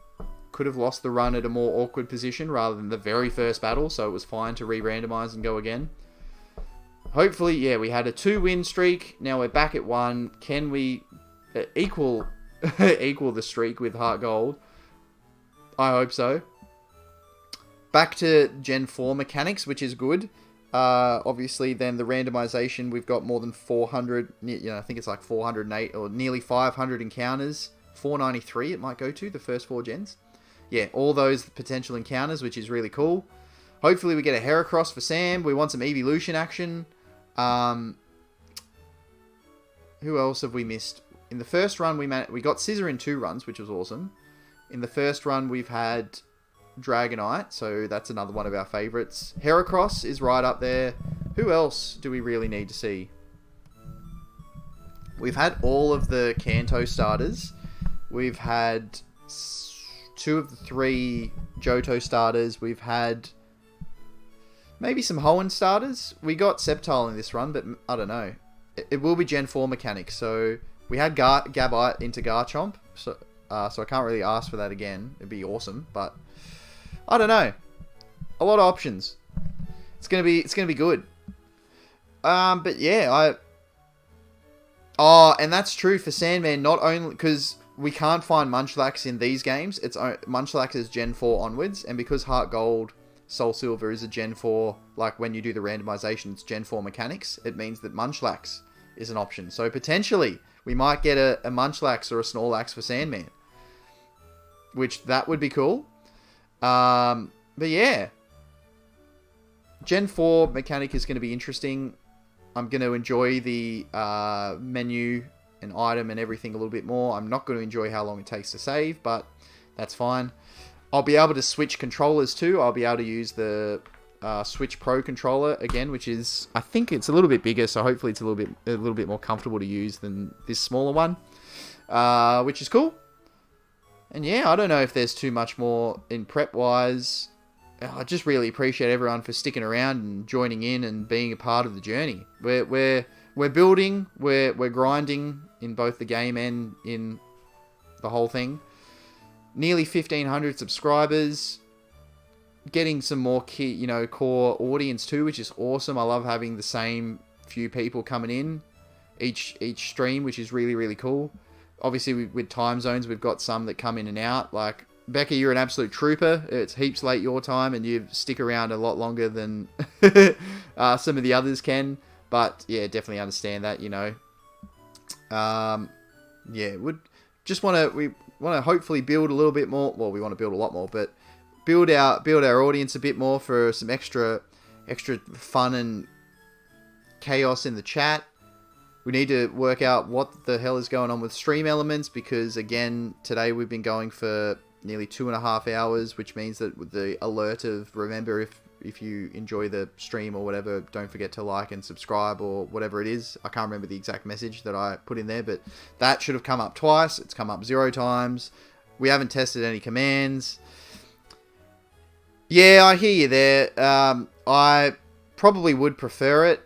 Could have lost the run at a more awkward position rather than the very first battle, so it was fine to re-randomize and go again. Hopefully, yeah, we had a 2-win streak. Now we're back at 1. Can we equal the streak with Heart Gold? I hope so. Back to Gen 4 mechanics, which is good. Obviously, then the randomization, we've got more than 400, I think it's like 408 or nearly 500 encounters. 493 it might go to, the first 4 gens. Yeah, all those potential encounters, which is really cool. Hopefully we get a Heracross for Sam. We want some evolution action. Who else have we missed? In the first run, we got Scissor in 2 runs, which was awesome. In the first run, we've had Dragonite, so that's another one of our favorites. Heracross is right up there. Who else do we really need to see? We've had all of the Kanto starters. We've had 2 of the 3 Johto starters. We've had maybe some Hoenn starters. We got Sceptile in this run, but I don't know. It will be Gen 4 mechanics, so we had Gabite into Garchomp, so I can't really ask for that again. It'd be awesome, but I don't know. A lot of options. It's gonna be good. But yeah, and that's true for Sandman. Not only because we can't find Munchlax in these games. Munchlax is Gen 4 onwards, and because Heart Gold, Soul Silver is a Gen 4. Like when you do the randomization, it's Gen 4 mechanics. It means that Munchlax is an option. So potentially we might get a Munchlax or a Snorlax for Sandman, which that would be cool. But yeah, Gen 4 mechanic is going to be interesting. I'm going to enjoy the menu and item and everything a little bit more. I'm not going to enjoy how long it takes to save, but that's fine. I'll be able to switch controllers too. I'll be able to use the Switch Pro controller again, which is, I think it's a little bit bigger, so hopefully it's a little bit more comfortable to use than this smaller one, which is cool. And yeah, I don't know if there's too much more in prep-wise. I just really appreciate everyone for sticking around and joining in and being a part of the journey. We're building, we're grinding in both the game and in the whole thing. Nearly 1,500 subscribers. Getting some more key, core audience too, which is awesome. I love having the same few people coming in each stream, which is really, really cool. Obviously, with time zones, we've got some that come in and out. Like, Becca, you're an absolute trooper. It's heaps late your time, and you stick around a lot longer than some of the others can. But, yeah, definitely understand that, Yeah, we want to hopefully build a little bit more. Well, we want to build a lot more, but build our audience a bit more for some extra fun and chaos in the chat. We need to work out what the hell is going on with stream elements, because again, today we've been going for nearly 2.5 hours, which means that with the alert of remember if you enjoy the stream or whatever, don't forget to like and subscribe or whatever it is. I can't remember the exact message that I put in there, but that should have come up twice. It's come up 0 times. We haven't tested any commands. Yeah, I hear you there. I probably would prefer it.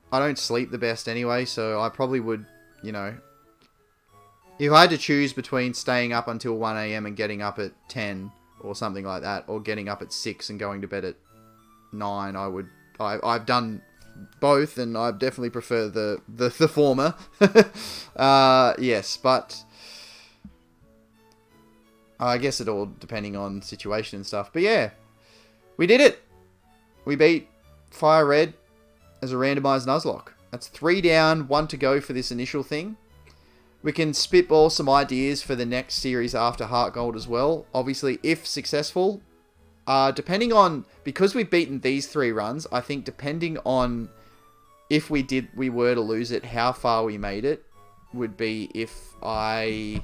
I don't sleep the best anyway, so I probably would, if I had to choose between staying up until 1 AM and getting up at 10 or something like that, or getting up at 6 and going to bed at 9, I've done both, and I definitely prefer the former. Yes, but I guess it all depending on situation and stuff. But yeah, we did it. We beat FireRed as a randomised Nuzlocke. That's 3 down, 1 to go for this initial thing. We can spitball some ideas for the next series after Heart Gold as well. Obviously, if successful, depending on, because we've beaten these 3 runs, I think depending on if we were to lose it, how far we made it would be if we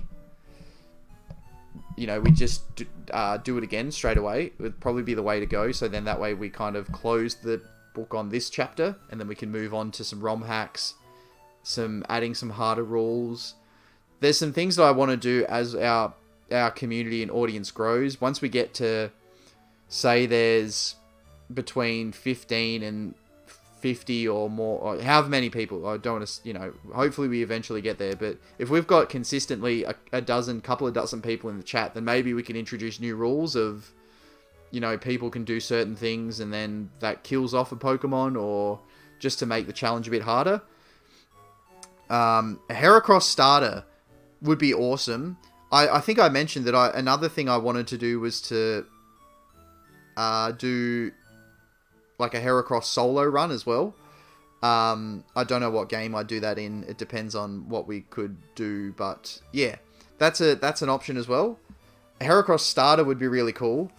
just do it again straight away. It would probably be the way to go. So then that way we kind of close the book on this chapter, and then we can move on to some ROM hacks, adding some harder rules. There's some things that I want to do as our community and audience grows. Once we get to, say, there's between 15 and 50 or more, or however many people, I don't want to, hopefully we eventually get there, but if we've got consistently couple of dozen people in the chat, then maybe we can introduce new rules of, people can do certain things and then that kills off a Pokemon, or just to make the challenge a bit harder. A Heracross starter would be awesome. I think I mentioned that another thing I wanted to do was to do like a Heracross solo run as well. I don't know what game I'd do that in. It depends on what we could do, but yeah, that's an option as well. A Heracross starter would be really cool.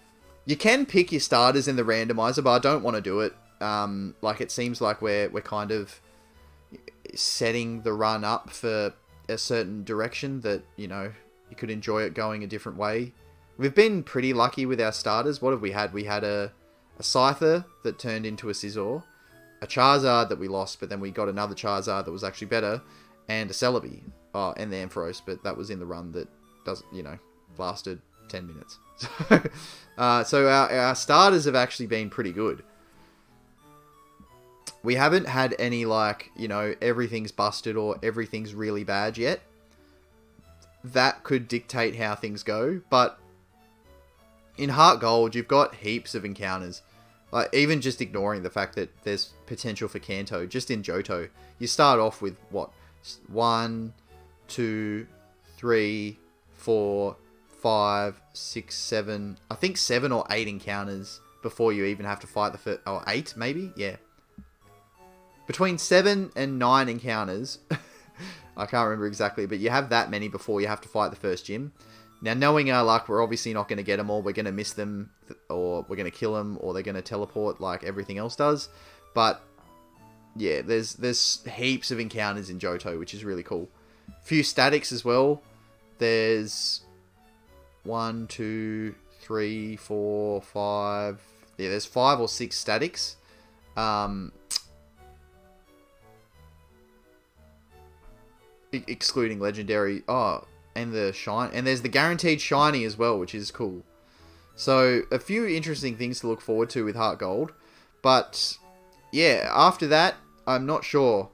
You can pick your starters in the randomizer, but I don't want to do it. It seems like we're kind of setting the run up for a certain direction that, you could enjoy it going a different way. We've been pretty lucky with our starters. What have we had? We had a Scyther that turned into a Scizor, a Charizard that we lost, but then we got another Charizard that was actually better, and a Celebi, and the Ampharos, but that was in the run that lasted 10 minutes. So our starters have actually been pretty good. We haven't had any everything's busted or everything's really bad yet. That could dictate how things go, but in Heart Gold, you've got heaps of encounters. Even just ignoring the fact that there's potential for Kanto, just in Johto, you start off with, 1, 2, 3, 4, 5, 6, 7, I think 7 or 8 encounters before you even have to fight the first, or 8 maybe? Yeah. Between 7 and 9 encounters, I can't remember exactly, but you have that many before you have to fight the first gym. Now, knowing our luck, we're obviously not going to get them all. We're going to miss them, or we're going to kill them, or they're going to teleport like everything else does. But yeah, there's heaps of encounters in Johto, which is really cool. Few statics as well. There's 1, 2, 3, 4, 5. Yeah, there's 5 or 6 statics. Excluding legendary. And the shine, and there's the guaranteed shiny as well, which is cool. So a few interesting things to look forward to with Heart Gold. But yeah, after that, I'm not sure.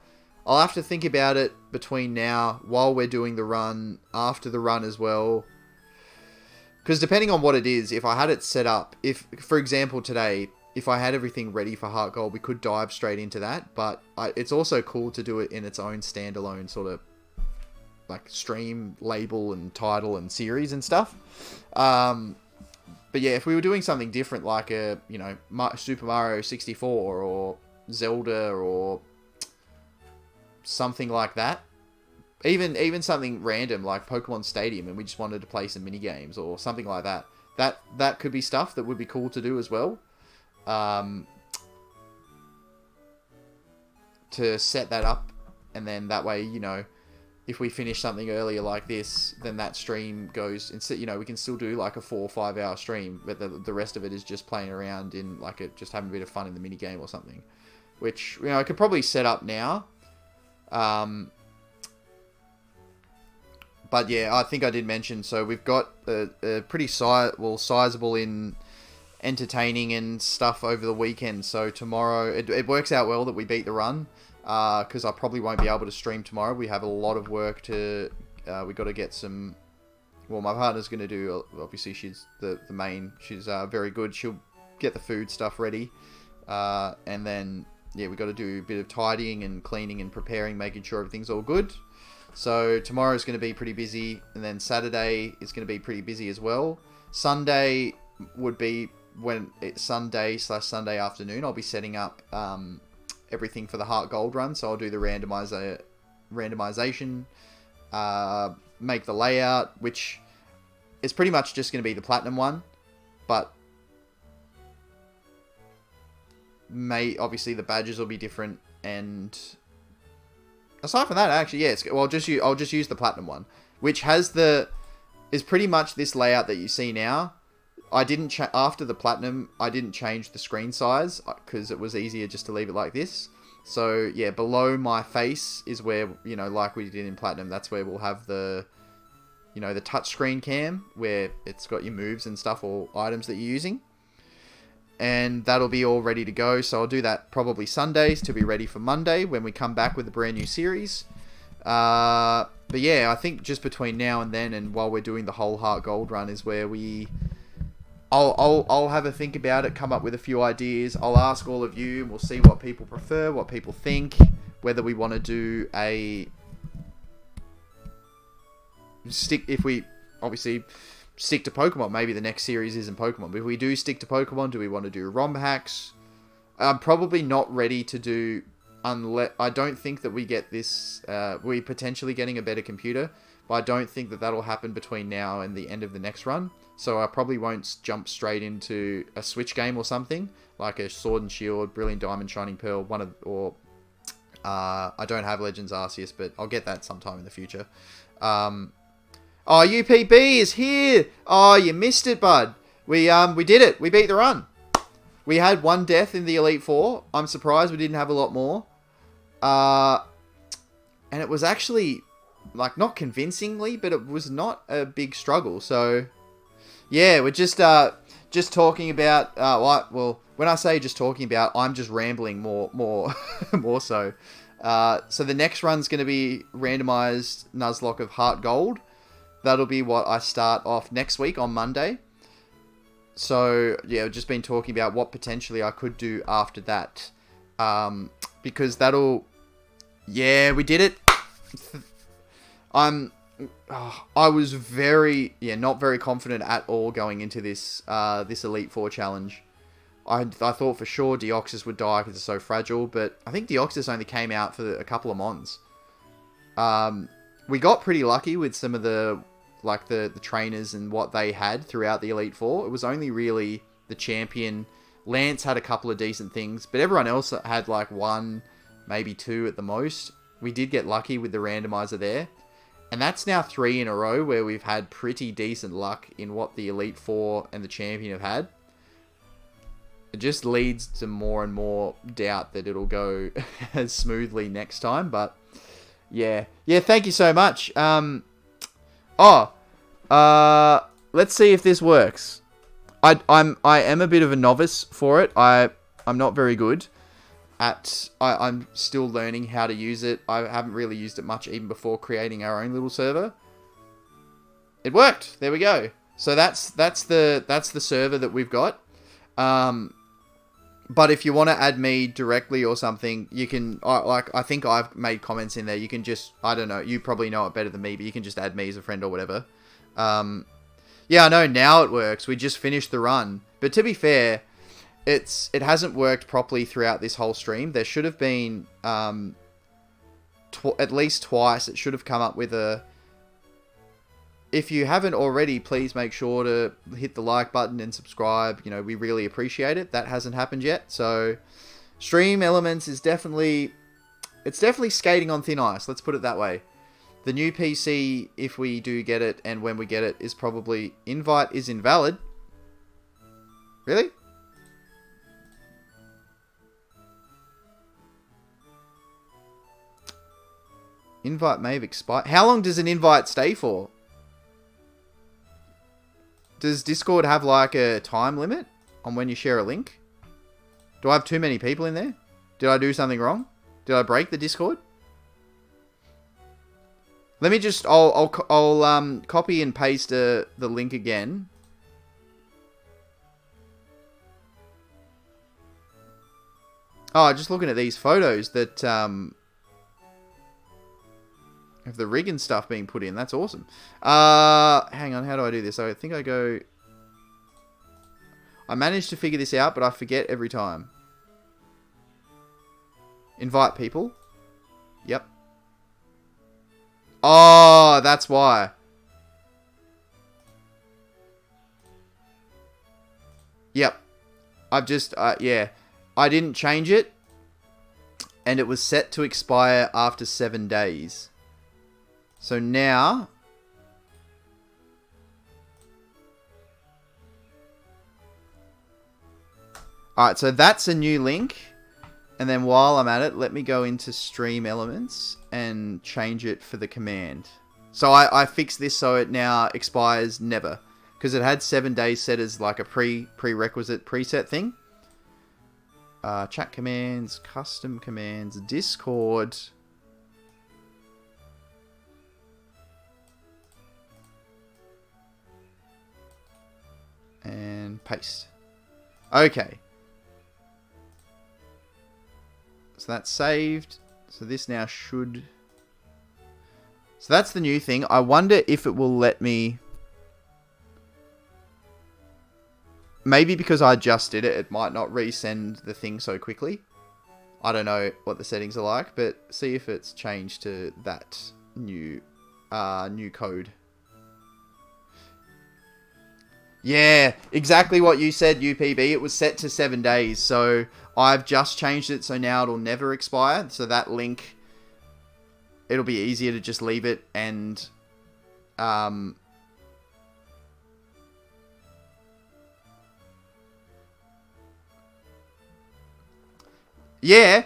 I'll have to think about it between now, while we're doing the run, after the run as well. Because depending on what it is, if I had it set up, for example today, if I had everything ready for Heart Gold, we could dive straight into that. But it's also cool to do it in its own standalone sort of stream, label and title and series and stuff. But yeah, if we were doing something different, like a Super Mario 64 or Zelda or something like that, even something random like Pokemon Stadium, and we just wanted to play some mini games or something like that, that could be stuff that would be cool to do as well. To set that up, and then that way, if we finish something earlier like this, then that stream goes, instead, we can still do like a 4 or 5 hour stream, but the rest of it is just playing around in just having a bit of fun in the mini game or something, which, I could probably set up now. But yeah, I think I did mention, so we've got a pretty sizable in entertaining and stuff over the weekend. So tomorrow, it works out well that we beat the run, because I probably won't be able to stream tomorrow. We have a lot of work to, we got to get some, well, my partner's going to do, obviously she's the main, she's very good. She'll get the food stuff ready. And then, yeah, we got to do a bit of tidying and cleaning and preparing, making sure everything's all good. So tomorrow's going to be pretty busy. And then Saturday is going to be pretty busy as well. Sunday would be when it's Sunday/Sunday afternoon, I'll be setting up everything for the Heart Gold run. So I'll do the randomization, make the layout, which is pretty much just going to be the Platinum one, but obviously the badges will be different. And aside from that, actually, yeah, I'll just use the Platinum one, which is pretty much this layout that you see now. I didn't after the Platinum, I didn't change the screen size because it was easier just to leave it like this. So yeah, below my face is where, like we did in Platinum, that's where we'll have the touchscreen cam where it's got your moves and stuff or items that you're using. And that'll be all ready to go. So I'll do that probably Sundays to be ready for Monday when we come back with a brand new series. But yeah, I think just between now and then, and while we're doing the whole Heart Gold run, is where I'll have a think about it, come up with a few ideas. I'll ask all of you, and we'll see what people prefer, what people think, whether we want to do if we obviously stick to Pokemon. Maybe the next series isn't Pokemon, but if we do stick to Pokemon, do we want to do ROM hacks? I'm probably not ready to do, unless I don't think that we get this. We're potentially getting a better computer, but I don't think that that'll happen between now and the end of the next run. So I probably won't jump straight into a Switch game or something like a Sword and Shield, Brilliant Diamond, Shining Pearl, I don't have Legends Arceus, but I'll get that sometime in the future. Oh, UPB is here. Oh, you missed it, bud. We did it. We beat the run. We had one death in the Elite Four. I'm surprised we didn't have a lot more. And it was actually, like, not convincingly, but it was not a big struggle. So yeah, we're just talking about, well, when I say just talking about, I'm just rambling more more so. So the next run's going to be randomized Nuzlocke of Heart Gold. That'll be what I start off next week on Monday. So yeah, I've just been talking about what potentially I could do after that. Because yeah, we did it. I was not very confident at all going into this Elite Four challenge. I thought for sure Deoxys would die because it's so fragile, but I think Deoxys only came out for a couple of mons. We got pretty lucky with some of the trainers and what they had throughout the Elite Four. It was only really the champion. Lance had a couple of decent things, but everyone else had like one, maybe two at the most. We did get lucky with the randomizer there. And that's now 3 in a row where we've had pretty decent luck in what the Elite Four and the Champion have had. It just leads to more and more doubt that it'll go as smoothly next time. But yeah, thank you so much. Let's see if this works. I am a bit of a novice for it. I'm not very good. I'm still learning how to use it. I haven't really used it much even before creating our own little server. It worked. There we go. So that's the server that we've got. But if you want to add me directly or something, you can. I think I've made comments in there. You can just, I don't know. You probably know it better than me, but you can just add me as a friend or whatever. Yeah, I know now it works. We just finished the run, but to be fair, it hasn't worked properly throughout this whole stream. There should have been at least twice. It should have come up with a. If you haven't already, please make sure to hit the like button and subscribe. We really appreciate it. That hasn't happened yet. So, Stream Elements is definitely skating on thin ice. Let's put it that way. The new PC, if we do get it and when we get it, is probably invite is invalid. Really? Invite may have expired. How long does an invite stay for? Does Discord have like a time limit on when you share a link? Do I have too many people in there? Did I do something wrong? Did I break the Discord? Let me just, I'll copy and paste the link again. Oh, just looking at these photos that, of the rig and stuff being put in. That's awesome. Hang on, how do I do this? I think I go... I managed to figure this out, but I forget every time. Invite people. Yep. Oh, that's why. Yep. I've just, yeah. I didn't change it. And it was set to expire after 7 days. So now... Alright, so that's a new link. And then while I'm at it, let me go into Stream Elements and change it for the command. So I fixed this so it now expires never. Because it had 7 days set as like a prerequisite preset thing. Chat commands, custom commands, Discord. And paste. Okay. So that's saved. So this now should... So that's the new thing. I wonder if it will let me... Maybe because I just did it, it might not resend the thing so quickly. I don't know what the settings are like, but see if it's changed to that new code. Yeah, exactly what you said, UPB. It was set to 7 days, so I've just changed it, so now it'll never expire. So that link, it'll be easier to just leave it and... Yeah.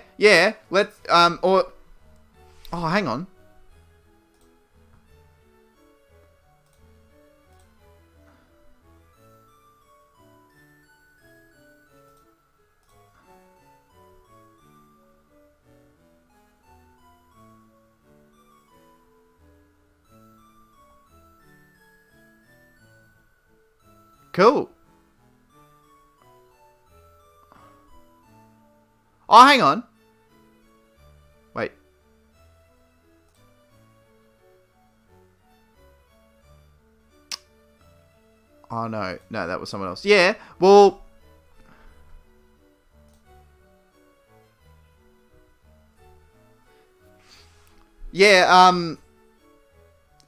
Oh, hang on. Cool. Oh, hang on. Wait. Oh, no. No, that was someone else. Yeah, well... Yeah,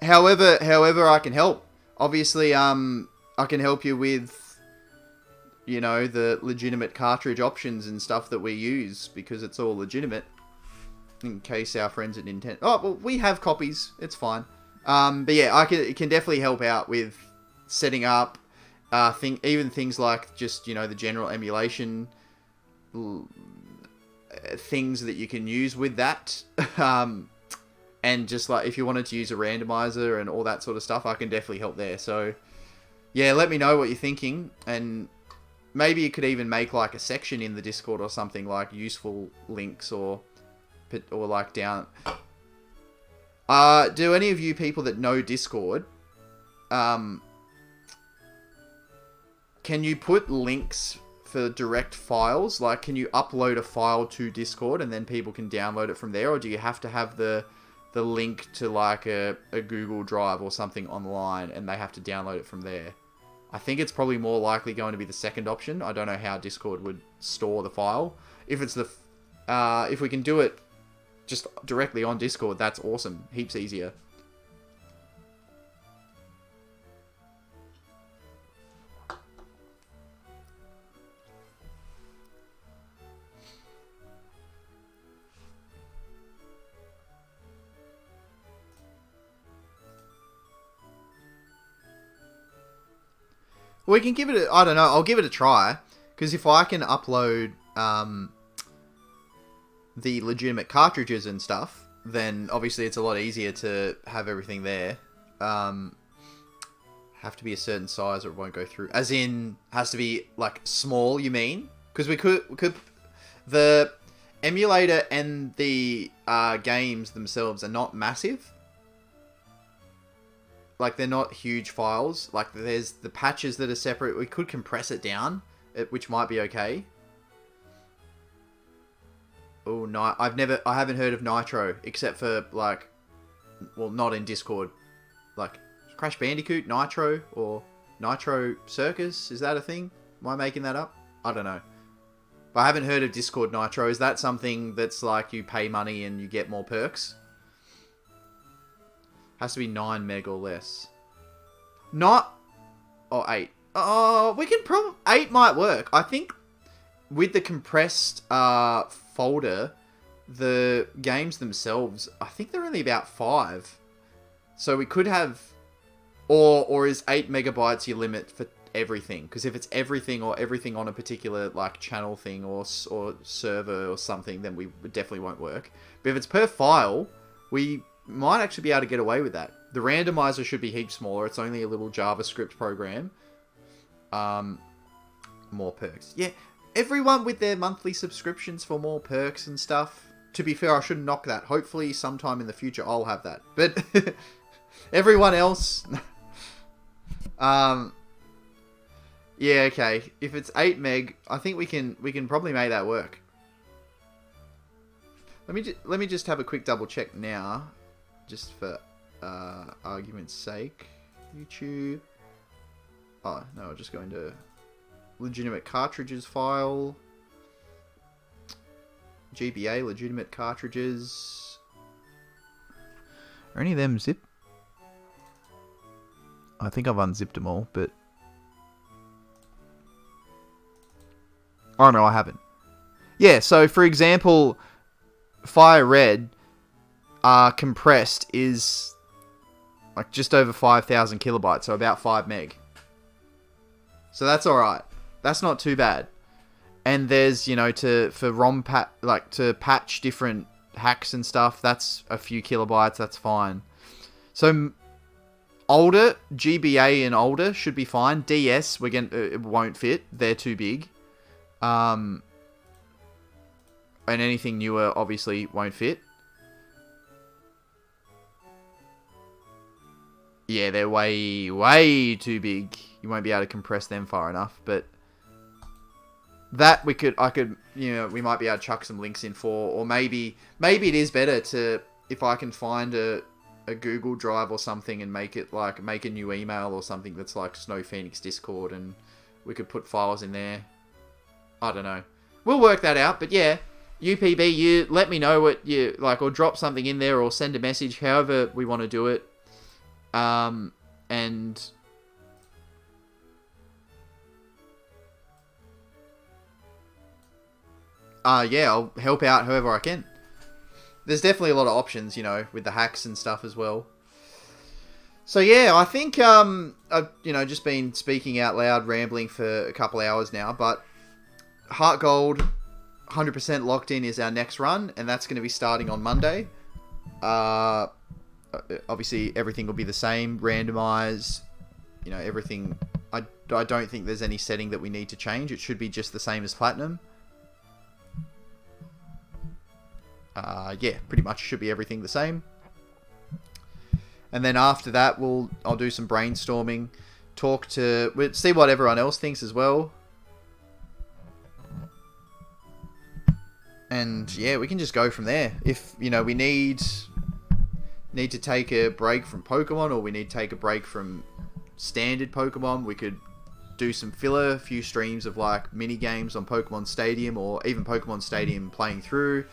however I can help. Obviously, I can help you with, you know, the legitimate cartridge options and stuff that we use, because it's all legitimate. In case our friends at Nintendo... Oh, well, we have copies. It's fine. But yeah, it can definitely help out with setting up, even things like just, you know, the general emulation things that you can use with that. And just like, if you wanted to use a randomizer and all that sort of stuff, I can definitely help there. So, yeah, let me know what you're thinking. And maybe you could even make like a section in the Discord or something, like useful links or like down... do any of you people that know Discord, can you put links for direct files? Like, can you upload a file to Discord and then people can download it from there? Or do you have to have the link to like a Google Drive or something online and they have to download it from there? I think it's probably more likely going to be the second option. I don't know how Discord would store the file. If it's the... if we can do it just directly on Discord, that's awesome. Heaps easier. We can give it a... I don't know. I'll give it a try. Because if I can upload the legitimate cartridges and stuff, then obviously it's a lot easier to have everything there. Have to be a certain size or it won't go through. As in, has to be like small, you mean? Because we could... The emulator and the games themselves are not massive. Like, they're not huge files. Like, there's the patches that are separate. We could compress it down, which might be okay. Oh, no. I haven't heard of Nitro, except for, like, well, not in Discord. Like, Crash Bandicoot, Nitro, or Nitro Circus, is that a thing? Am I making that up? I don't know. But I haven't heard of Discord Nitro. Is that something that's like you pay money and you get more perks? Has to be 9 meg or less. Not... Or 8. Oh, we can probably... 8 might work. I think with the compressed folder, the games themselves, I think they're only about 5. So we could have... Or is 8 megabytes your limit for everything? Because if it's everything or everything on a particular like channel thing or server or something, then we definitely won't work. But if it's per file, we might actually be able to get away with that. The randomizer should be heaps smaller. It's only a little JavaScript program. More perks. Yeah, everyone with their monthly subscriptions for more perks and stuff. To be fair, I shouldn't knock that. Hopefully sometime in the future I'll have that. But everyone else... yeah, okay. If it's 8 meg, I think we can probably make that work. Let me just have a quick double check now, just for argument's sake. YouTube. Oh no, I'll just go into legitimate cartridges file. GBA legitimate cartridges. Are any of them zip? I think I've unzipped them all, but... Oh, no, I haven't. Yeah, so, for example, FireRed compressed is like just over 5,000 kilobytes, so about 5 meg. So that's alright. That's not too bad. And there's, you know, to patch different hacks and stuff, that's a few kilobytes, that's fine. So... Older, GBA and older should be fine. DS, it won't fit. They're too big. And anything newer, obviously, won't fit. Yeah, they're way, way too big. You won't be able to compress them far enough. But that we might be able to chuck some links in for. Or maybe it is better to, if I can find a Google Drive or something and make a new email or something that's like Snow Phoenix Discord, and we could put files in there. I don't know. We'll work that out, but yeah, UPB, you let me know what you like, or drop something in there, or send a message, however we want to do it. And yeah, I'll help out however I can. There's definitely a lot of options, you know, with the hacks and stuff as well. So yeah, I think I've just been speaking out loud, rambling for a couple hours now, but Heart Gold 100% locked in is our next run, and that's going to be starting on Monday. Obviously everything will be the same, randomized, you know, everything. I don't think there's any setting that we need to change. It should be just the same as Platinum. Yeah, pretty much should be everything the same. And then after that, I'll do some brainstorming, see what everyone else thinks as well. And yeah, we can just go from there. If, you know, we need to take a break from Pokemon, or we need to take a break from standard Pokemon, we could do some filler, a few streams of like mini games on Pokemon Stadium, or even Pokemon Stadium playing through.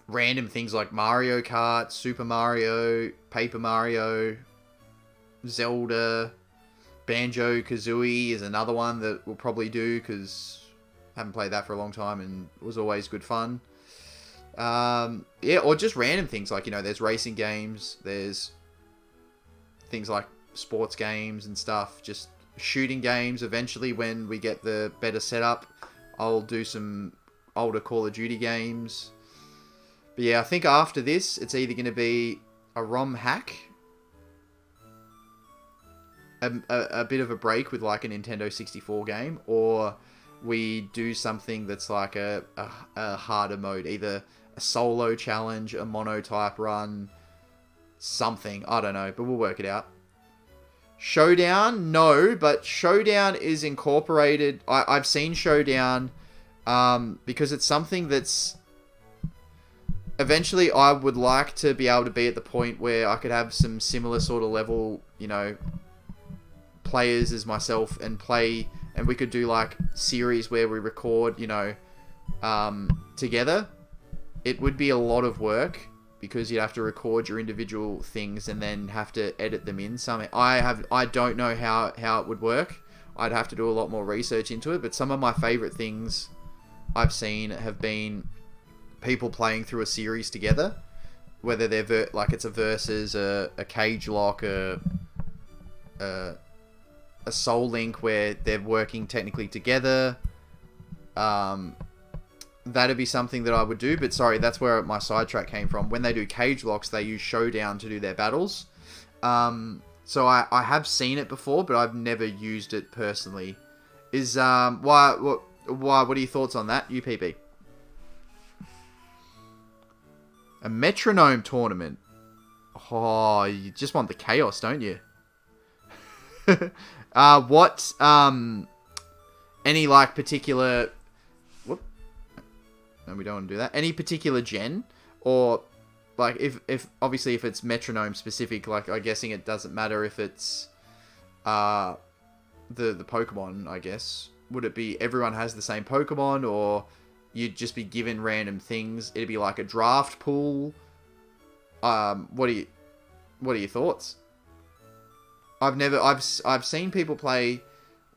Random things like Mario Kart, Super Mario, Paper Mario, Zelda, Banjo-Kazooie is another one that we'll probably do, because I haven't played that for a long time and it was always good fun. Yeah, or just random things like, you know, there's racing games, there's things like sports games and stuff, just shooting games. Eventually, when we get the better setup, I'll do some older Call of Duty games. But yeah, I think after this, it's either going to be a ROM hack, a bit of a break with like a Nintendo 64 game, or we do something that's like a harder mode, either a solo challenge, a mono type run, something, I don't know, but we'll work it out. Showdown, no, but Showdown is incorporated. I've seen Showdown, because it's something that's eventually I would like to be able to be at the point where I could have some similar sort of level, you know, players as myself and play, and we could do like series where we record, together, it would be a lot of work because you'd have to record your individual things and then have to edit them in. I don't know how it would work. I'd have to do a lot more research into it, but some of my favorite things I've seen have been people playing through a series together, whether they're it's a versus, a cage lock, a soul link where they're working technically together. That'd be something that I would do, but sorry, that's where my sidetrack came from. When they do cage locks, they use Showdown to do their battles. So I have seen it before, but I've never used it personally. What are your thoughts on that, UPB? A metronome tournament. Oh, you just want the chaos, don't you? Any like particular... Whoop. No, we don't want to do that. Any particular gen? Or like if obviously if it's metronome specific, like I'm guessing it doesn't matter if it's the Pokemon, I guess. Would it be everyone has the same Pokemon, or you'd just be given random things? It'd be like a draft pool. What are your thoughts? I've seen people play.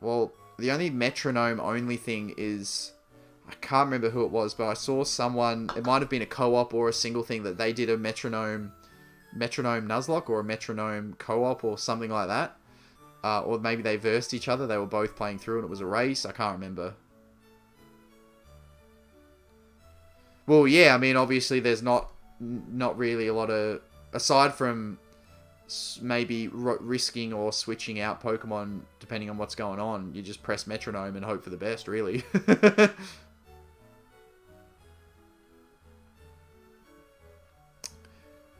Well, the only metronome only thing is, I can't remember who it was, but I saw someone. It might have been a co-op or a single thing that they did a metronome Nuzlocke or a metronome co-op or something like that. Or maybe they versed each other. They were both playing through and it was a race. I can't remember. Well, yeah, I mean, obviously there's not really a lot of... Aside from maybe risking or switching out Pokemon depending on what's going on, you just press metronome and hope for the best, really.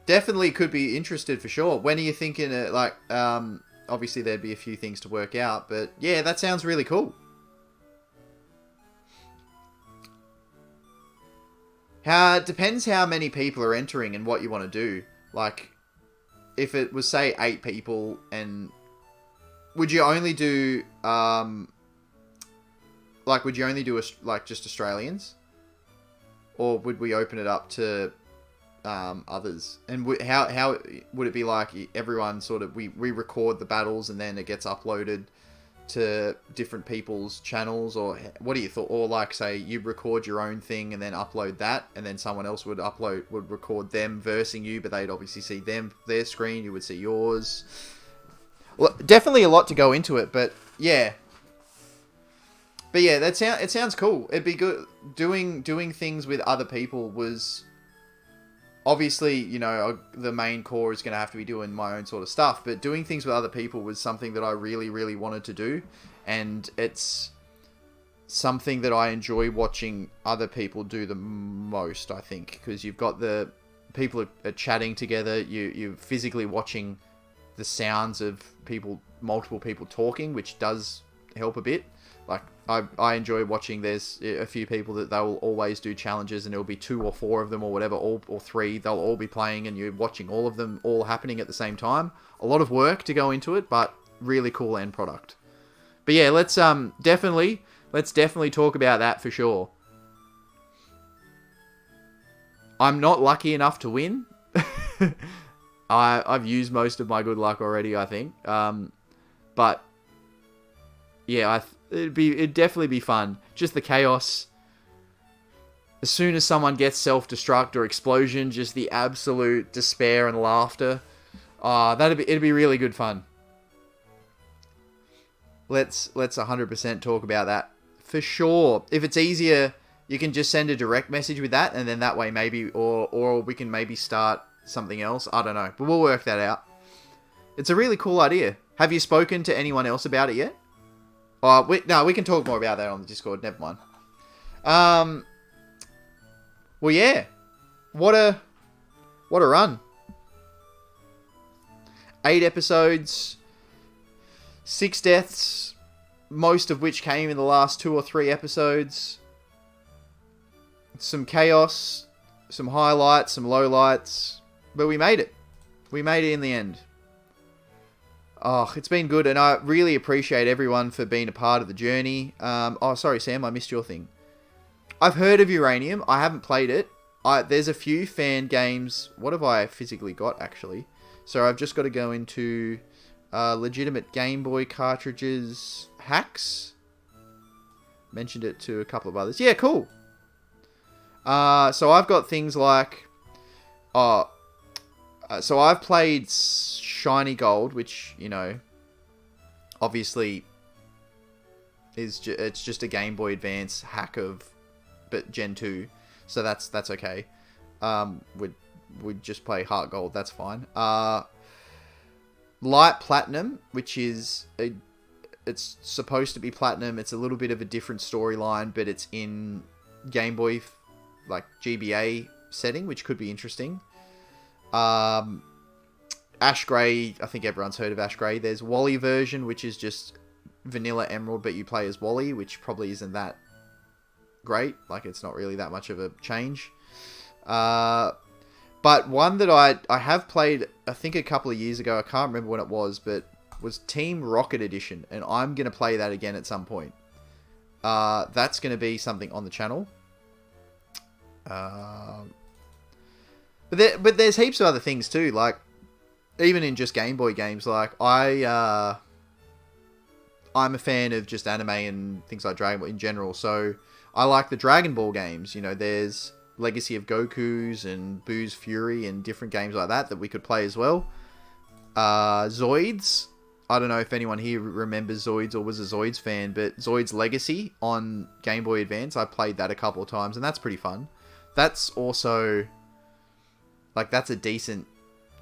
Definitely could be interested for sure. When are you thinking obviously there'd be a few things to work out, but yeah, that sounds really cool. It depends how many people are entering and what you want to do. Like, if it was, say, 8 people, and would you only do, would you only do, just Australians? Or would we open it up to others? And how would it be like everyone sort of, we record the battles and then it gets uploaded to different people's channels? Or what do you thought? Or like, say, you record your own thing and then upload that, and then someone else would record them versing you, but they'd obviously see their screen, you would see yours. Well, definitely a lot to go into it, but yeah. But yeah, it sounds cool. It'd be good. Doing things with other people was... Obviously, the main core is going to have to be doing my own sort of stuff, but doing things with other people was something that I really, really wanted to do, and it's something that I enjoy watching other people do the most, I think, because you've got the people are chatting together, you're physically watching the sounds of multiple people talking, which does help a bit. Like, I enjoy watching, there's a few people that they'll always do challenges, and it'll be 2 or 4 of them or whatever, or 3, they'll all be playing, and you're watching all of them all happening at the same time. A lot of work to go into it, but really cool end product. But yeah, let's definitely talk about that for sure. I'm not lucky enough to win. I've used most of my good luck already, I think. But yeah, it'd definitely be fun. Just the chaos. As soon as someone gets self-destruct or explosion, just the absolute despair and laughter. It'd be really good fun. Let's 100% talk about that for sure. If it's easier, you can just send a direct message with that, and then that way maybe, or we can maybe start something else. I don't know, but we'll work that out. It's a really cool idea. Have you spoken to anyone else about it yet? We can talk more about that on the Discord. Never mind. Well, yeah. What a run. 8 episodes, 6 deaths, most of which came in the last 2 or 3 episodes. Some chaos, some highlights, some lowlights, but we made it. We made it in the end. Oh, it's been good, and I really appreciate everyone for being a part of the journey. Oh, sorry, Sam, I missed your thing. I've heard of Uranium. I haven't played it. There's a few fan games. What have I physically got, actually? So I've just got to go into legitimate Game Boy cartridges hacks. Mentioned it to a couple of others. Yeah, cool. So I've got things like... so I've played Shiny Gold, which, you know, obviously it's just a Game Boy Advance hack but Gen 2. So that's okay. We'd just play Heart Gold. That's fine. Light Platinum, which is it's supposed to be Platinum. It's a little bit of a different storyline, but it's in Game Boy like GBA setting, which could be interesting. Ash Grey, I think everyone's heard of Ash Grey. There's Wally version, which is just vanilla Emerald, but you play as Wally, which probably isn't that great. Like, it's not really that much of a change. But one that I have played, I think a couple of years ago, I can't remember when it was Team Rocket Edition, and I'm going to play that again at some point. That's going to be something on the channel. But there's heaps of other things too, like, even in just Game Boy games, like, I'm a fan of just anime and things like Dragon Ball in general, so I like the Dragon Ball games. You know, there's Legacy of Goku's and Boo's Fury and different games like that we could play as well. Zoids. I don't know if anyone here remembers Zoids or was a Zoids fan, but Zoids Legacy on Game Boy Advance, I played that a couple of times, and that's pretty fun. That's also, like, that's a decent...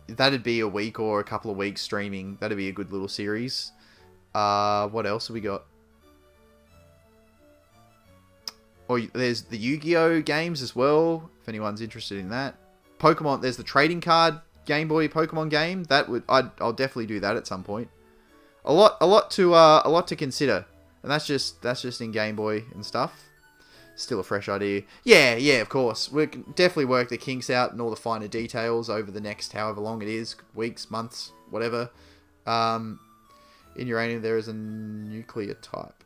That'd be a week or a couple of weeks streaming. That'd be a good little series. What else have we got? Or there's the Yu-Gi-Oh games as well, if anyone's interested in that. Pokemon, there's the trading card Game Boy Pokemon game. I'll definitely do that at some point. A lot to consider, and that's just in Game Boy and stuff. Still a fresh idea. Yeah, of course. We can definitely work the kinks out and all the finer details over the next however long it is, weeks, months, whatever. In Uranium, there is a nuclear type.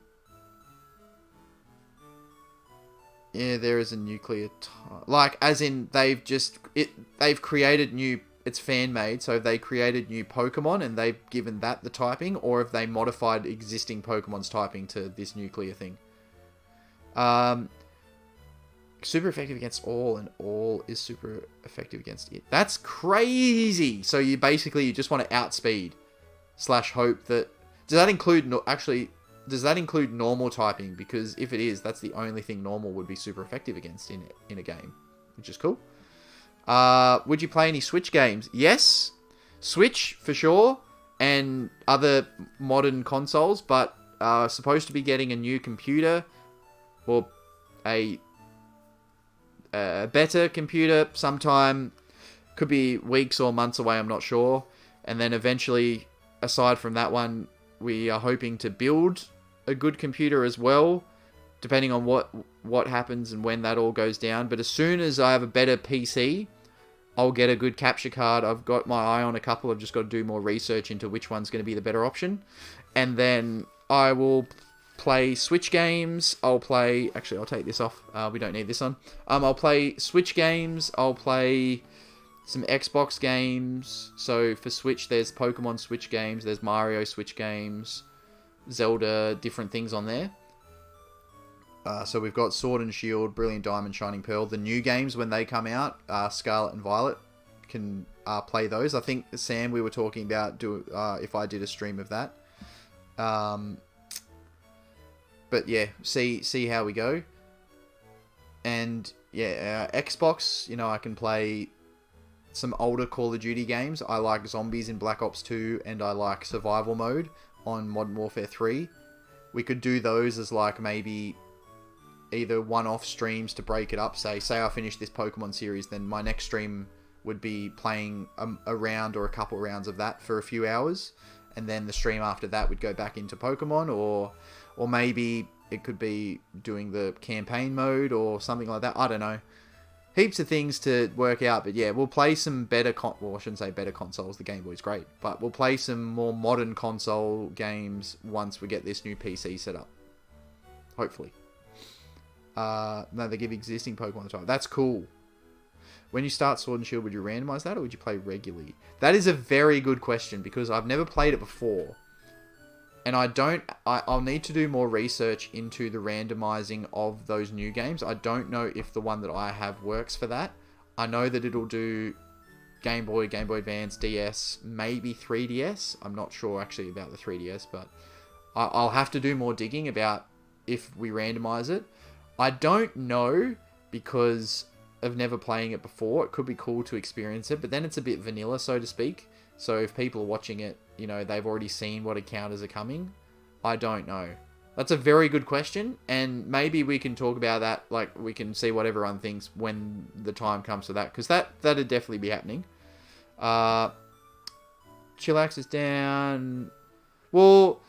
Yeah, there is a nuclear type. Like, as in, they've created new... It's fan-made, so they created new Pokemon and they've given that the typing, or have they modified existing Pokemon's typing to this nuclear thing? Super effective against all, and all is super effective against it. That's crazy! So you just want to outspeed / hope that... Does that include... Does that include normal typing? Because if it is, that's the only thing normal would be super effective against in a game, which is cool. Would you play any Switch games? Yes, Switch for sure, and other modern consoles, but supposed to be getting a new computer, or a better computer sometime. Could be weeks or months away, I'm not sure. And then eventually, aside from that one, we are hoping to build a good computer as well, depending on what happens and when that all goes down. But as soon as I have a better PC, I'll get a good capture card. I've got my eye on a couple. I've just got to do more research into which one's going to be the better option. And then I will play Switch games. Actually, I'll take this off. We don't need this on. I'll play Switch games. I'll play some Xbox games. So for Switch, there's Pokemon Switch games. There's Mario Switch games. Zelda, different things on there. So we've got Sword and Shield, Brilliant Diamond, Shining Pearl. The new games, when they come out, Scarlet and Violet, can play those. I think, Sam, we were talking about if I did a stream of that. But yeah, see how we go. And yeah, Xbox, I can play some older Call of Duty games. I like Zombies in Black Ops 2, and I like Survival Mode on Modern Warfare 3. We could do those as like maybe either one-off streams to break it up. Say I finish this Pokemon series, then my next stream would be playing a round or a couple rounds of that for a few hours, and then the stream after that would go back into Pokemon, or maybe it could be doing the campaign mode or something like that. I don't know. heaps of things to work out. But yeah, we'll play some better well, I shouldn't say better consoles. The Game Boy's great, but we'll play some more modern console games once we get this new PC set up. Hopefully. No, they give existing Pokemon the time. That's cool. When you start Sword and Shield, would you randomize that, or would you play regularly? That is a very good question, because I've never played it before. And I'll need to do more research into the randomizing of those new games. I don't know if the one that I have works for that. I know that it'll do Game Boy, Game Boy Advance, DS, maybe 3DS. I'm not sure actually about the 3DS, but I'll have to do more digging about if we randomize it. I don't know, because of never playing it before. It could be cool to experience it, but then it's a bit vanilla, so to speak. So if people are watching it, you know, they've already seen what encounters are coming. I don't know. That's a very good question, and maybe we can talk about that. Like, we can see what everyone thinks when the time comes for that, because that'd definitely be happening. Chillax is down. Well,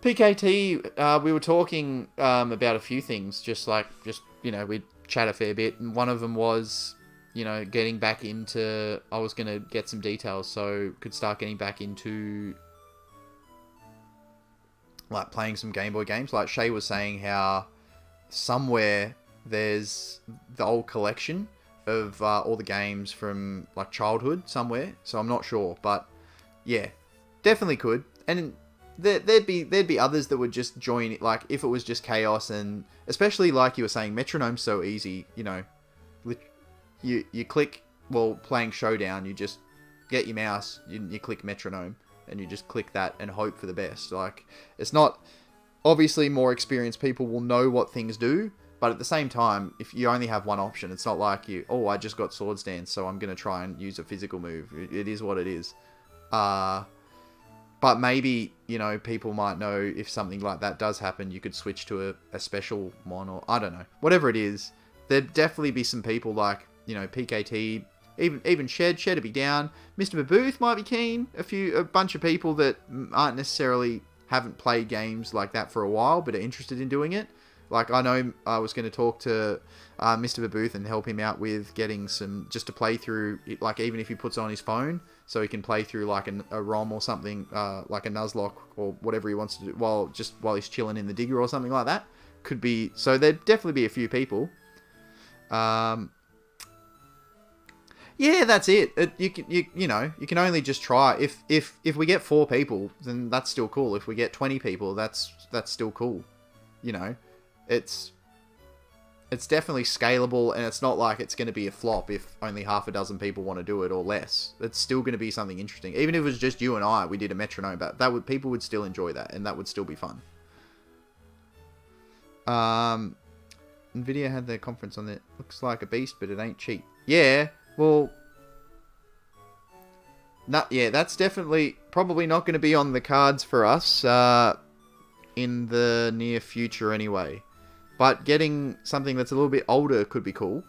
PKT, we were talking about a few things, just you know, we'd chat a fair bit, and one of them was, you know, getting back into, I was going to get some details, so could start getting back into, like, playing some Game Boy games. Like Shay was saying, how somewhere there's the old collection of all the games from, like, childhood somewhere, so I'm not sure, but yeah, definitely could. And there'd be others that would just join it, like, if it was just chaos, and especially like you were saying, Metronome's so easy, you know, you click, well, playing Showdown, you just get your mouse, you click Metronome, and you just click that and hope for the best. Like, it's not, obviously more experienced people will know what things do, but at the same time, if you only have one option, it's not like I just got Swords Dance, so I'm going to try and use a physical move. It is what it is. But maybe, you know, people might know if something like that does happen, you could switch to a special one, or I don't know. Whatever it is, there'd definitely be some people like, you know, PKT, even Shed to be down. Mr. Babooth might be keen. A bunch of people that aren't necessarily, haven't played games like that for a while, but are interested in doing it. Like, I know I was going to talk to Mr. Babooth and help him out with getting some, just to play through, like, even if he puts it on his phone, so he can play through, like, a ROM or something, like a Nuzlocke, or whatever he wants to do, while he's chilling in the digger or something like that. Could be, so there'd definitely be a few people. Yeah, that's it. You know, you can only just try. If we get 4 people, then that's still cool. If we get 20 people, that's still cool. You know, it's definitely scalable, and it's not like it's going to be a flop if only half a dozen people want to do it or less. It's still going to be something interesting. Even if it was just you and I, we did a Metronome, but people would still enjoy that, and that would still be fun. Nvidia had their conference on it. Looks like a beast, but it ain't cheap. Yeah. Well, yeah, that's definitely probably not going to be on the cards for us in the near future anyway. But getting something that's a little bit older could be cool,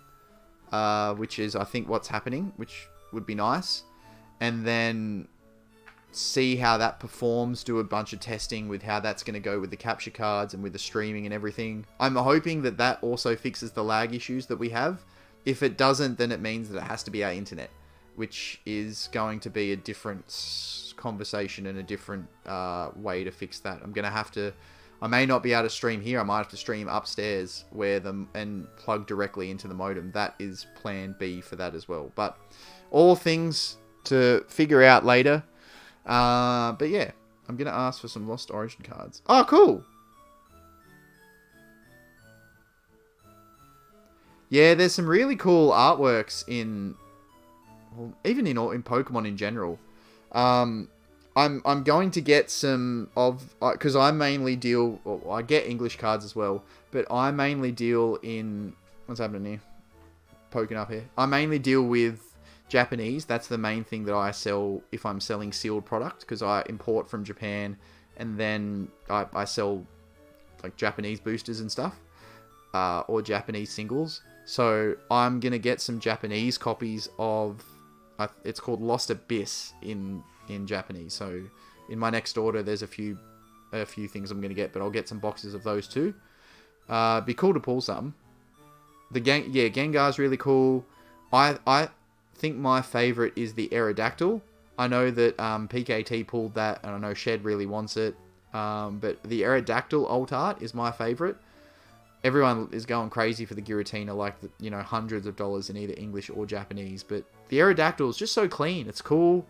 which is, I think, what's happening, which would be nice. And then see how that performs, do a bunch of testing with how that's going to go with the capture cards and with the streaming and everything. I'm hoping that also fixes the lag issues that we have. If it doesn't, then it means that it has to be our internet, which is going to be a different conversation and a different way to fix that. I may not be able to stream here. I might have to stream upstairs and plug directly into the modem. That is plan B for that as well. But all things to figure out later. But yeah, I'm going to ask for some Lost Origin cards. Oh, cool. Yeah, there's some really cool artworks even in Pokemon in general. I'm going to get some because I mainly deal, I get English cards as well, but I mainly deal in, what's happening here? Poking up here. I mainly deal with Japanese. That's the main thing that I sell if I'm selling sealed product, because I import from Japan, and then I sell like Japanese boosters and stuff, or Japanese singles. So I'm going to get some Japanese copies of, it's called Lost Abyss in Japanese. So in my next order, there's a few things I'm going to get, but I'll get some boxes of those too. Be cool to pull some. Gengar's really cool. I think my favorite is the Aerodactyl. I know that PKT pulled that, and I know Shed really wants it. But the Aerodactyl alt art is my favorite. Everyone is going crazy for the Giratina, like, hundreds of dollars in either English or Japanese. But the Aerodactyl is just so clean. It's cool.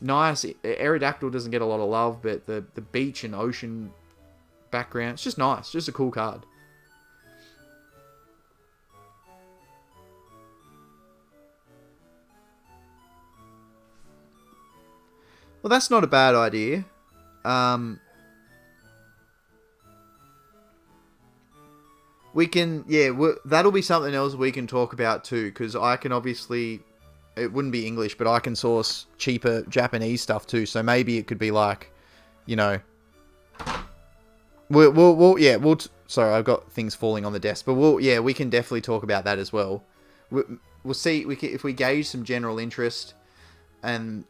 Nice. Aerodactyl doesn't get a lot of love, but the beach and ocean background, it's just nice. Just a cool card. Well, that's not a bad idea. We can, that'll be something else we can talk about too, because I can obviously, it wouldn't be English, but I can source cheaper Japanese stuff too, so maybe it could be like, sorry, I've got things falling on the desk, but we can definitely talk about that as well. We'll see, if we gauge some general interest, and,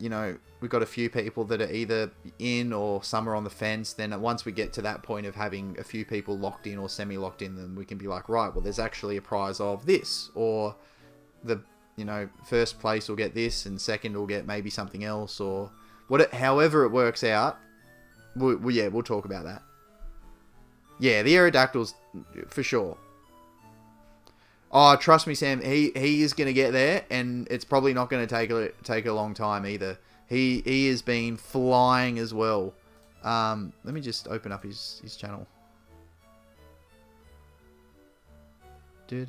we've got a few people that are either in or some are on the fence, then once we get to that point of having a few people locked in or semi-locked in, then we can be like, right, well, there's actually a prize of this, or the, first place will get this, and second will get maybe something else, or however it works out, we'll talk about that. Yeah, the Aerodactyls, for sure. Oh, trust me, Sam, he is going to get there, and it's probably not going to take a long time either. He has been flying as well. Let me just open up his channel. Where are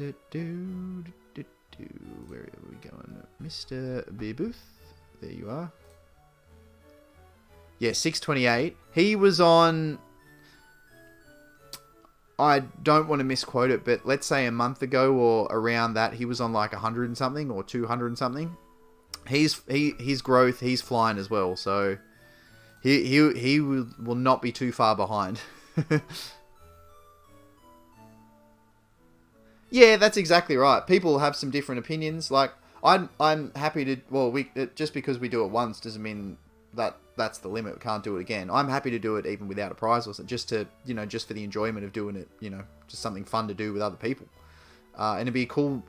we going? Mr. Beebooth. There you are. Yeah, 628. He was on... I don't want to misquote it, but let's say a month ago or around that, he was on like 100 and something or 200 and something. His growth, he's flying as well, so he will not be too far behind. Yeah, that's exactly right. People have some different opinions. Like I'm happy to. Well, just because we do it once doesn't mean that that's the limit. We can't do it again. I'm happy to do it even without a prize or something, just to, just for the enjoyment of doing it, just something fun to do with other people. And it'd be a cool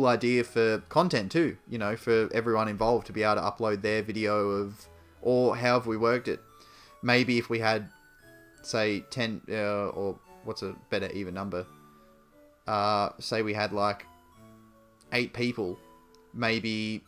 idea for content too, for everyone involved to be able to upload their video of, or however we worked it. Maybe if we had, say, 10, or what's a better even number? Say we had like 8 people, maybe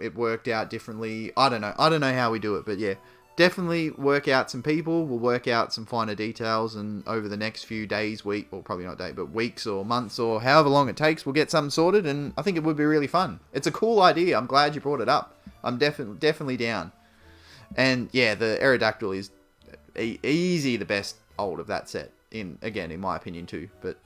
it worked out differently. I don't know how we do it, but yeah, definitely work out some people. We'll work out some finer details, and over the next few days, or probably not day, but weeks or months or however long it takes, we'll get something sorted, and I think it would be really fun. It's a cool idea. I'm glad you brought it up. I'm definitely down. And yeah, the Aerodactyl is easy the best ult of that set, in my opinion too, but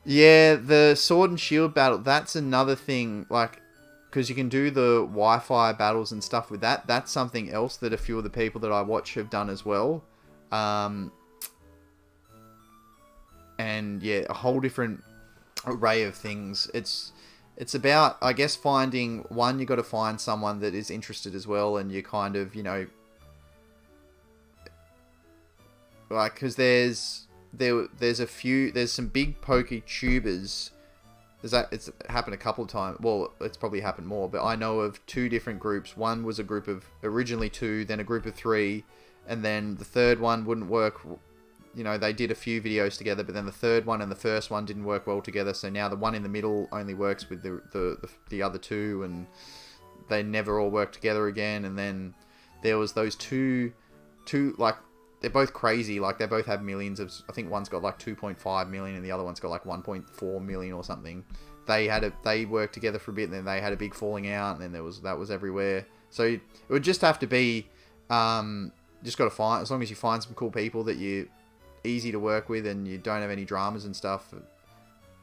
yeah, the Sword and Shield battle, that's another thing, like, because you can do the Wi-Fi battles and stuff with that. That's something else that a few of the people that I watch have done as well. And yeah, a whole different array of things. It's about, I guess, finding, one, you got to find someone that is interested as well, and you kind of, like, because there's some big PokeTubers. It's happened a couple of times. Well, it's probably happened more, but I know of 2 different groups. One was a group of originally 2, then a group of 3, and then the third one wouldn't work. They did a few videos together, but then the third one and the first one didn't work well together. So now the one in the middle only works with the other 2, and they never all work together again. And then there was those two like, they're both crazy. Like, they both have millions of... I think one's got like 2.5 million and the other one's got like 1.4 million or something. They worked together for a bit, and then they had a big falling out, and then that was everywhere. So it would just have to be... just got to find... As long as you find some cool people that you're easy to work with and you don't have any dramas and stuff,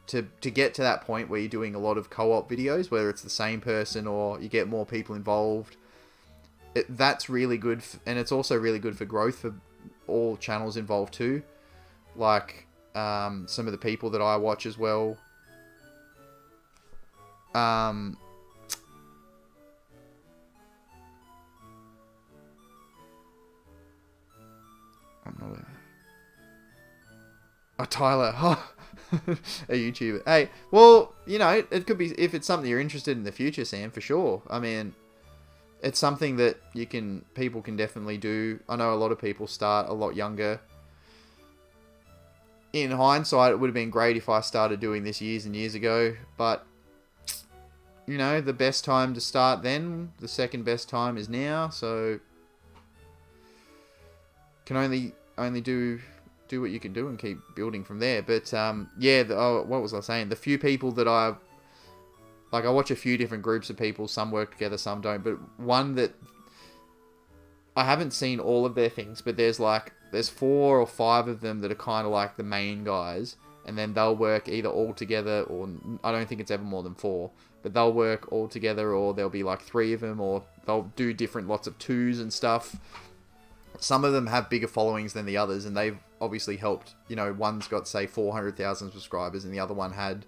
to get to that point where you're doing a lot of co-op videos, whether it's the same person or you get more people involved, that's really good. And it's also really good for growth for all channels involved too, like some of the people that I watch as well. Tyler, a YouTuber. Hey, well, you know, it could be, if it's something you're interested in the future, Sam, for sure. I mean, it's something that people can definitely do. I know a lot of people start a lot younger. In hindsight, it would have been great if I started doing this years and years ago, but, you know, the best time to start then, the second best time is now, so can only do what you can do and keep building from there. But yeah, what was I saying? The few people that I watch a few different groups of people. Some work together, some don't. But one that I haven't seen all of their things, but there's 4 or 5 of them that are kind of like the main guys, and then they'll work either all together, or I don't think it's ever more than 4, but they'll work all together, or there'll be like 3 of them, or they'll do different lots of 2s and stuff. Some of them have bigger followings than the others, and they've obviously helped. You know, one's got, say, 400,000 subscribers, and the other one had,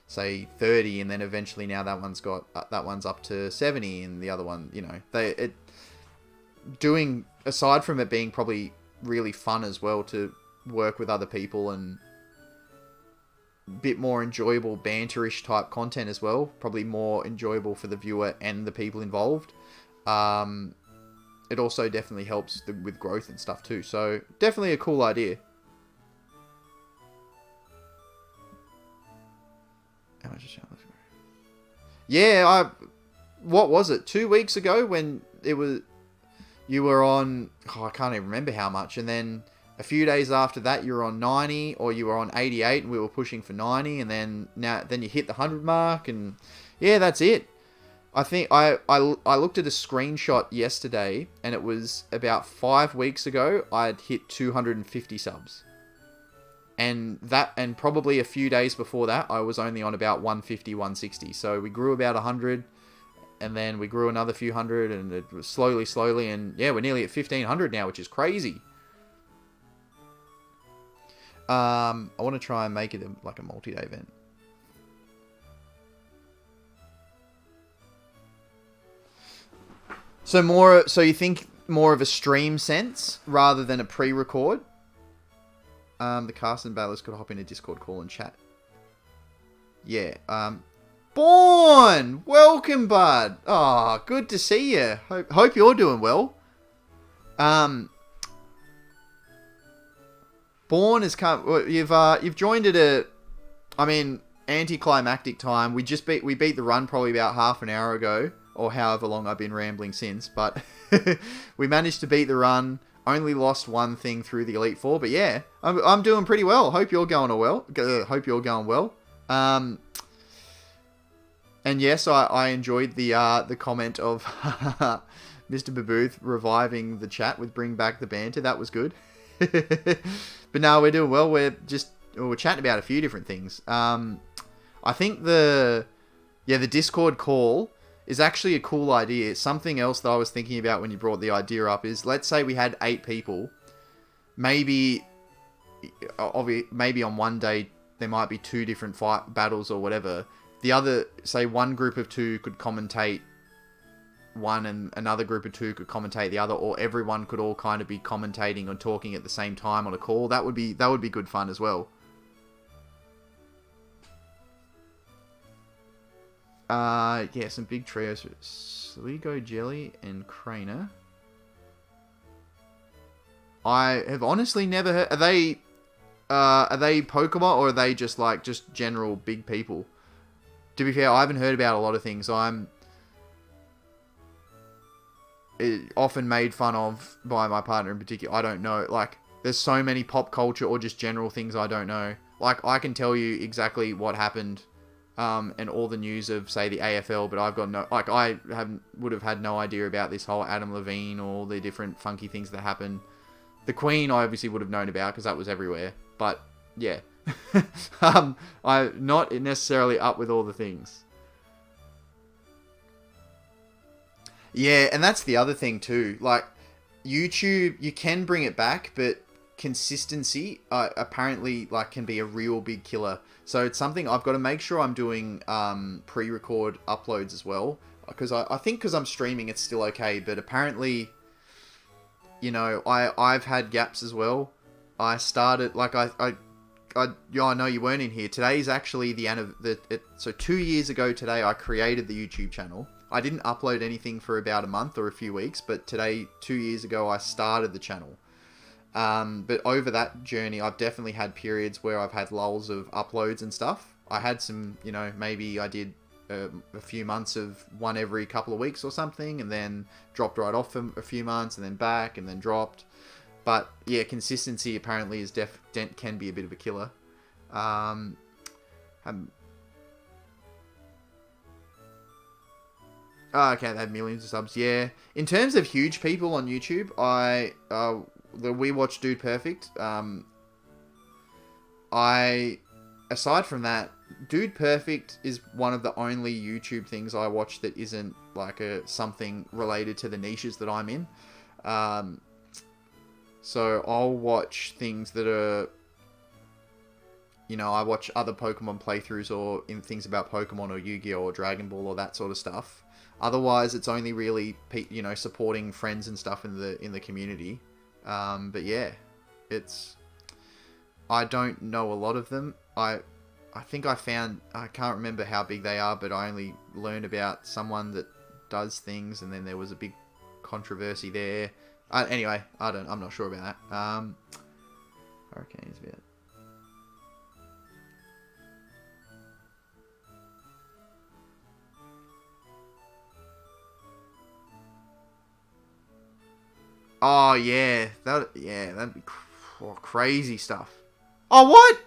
say, 30, and then eventually now that one's up to 70, and the other one, you know, aside from it being probably really fun as well to work with other people and a bit more enjoyable banterish type content as well, probably more enjoyable for the viewer and the people involved. It also definitely helps with growth and stuff too. So definitely a cool idea. Yeah, what was it? 2 weeks ago when you were on, I can't even remember how much. And then a few days after that, you were on 90, or you were on 88 and we were pushing for 90. And then you hit the 100 mark, and yeah, that's it. I think I looked at a screenshot yesterday, and it was about 5 weeks ago. I'd hit 250 subs, and probably a few days before that, I was only on about 150, 160. So we grew about 100, and then we grew another few hundred, and it was slowly, and yeah, we're nearly at 1,500 now, which is crazy. I want to try and make it like a multi-day event. So you think more of a stream sense rather than a pre-record? The Carson Battlers could hop in a Discord call and chat. Yeah. Born! Welcome, bud. Oh, good to see you. Hope you're doing well. Born has come. You've joined at anticlimactic time. We beat the run probably about half an hour ago, or however long I've been rambling since, but we managed to beat the run. Only lost one thing through the Elite Four, but yeah, I'm doing pretty well. Hope you're going well. And yes, I enjoyed the comment of Mr. Babooth reviving the chat with "Bring Back the Banter." That was good. But no, we're doing well. We're chatting about a few different things. I think the Discord call is actually a cool idea. Something else that I was thinking about when you brought the idea up is, let's say we had 8 people. Maybe on one day there might be 2 different battles or whatever. The other, say one group of 2 could commentate one, and another group of 2 could commentate the other, or everyone could all kind of be commentating or talking at the same time on a call. That would be good fun as well. Yeah, some big trios. Sligo, Jelly, and Craner. I have honestly never heard. Are they Pokemon, or are they just general big people? To be fair, I haven't heard about a lot of things. I'm often made fun of by my partner in particular. I don't know. There's so many pop culture or just general things I don't know. I can tell you exactly what happened. And all the news of, say, the AFL, but I've got no, would have had no idea about this whole Adam Levine or all the different funky things that happen. The Queen, I obviously would have known about because that was everywhere. But yeah, I'm not necessarily up with all the things. Yeah, and that's the other thing too. YouTube, you can bring it back, but consistency apparently can be a real big killer. So it's something I've got to make sure I'm doing pre-record uploads as well, because I think because I'm streaming it's still okay, but apparently, you know, I've had gaps as well. I started I I know you weren't in here. Today's actually so 2 years ago today, I created the YouTube channel. I didn't upload anything for about a month or a few weeks, but today, 2 years ago, I started the channel. But over that journey, I've definitely had periods where I've had lulls of uploads and stuff. I had some, maybe I did a few months of one every couple of weeks or something, and then dropped right off for a few months, and then back, and then dropped. But yeah, consistency apparently is can be a bit of a killer. Okay, they have millions of subs. Yeah, in terms of huge people on YouTube, we watch Dude Perfect. Aside from that, Dude Perfect is one of the only YouTube things I watch that isn't like something related to the niches that I'm in. So I'll watch things that are, I watch other Pokemon playthroughs or in things about Pokemon or Yu-Gi-Oh or Dragon Ball or that sort of stuff. Otherwise, it's only really, supporting friends and stuff in the community. But yeah, I don't know a lot of them. I think I can't remember how big they are, but I only learned about someone that does things, and then there was a big controversy there. Anyway, I'm not sure about that. Hurricanes about. Oh yeah, that'd be crazy stuff. Oh what?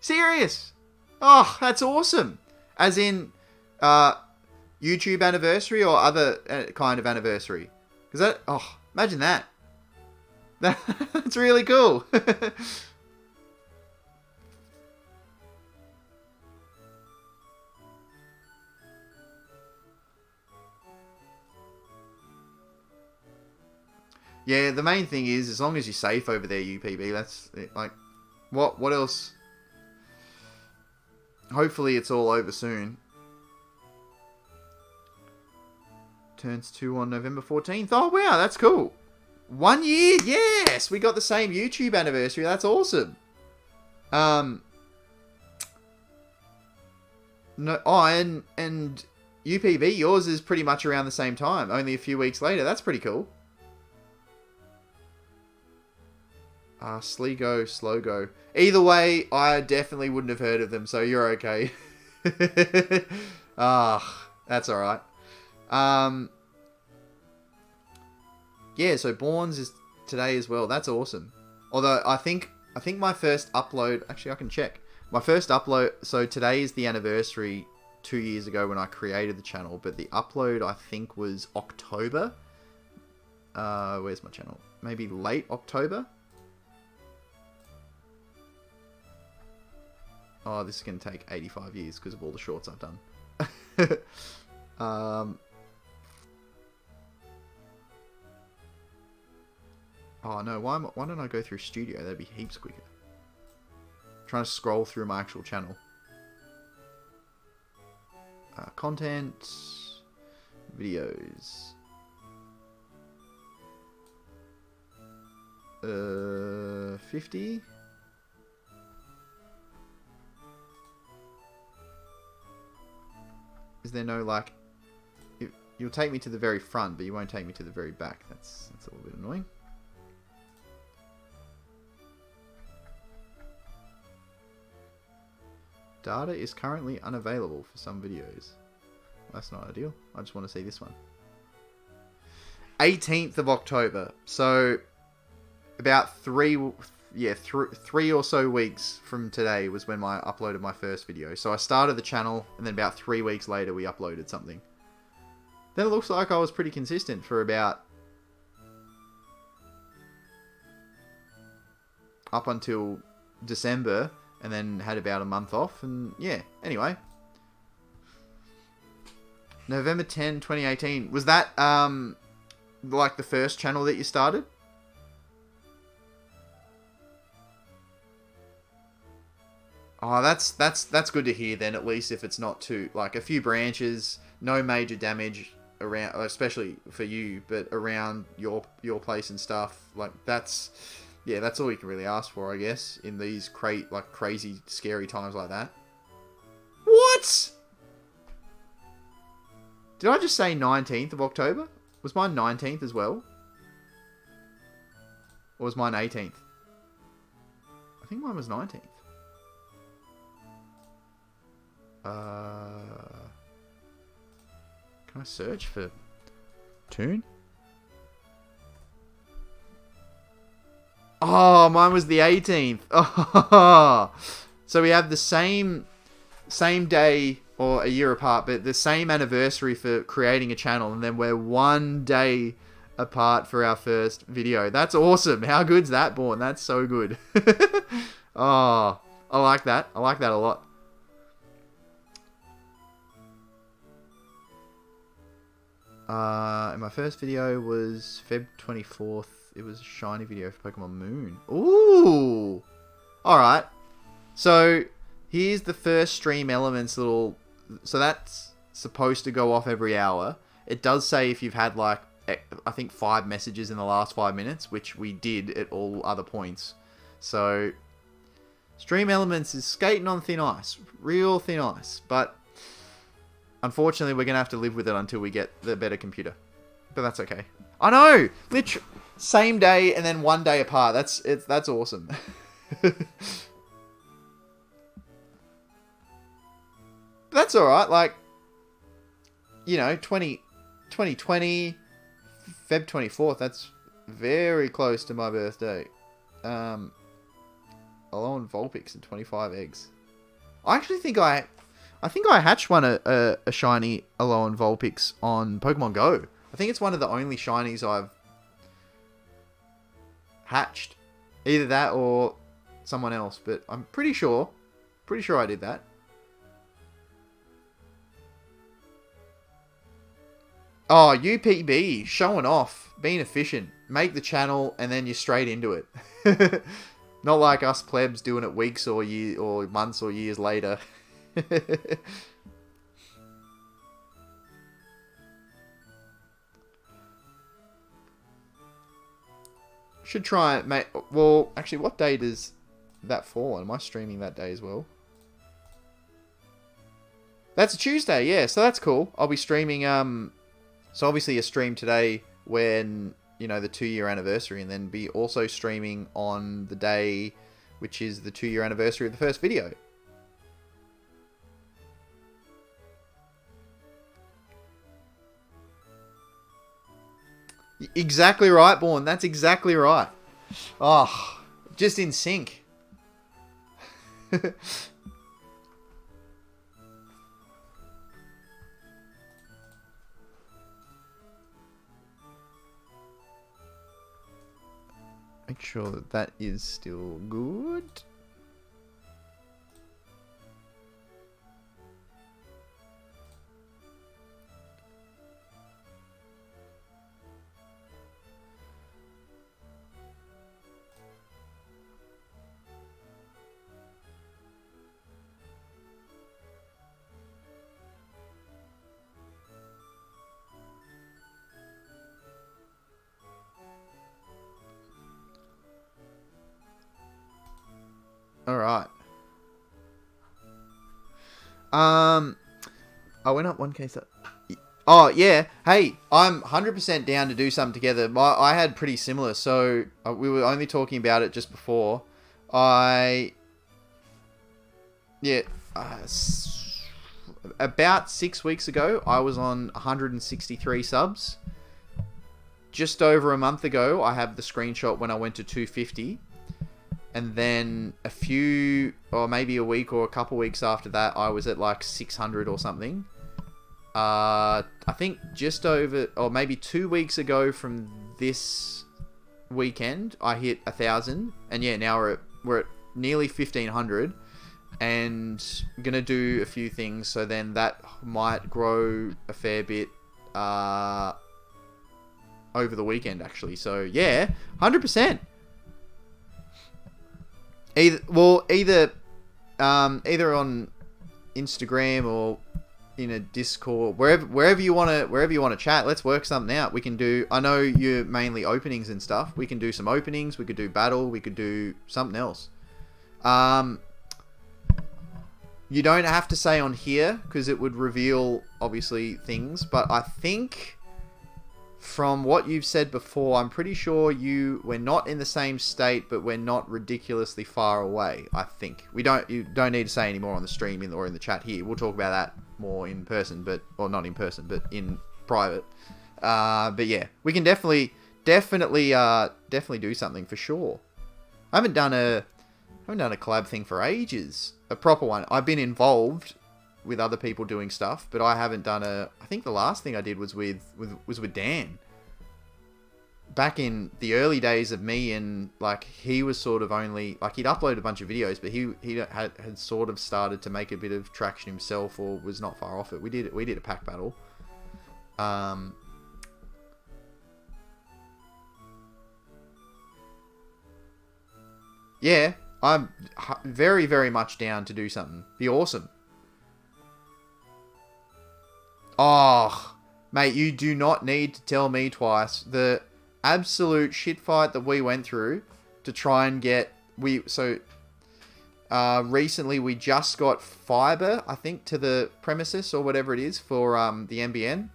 Serious? Oh, that's awesome. As in, YouTube anniversary or other kind of anniversary? Because imagine that. That's really cool. Yeah, the main thing is, as long as you're safe over there, UPB, that's it. Like, what else? Hopefully it's all over soon. Turns 2 on November 14th. Oh, wow, that's cool. 1 year? Yes! We got the same YouTube anniversary. That's awesome. No, and UPB, yours is pretty much around the same time. Only a few weeks later. That's pretty cool. Sligo, Slogo. Either way, I definitely wouldn't have heard of them, so you're okay. That's alright. Yeah, so Borns is today as well. That's awesome. Although, I think my first upload... Actually, I can check. My first upload... So, today is the anniversary 2 years ago when I created the channel, but the upload, I think, was October. Where's my channel? Maybe late October? Oh, this is going to take 85 years because of all the shorts I've done. Oh no, why don't I go through Studio? That'd be heaps quicker. I'm trying to scroll through my actual channel. Content. Videos. 50? Is there no, like... You'll take me to the very front, but you won't take me to the very back. That's a little bit annoying. Data is currently unavailable for some videos. That's not ideal. I just want to see this one. 18th of October. So, about three or so weeks from today was when I uploaded my first video. So I started the channel, and then about 3 weeks later we uploaded something. Then it looks like I was pretty consistent for about... up until December, and then had about a month off, and yeah, anyway. November 10, 2018. Was that, like the first channel that you started? Oh, that's good to hear then, at least if it's not too, like a few branches, no major damage around, especially for you, but around your place and stuff. Like that's yeah, that's all you can really ask for, I guess, in these crazy, scary times like that. What? Did I just say 19th of October? Was mine 19th as well? Or was mine 18th? I think mine was 19th. Can I search for Toon? Oh, mine was the 18th. Oh, so we have the same day or a year apart, but the same anniversary for creating a channel, and then we're one day apart for our first video. That's awesome. How good's that, Born? That's so good. Oh, I like that. I like that a lot. And my first video was Feb 24th. It was a shiny video for Pokemon Moon. Ooh! Alright. So, here's the first Stream Elements little... So that's supposed to go off every hour. It does say if you've had, like, I think 5 messages in the last 5 minutes, which we did at all other points. So, Stream Elements is skating on thin ice. Real thin ice. But, unfortunately, we're going to have to live with it until we get the better computer. But that's okay. I know! Literally, same day and then one day apart. That's awesome. That's alright. Like, you know, 2020, Feb 24th. That's very close to my birthday. Alolan Vulpix and 25 eggs. I actually think I hatched one a shiny Alolan Vulpix on Pokemon Go. I think it's one of the only shinies I've hatched. Either that or someone else, but I'm pretty sure I did that. Oh, UPB, showing off, being efficient. Make the channel and then you're straight into it. Not like us plebs doing it weeks or months or years later. Should try it, mate. Well, actually, what day does that fall on? Am I streaming that day as well? That's a Tuesday, yeah. So that's cool. I'll be streaming. So obviously a stream today when, you know, the 2-year anniversary, and then be also streaming on the day which is the 2-year anniversary of the first video. Exactly right, Born. That's exactly right. Oh, just in sync. Make sure that that is still good. Alright. I went up 1K. Oh, yeah. Hey, I'm 100% down to do something together. I had pretty similar, so we were only talking about it just before. About 6 weeks ago, I was on 163 subs. Just over a month ago, I have the screenshot when I went to 250. And then a few, or maybe a week or a couple weeks after that, I was at like 600 or something. I think just over, or maybe 2 weeks ago from this weekend, I hit 1,000. And yeah, now we're at nearly 1,500. And I'm going to do a few things, so then that might grow a fair bit over the weekend, actually. So yeah, 100%. Either on Instagram or in a Discord, wherever you want to chat. Let's work something out. We can do. I know you're mainly openings and stuff. We can do some openings. We could do battle. We could do something else. You don't have to say on here because it would reveal obviously things. But I think from what you've said before, I'm pretty sure we're not in the same state, but we're not ridiculously far away. I think you don't need to say any more on the stream or in the chat here. We'll talk about that more in person, or not in person, but in private. But yeah, we can definitely do something for sure. I haven't done a collab thing for ages, a proper one. I've been involved with other people doing stuff, but I haven't done I think the last thing I did was with Dan. Back in the early days of me, and like he was sort of only like he'd upload a bunch of videos, but he had sort of started to make a bit of traction himself, or was not far off it. We did a pack battle. Yeah, I'm very, very much down to do something. Be awesome. Oh, mate, you do not need to tell me twice. The absolute shit fight that we went through to try and get... recently we just got fiber, I think, to the premises or whatever it is for the NBN.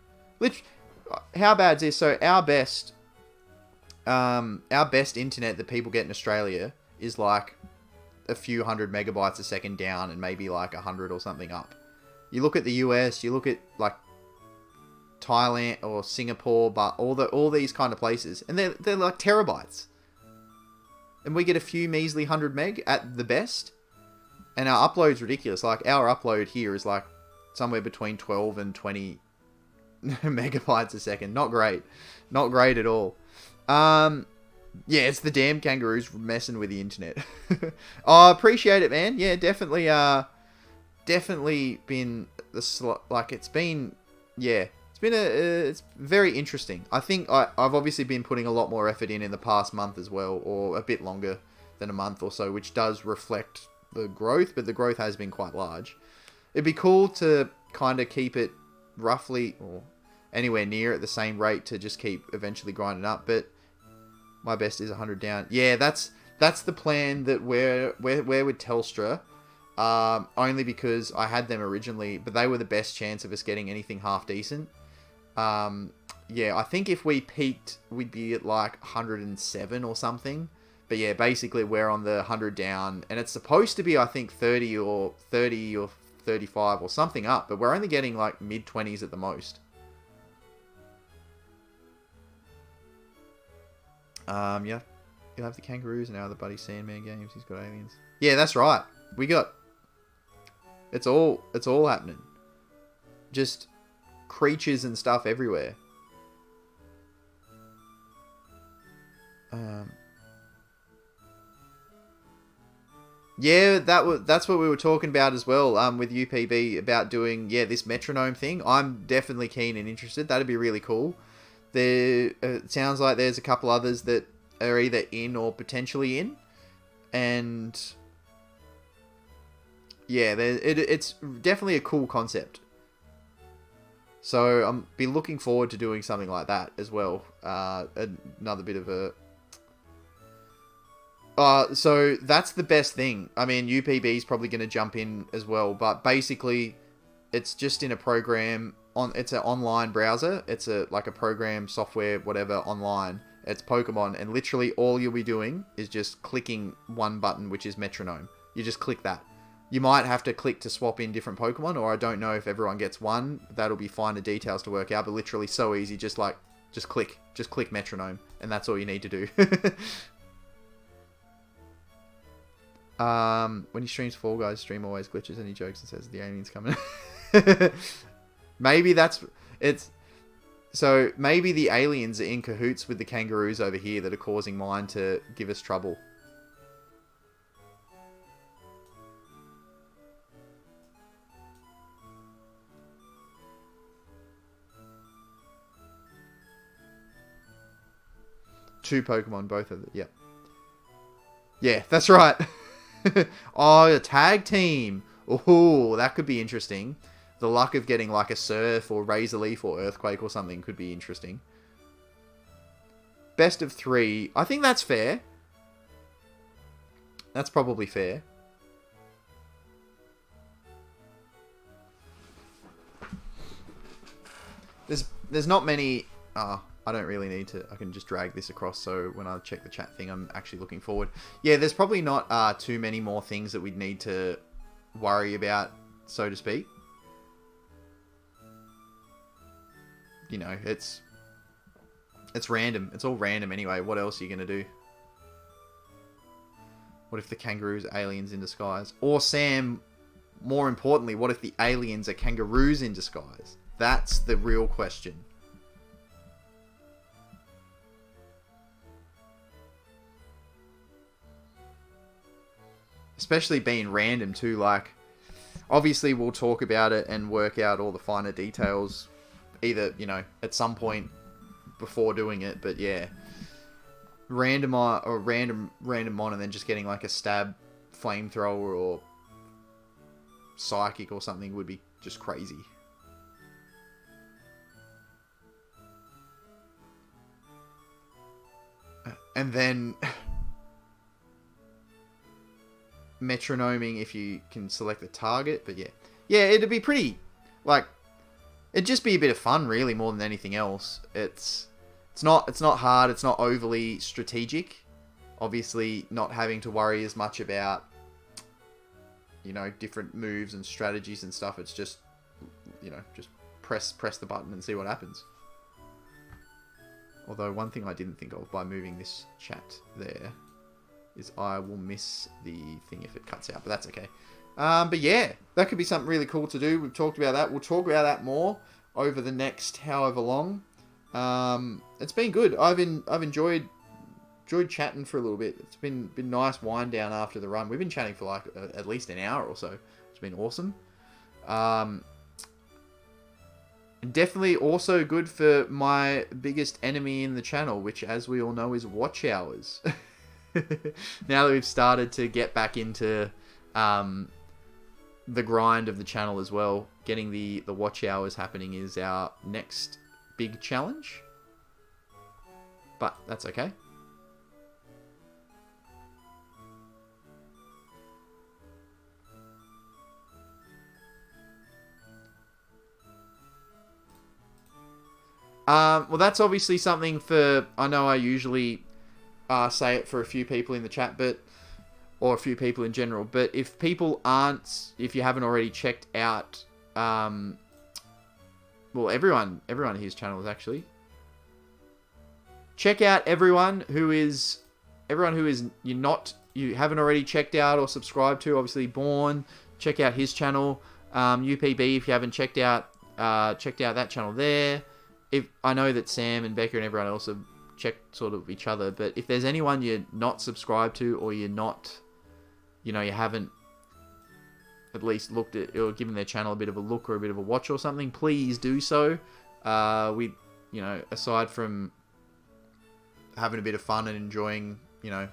How bad is this? So our best internet that people get in Australia is like a few hundred megabytes a second down and maybe like 100 or something up. You look at the US, you look at like Thailand or Singapore, but all these kind of places, and they're like terabytes, and we get a few measly 100 meg at the best, and our upload's ridiculous. Like our upload here is like somewhere between 12 and 20 megabytes a second. Not great at all. Yeah, it's the damn kangaroos messing with the internet. I appreciate it, man. Yeah, definitely been it's been, yeah. It's very interesting. I think I've obviously been putting a lot more effort in the past month as well, or a bit longer than a month or so, which does reflect the growth, but the growth has been quite large. It'd be cool to kind of keep it roughly or anywhere near at the same rate to just keep eventually grinding up, but my best is 100 down. Yeah, that's the plan that we're with Telstra. Only because I had them originally, but they were the best chance of us getting anything half decent. Yeah, I think if we peaked, we'd be at like 107 or something. But yeah, basically we're on the 100 down, and it's supposed to be, I think, 30 or 35 or something up, but we're only getting like mid-20s at the most. Yeah, you'll have the kangaroos and now the Buddy Sandman games. He's got aliens. Yeah, that's right. It's all happening. Just creatures and stuff everywhere. Yeah, that's what we were talking about as well. With UPB about doing this metronome thing. I'm definitely keen and interested. That'd be really cool. It sounds like there's a couple others that are either in or potentially in, and yeah, it's definitely a cool concept. So I'll be looking forward to doing something like that as well. Another bit of a... so that's the best thing. I mean, UPB is probably going to jump in as well, but basically it's just in a program. It's an online browser. It's like a program, software, whatever, online. It's Pokemon, and literally all you'll be doing is just clicking one button, which is metronome. You just click that. You might have to click to swap in different Pokemon, or I don't know if everyone gets one. That'll be finer details to work out, but literally so easy. Just click metronome, and that's all you need to do. When he streams Fall Guys, stream always glitches and he jokes and says the alien's coming. Maybe so maybe the aliens are in cahoots with the kangaroos over here that are causing mine to give us trouble. Two Pokemon, both of them. Yep. Yeah, that's right. Oh, a tag team. Oh, that could be interesting. The luck of getting like a Surf or Razor Leaf or Earthquake or something could be interesting. Best of 3. I think that's fair. That's probably fair. There's not many... I don't really need to... I can just drag this across so when I check the chat thing, I'm actually looking forward. Yeah, there's probably not too many more things that we'd need to worry about, so to speak. You know, it's random. It's all random anyway. What else are you going to do? What if the kangaroos are aliens in disguise? Or Sam, more importantly, what if the aliens are kangaroos in disguise? That's the real question. Especially being random too, like, obviously we'll talk about it and work out all the finer details either, you know, at some point before doing it, but yeah. Random mon and then just getting like a stab flamethrower or psychic or something would be just crazy. And then metronoming if you can select the target, but yeah. Yeah, it'd be pretty, like, it'd just be a bit of fun really more than anything else. It's not hard, it's not overly strategic. Obviously not having to worry as much about, you know, different moves and strategies and stuff. It's just, you know, just press the button and see what happens. Although one thing I didn't think of by moving this chat there is I will miss the thing if it cuts out, but that's okay. But yeah, that could be something really cool to do. We've talked about that. We'll talk about that more over the next however long. It's been good. I've enjoyed chatting for a little bit. It's been nice wind down after the run. We've been chatting for like at least an hour or so. It's been awesome. Definitely also good for my biggest enemy in the channel, which, as we all know, is watch hours. Now that we've started to get back into the grind of the channel as well, getting the watch hours happening is our next big challenge. But that's okay. Well, that's obviously something for... I know I usually say it for a few people in the chat, or a few people in general, but if people aren't... If you haven't already checked out... well, everyone here's channels, actually. Check out everyone who you haven't already checked out or subscribed to. Obviously, Born. Check out his channel. UPB, if you haven't checked out that channel there. If I know that Sam and Becca and everyone else have checked sort of each other, but if there's anyone you're not subscribed to, or you're not, you know, you haven't at least looked at or given their channel a bit of a look or a bit of a watch or something, please do so. We, you know, aside from having a bit of fun and enjoying, you know,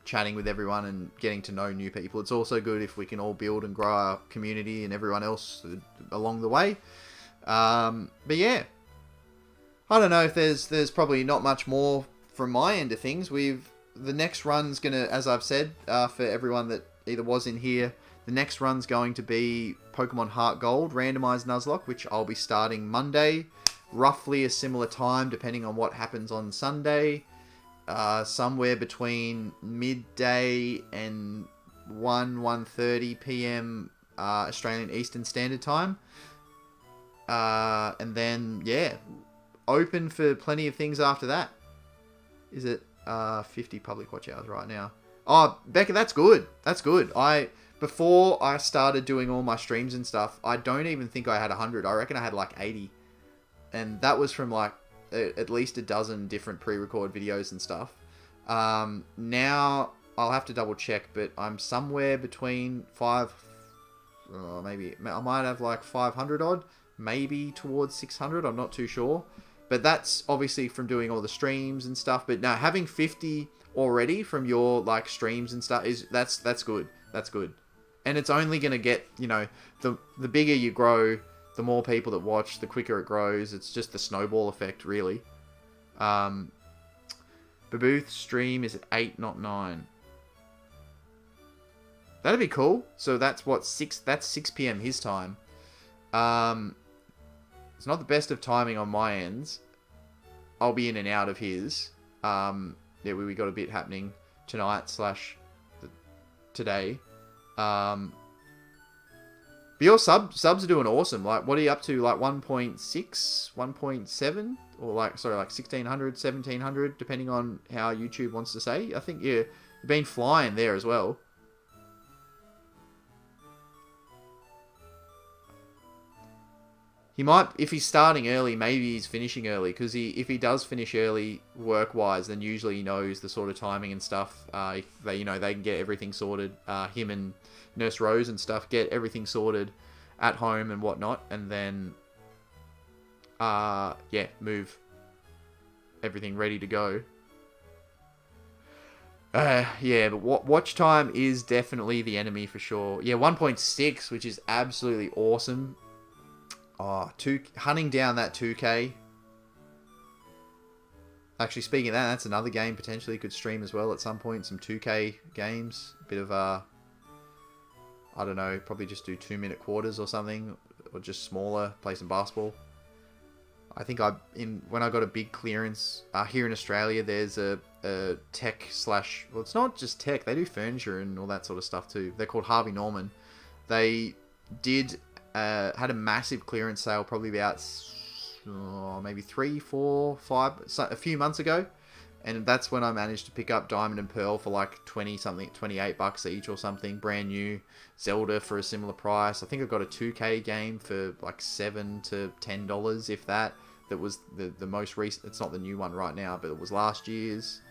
chatting with everyone and getting to know new people, it's also good if we can all build and grow our community and everyone else along the way. But yeah. I don't know if there's probably not much more from my end of things. The next run's gonna, as I've said, for everyone that either was in here, the next run's going to be Pokemon Heart Gold Randomised Nuzlocke, which I'll be starting Monday, roughly a similar time depending on what happens on Sunday, somewhere between midday and 1:30 p.m. Australian Eastern Standard Time, and then yeah. Open for plenty of things after that. Is it 50 public watch hours right now? Oh, Becca, that's good. That's good. Before I started doing all my streams and stuff, I don't even think I had 100. I reckon I had like 80. And that was from like at least a dozen different pre-record videos and stuff. Now I'll have to double check, but I'm somewhere between maybe I might have like 500 odd, maybe towards 600. I'm not too sure. But that's obviously from doing all the streams and stuff. But now having 50 already from your like streams and stuff that's good. That's good. And it's only going to get, you know, the bigger you grow, the more people that watch, the quicker it grows. It's just the snowball effect, really. Babooth's stream is at 8, not 9. That'd be cool. So that's what, 6 p.m. his time. It's not the best of timing on my ends. I'll be in and out of his. Yeah, we got a bit happening tonight / today. But your subs are doing awesome. Like, what are you up to? Like 1.6, 1.7? Or like 1600, 1700, depending on how YouTube wants to say. I think you've been flying there as well. He might, if he's starting early, maybe he's finishing early. Because if he does finish early work-wise, then usually he knows the sort of timing and stuff. They can get everything sorted. Him and Nurse Rose and stuff get everything sorted at home and whatnot. And then, move everything ready to go. But watch time is definitely the enemy for sure. Yeah, 1.6, which is absolutely awesome. Oh, hunting down that 2K. Actually, speaking of that, that's another game potentially could stream as well at some point. Some 2K games. A bit of, I don't know, probably just do 2-minute quarters or something. Or just smaller, play some basketball. I think when I got a big clearance, here in Australia, there's a tech / well, it's not just tech. They do furniture and all that sort of stuff too. They're called Harvey Norman. They had a massive clearance sale probably about maybe 3, 4, 5, a few months ago, and that's when I managed to pick up Diamond and Pearl for like 28 bucks each or something, brand new. Zelda for a similar price. I think I got a 2K game for like $7 to $10, if that. That was the most recent. It's not the new one right now, but it was last year's.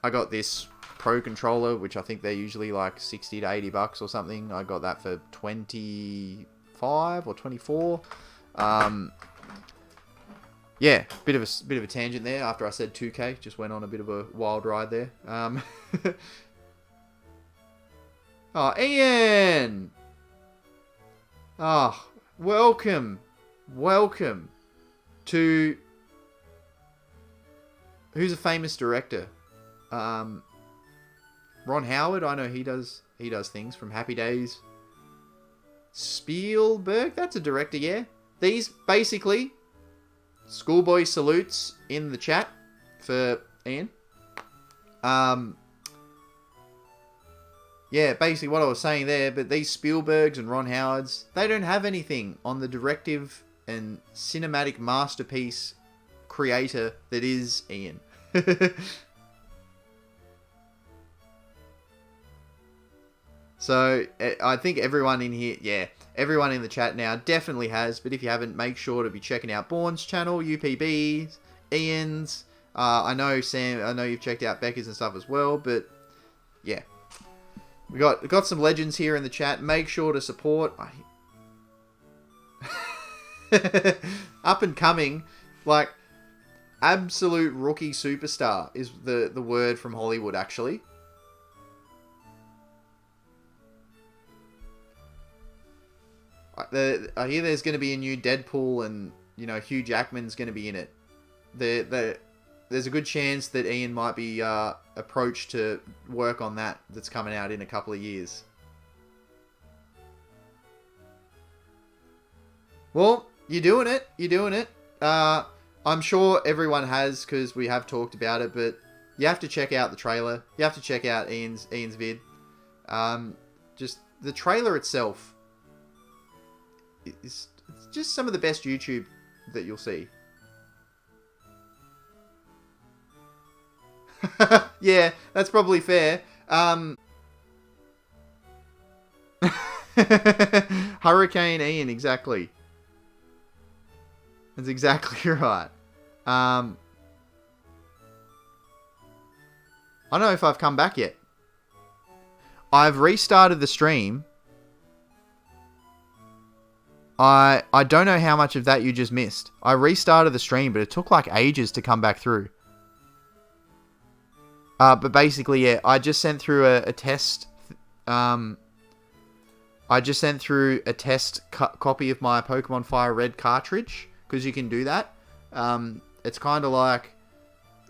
I got this Pro controller, which I think they're usually like 60 to 80 bucks or something. I got that for 25 or 24. Yeah, bit of a tangent there. After I said 2K, just went on a bit of a wild ride there. Oh, Ian! Oh, welcome to... Who's a famous director? Ron Howard, I know he does things from Happy Days. Spielberg, that's a director, yeah. These, basically, schoolboy salutes in the chat for Ian. Yeah, basically what I was saying there, but these Spielbergs and Ron Howards, they don't have anything on the directive and cinematic masterpiece creator that is Ian. So, I think everyone in here, yeah, everyone in the chat now definitely has, but if you haven't, make sure to be checking out Bourne's channel, UPB's, Ian's. I know, Sam, I know you've checked out Becca's and stuff as well, but yeah. We got some legends here in the chat. Make sure to support. Up and coming, like, absolute rookie superstar is the word from Hollywood, actually. I hear there's going to be a new Deadpool, and Hugh Jackman's going to be in it. There's a good chance that Ian might be approached to work on that's coming out in a couple of years. Well, you're doing it. I'm sure everyone has, because we have talked about it, but you have to check out the trailer. You have to check out Ian's vid. Just the trailer itself is just some of the best YouTube that you'll see. Yeah, that's probably fair. Hurricane Ian, exactly. That's exactly right. I don't know if I've come back yet. I've restarted the stream. I don't know how much of that you just missed. I restarted the stream, but it took like ages to come back through. But basically, yeah, I just sent through a test. I I just sent through a test copy of my Pokemon FireRed cartridge, because you can do that. It's kind of like,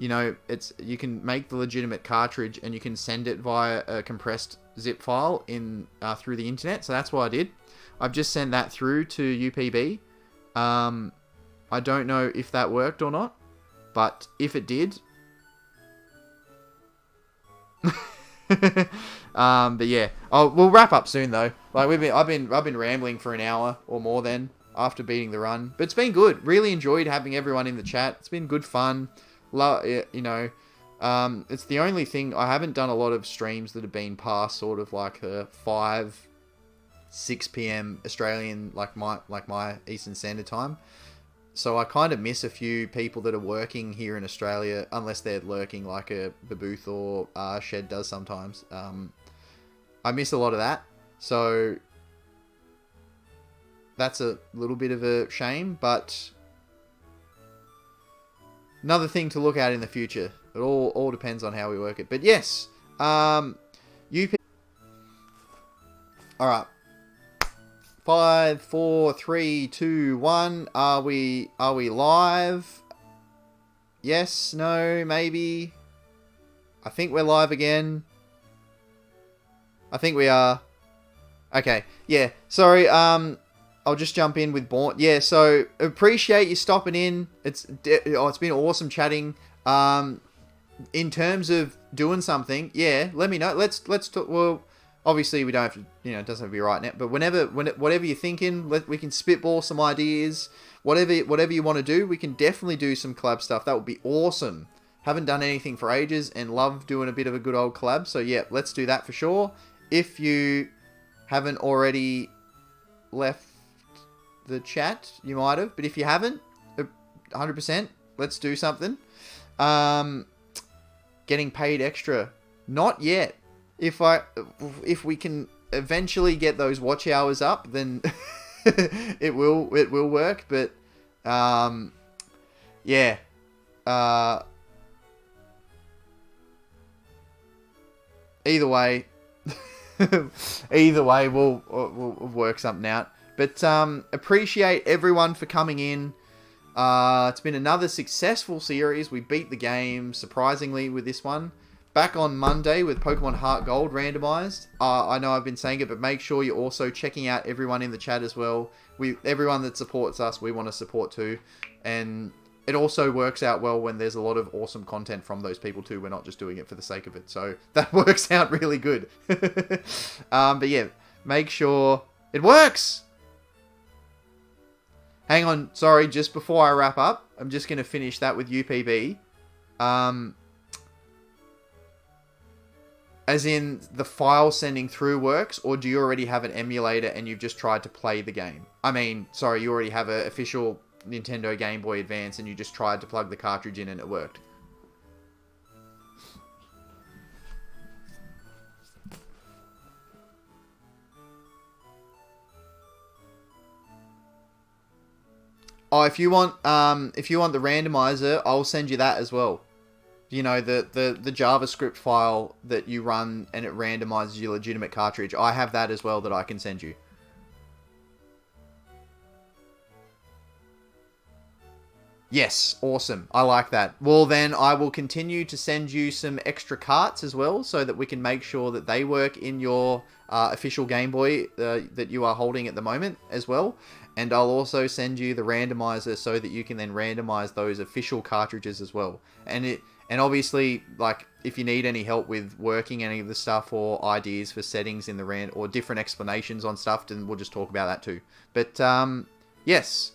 you know, you can make the legitimate cartridge and you can send it via a compressed zip file through the internet. So that's what I did. I've just sent that through to UPB. I don't know if that worked or not, but if it did, but yeah, we'll wrap up soon though. Like I've been rambling for an hour or more then after beating the run, but it's been good. Really enjoyed having everyone in the chat. It's been good fun. You know, it's the only thing I haven't done a lot of streams that have been past sort of like 6 p.m. Australian, like my Eastern Standard Time. So I kind of miss a few people that are working here in Australia, unless they're lurking like a Booth or Shed does sometimes. I miss a lot of that. So that's a little bit of a shame, but another thing to look at in the future. It all depends on how we work it. But yes, Alright. 5, 4, 3, 2, 1. Are we live? Yes, no, maybe. I think we're live again. I think we are. Okay, yeah. Sorry, I'll just jump in with Born. Yeah, so appreciate you stopping in. It's been awesome chatting. In terms of doing something, yeah, let me know. Let's talk. Well, obviously we don't have to, you know, it doesn't have to be right now, but whatever you're thinking, we can spitball some ideas. Whatever you want to do, we can definitely do some collab stuff. That would be awesome. Haven't done anything for ages and love doing a bit of a good old collab. So yeah, let's do that for sure. If you haven't already left the chat, you might have, but if you haven't, 100%, let's do something. Getting paid extra, not yet. If we can eventually get those watch hours up, then it will work. But yeah, either way, we'll work something out. But appreciate everyone for coming in. It's been another successful series. We beat the game surprisingly with this one. Back on Monday with Pokemon Heart Gold randomized. I know I've been saying it, but make sure you're also checking out everyone in the chat as well. Everyone that supports us, we want to support too. And it also works out well when there's a lot of awesome content from those people too. We're not just doing it for the sake of it. So that works out really good. But yeah, make sure it works. Hang on, sorry, just before I wrap up, I'm just going to finish that with UPB. As in, the file sending through works, or do you already have an emulator and you've just tried to play the game? I mean, sorry, you already have an official Nintendo Game Boy Advance and you just tried to plug the cartridge in and it worked. Oh, if you want the randomizer, I'll send you that as well. You know, the JavaScript file that you run and it randomizes your legitimate cartridge. I have that as well that I can send you. Yes, awesome. I like that. Well, then I will continue to send you some extra carts as well so that we can make sure that they work in your official Game Boy that you are holding at the moment as well. And I'll also send you the randomizer so that you can then randomize those official cartridges as well. And obviously, like, if you need any help with working any of the stuff or ideas for settings in the or different explanations on stuff, then we'll just talk about that too. But yes,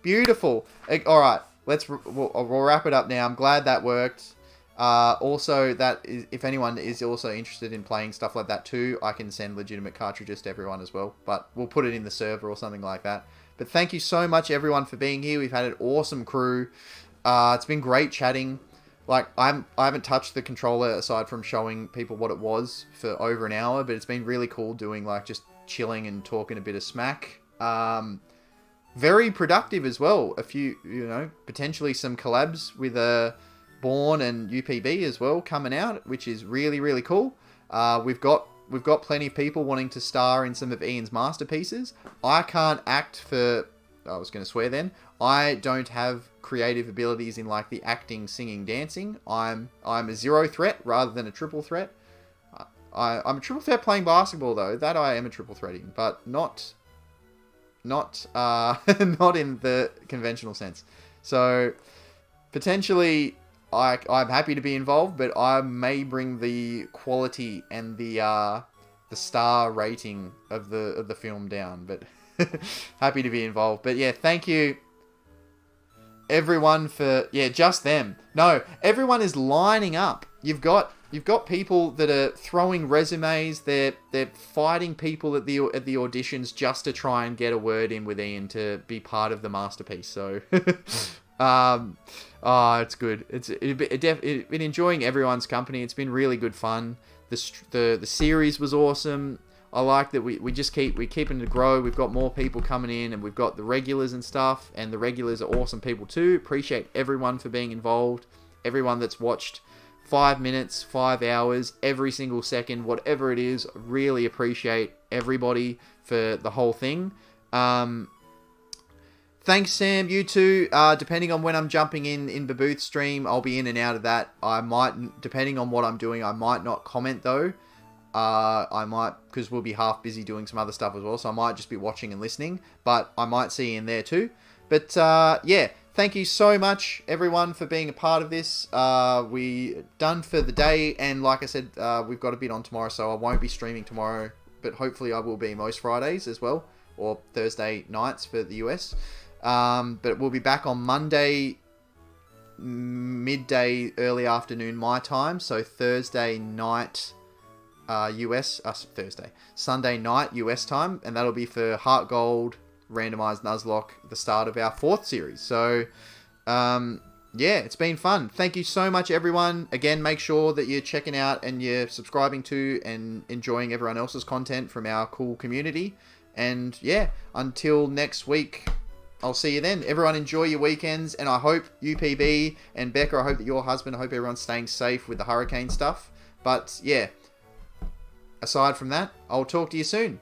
beautiful. All right, we'll wrap it up now. I'm glad that worked. Also, if anyone is also interested in playing stuff like that too, I can send legitimate cartridges to everyone as well. But we'll put it in the server or something like that. But thank you so much, everyone, for being here. We've had an awesome crew. It's been great chatting. Like, I haven't touched the controller aside from showing people what it was for over an hour, but it's been really cool doing, like, just chilling and talking a bit of smack. Very productive as well. A few, you know, potentially some collabs with Born and UPB as well coming out, which is really, really cool. We've got we've got plenty of people wanting to star in some of Ian's masterpieces. I can't act for... I was going to swear then. I don't have creative abilities in like the acting, singing, dancing. I'm a zero threat rather than a triple threat. I'm a triple threat playing basketball though. That I am a triple threating, but not not in the conventional sense. So potentially I'm happy to be involved, but I may bring the quality and the star rating of the film down. But happy to be involved. But yeah, thank you everyone for just them. No, everyone is lining up. You've got people that are throwing resumes. They're fighting people at the auditions just to try and get a word in with Ian to be part of the masterpiece. So, it's good. It's been enjoying everyone's company. It's been really good fun. The series was awesome. I like that we're keeping it to grow. We've got more people coming in, and we've got the regulars and stuff. And the regulars are awesome people too. Appreciate everyone for being involved. Everyone that's watched 5 minutes, 5 hours, every single second, whatever it is. Really appreciate everybody for the whole thing. Thanks, Sam. You too. Depending on when I'm jumping in Babooth's stream, I'll be in and out of that. I might, depending on what I'm doing, I might not comment though. I might, because we'll be half busy doing some other stuff as well, so I might just be watching and listening, but I might see you in there too. But yeah, thank you so much everyone for being a part of this. We done for the day, and like I said, we've got a bit on tomorrow, so I won't be streaming tomorrow, but hopefully I will be most Fridays as well, or Thursday nights for the US. But we'll be back on Monday midday, early afternoon my time, so Thursday night Sunday night US time, and that'll be for Heart Gold Randomised Nuzlocke, the start of our 4th series. So yeah, it's been fun. Thank you so much everyone. Again, make sure that you're checking out and you're subscribing to and enjoying everyone else's content from our cool community. And yeah, until next week, I'll see you then. Everyone enjoy your weekends, and I hope UPB and Becca, I hope that your husband, I hope everyone's staying safe with the hurricane stuff. But yeah, aside from that, I'll talk to you soon.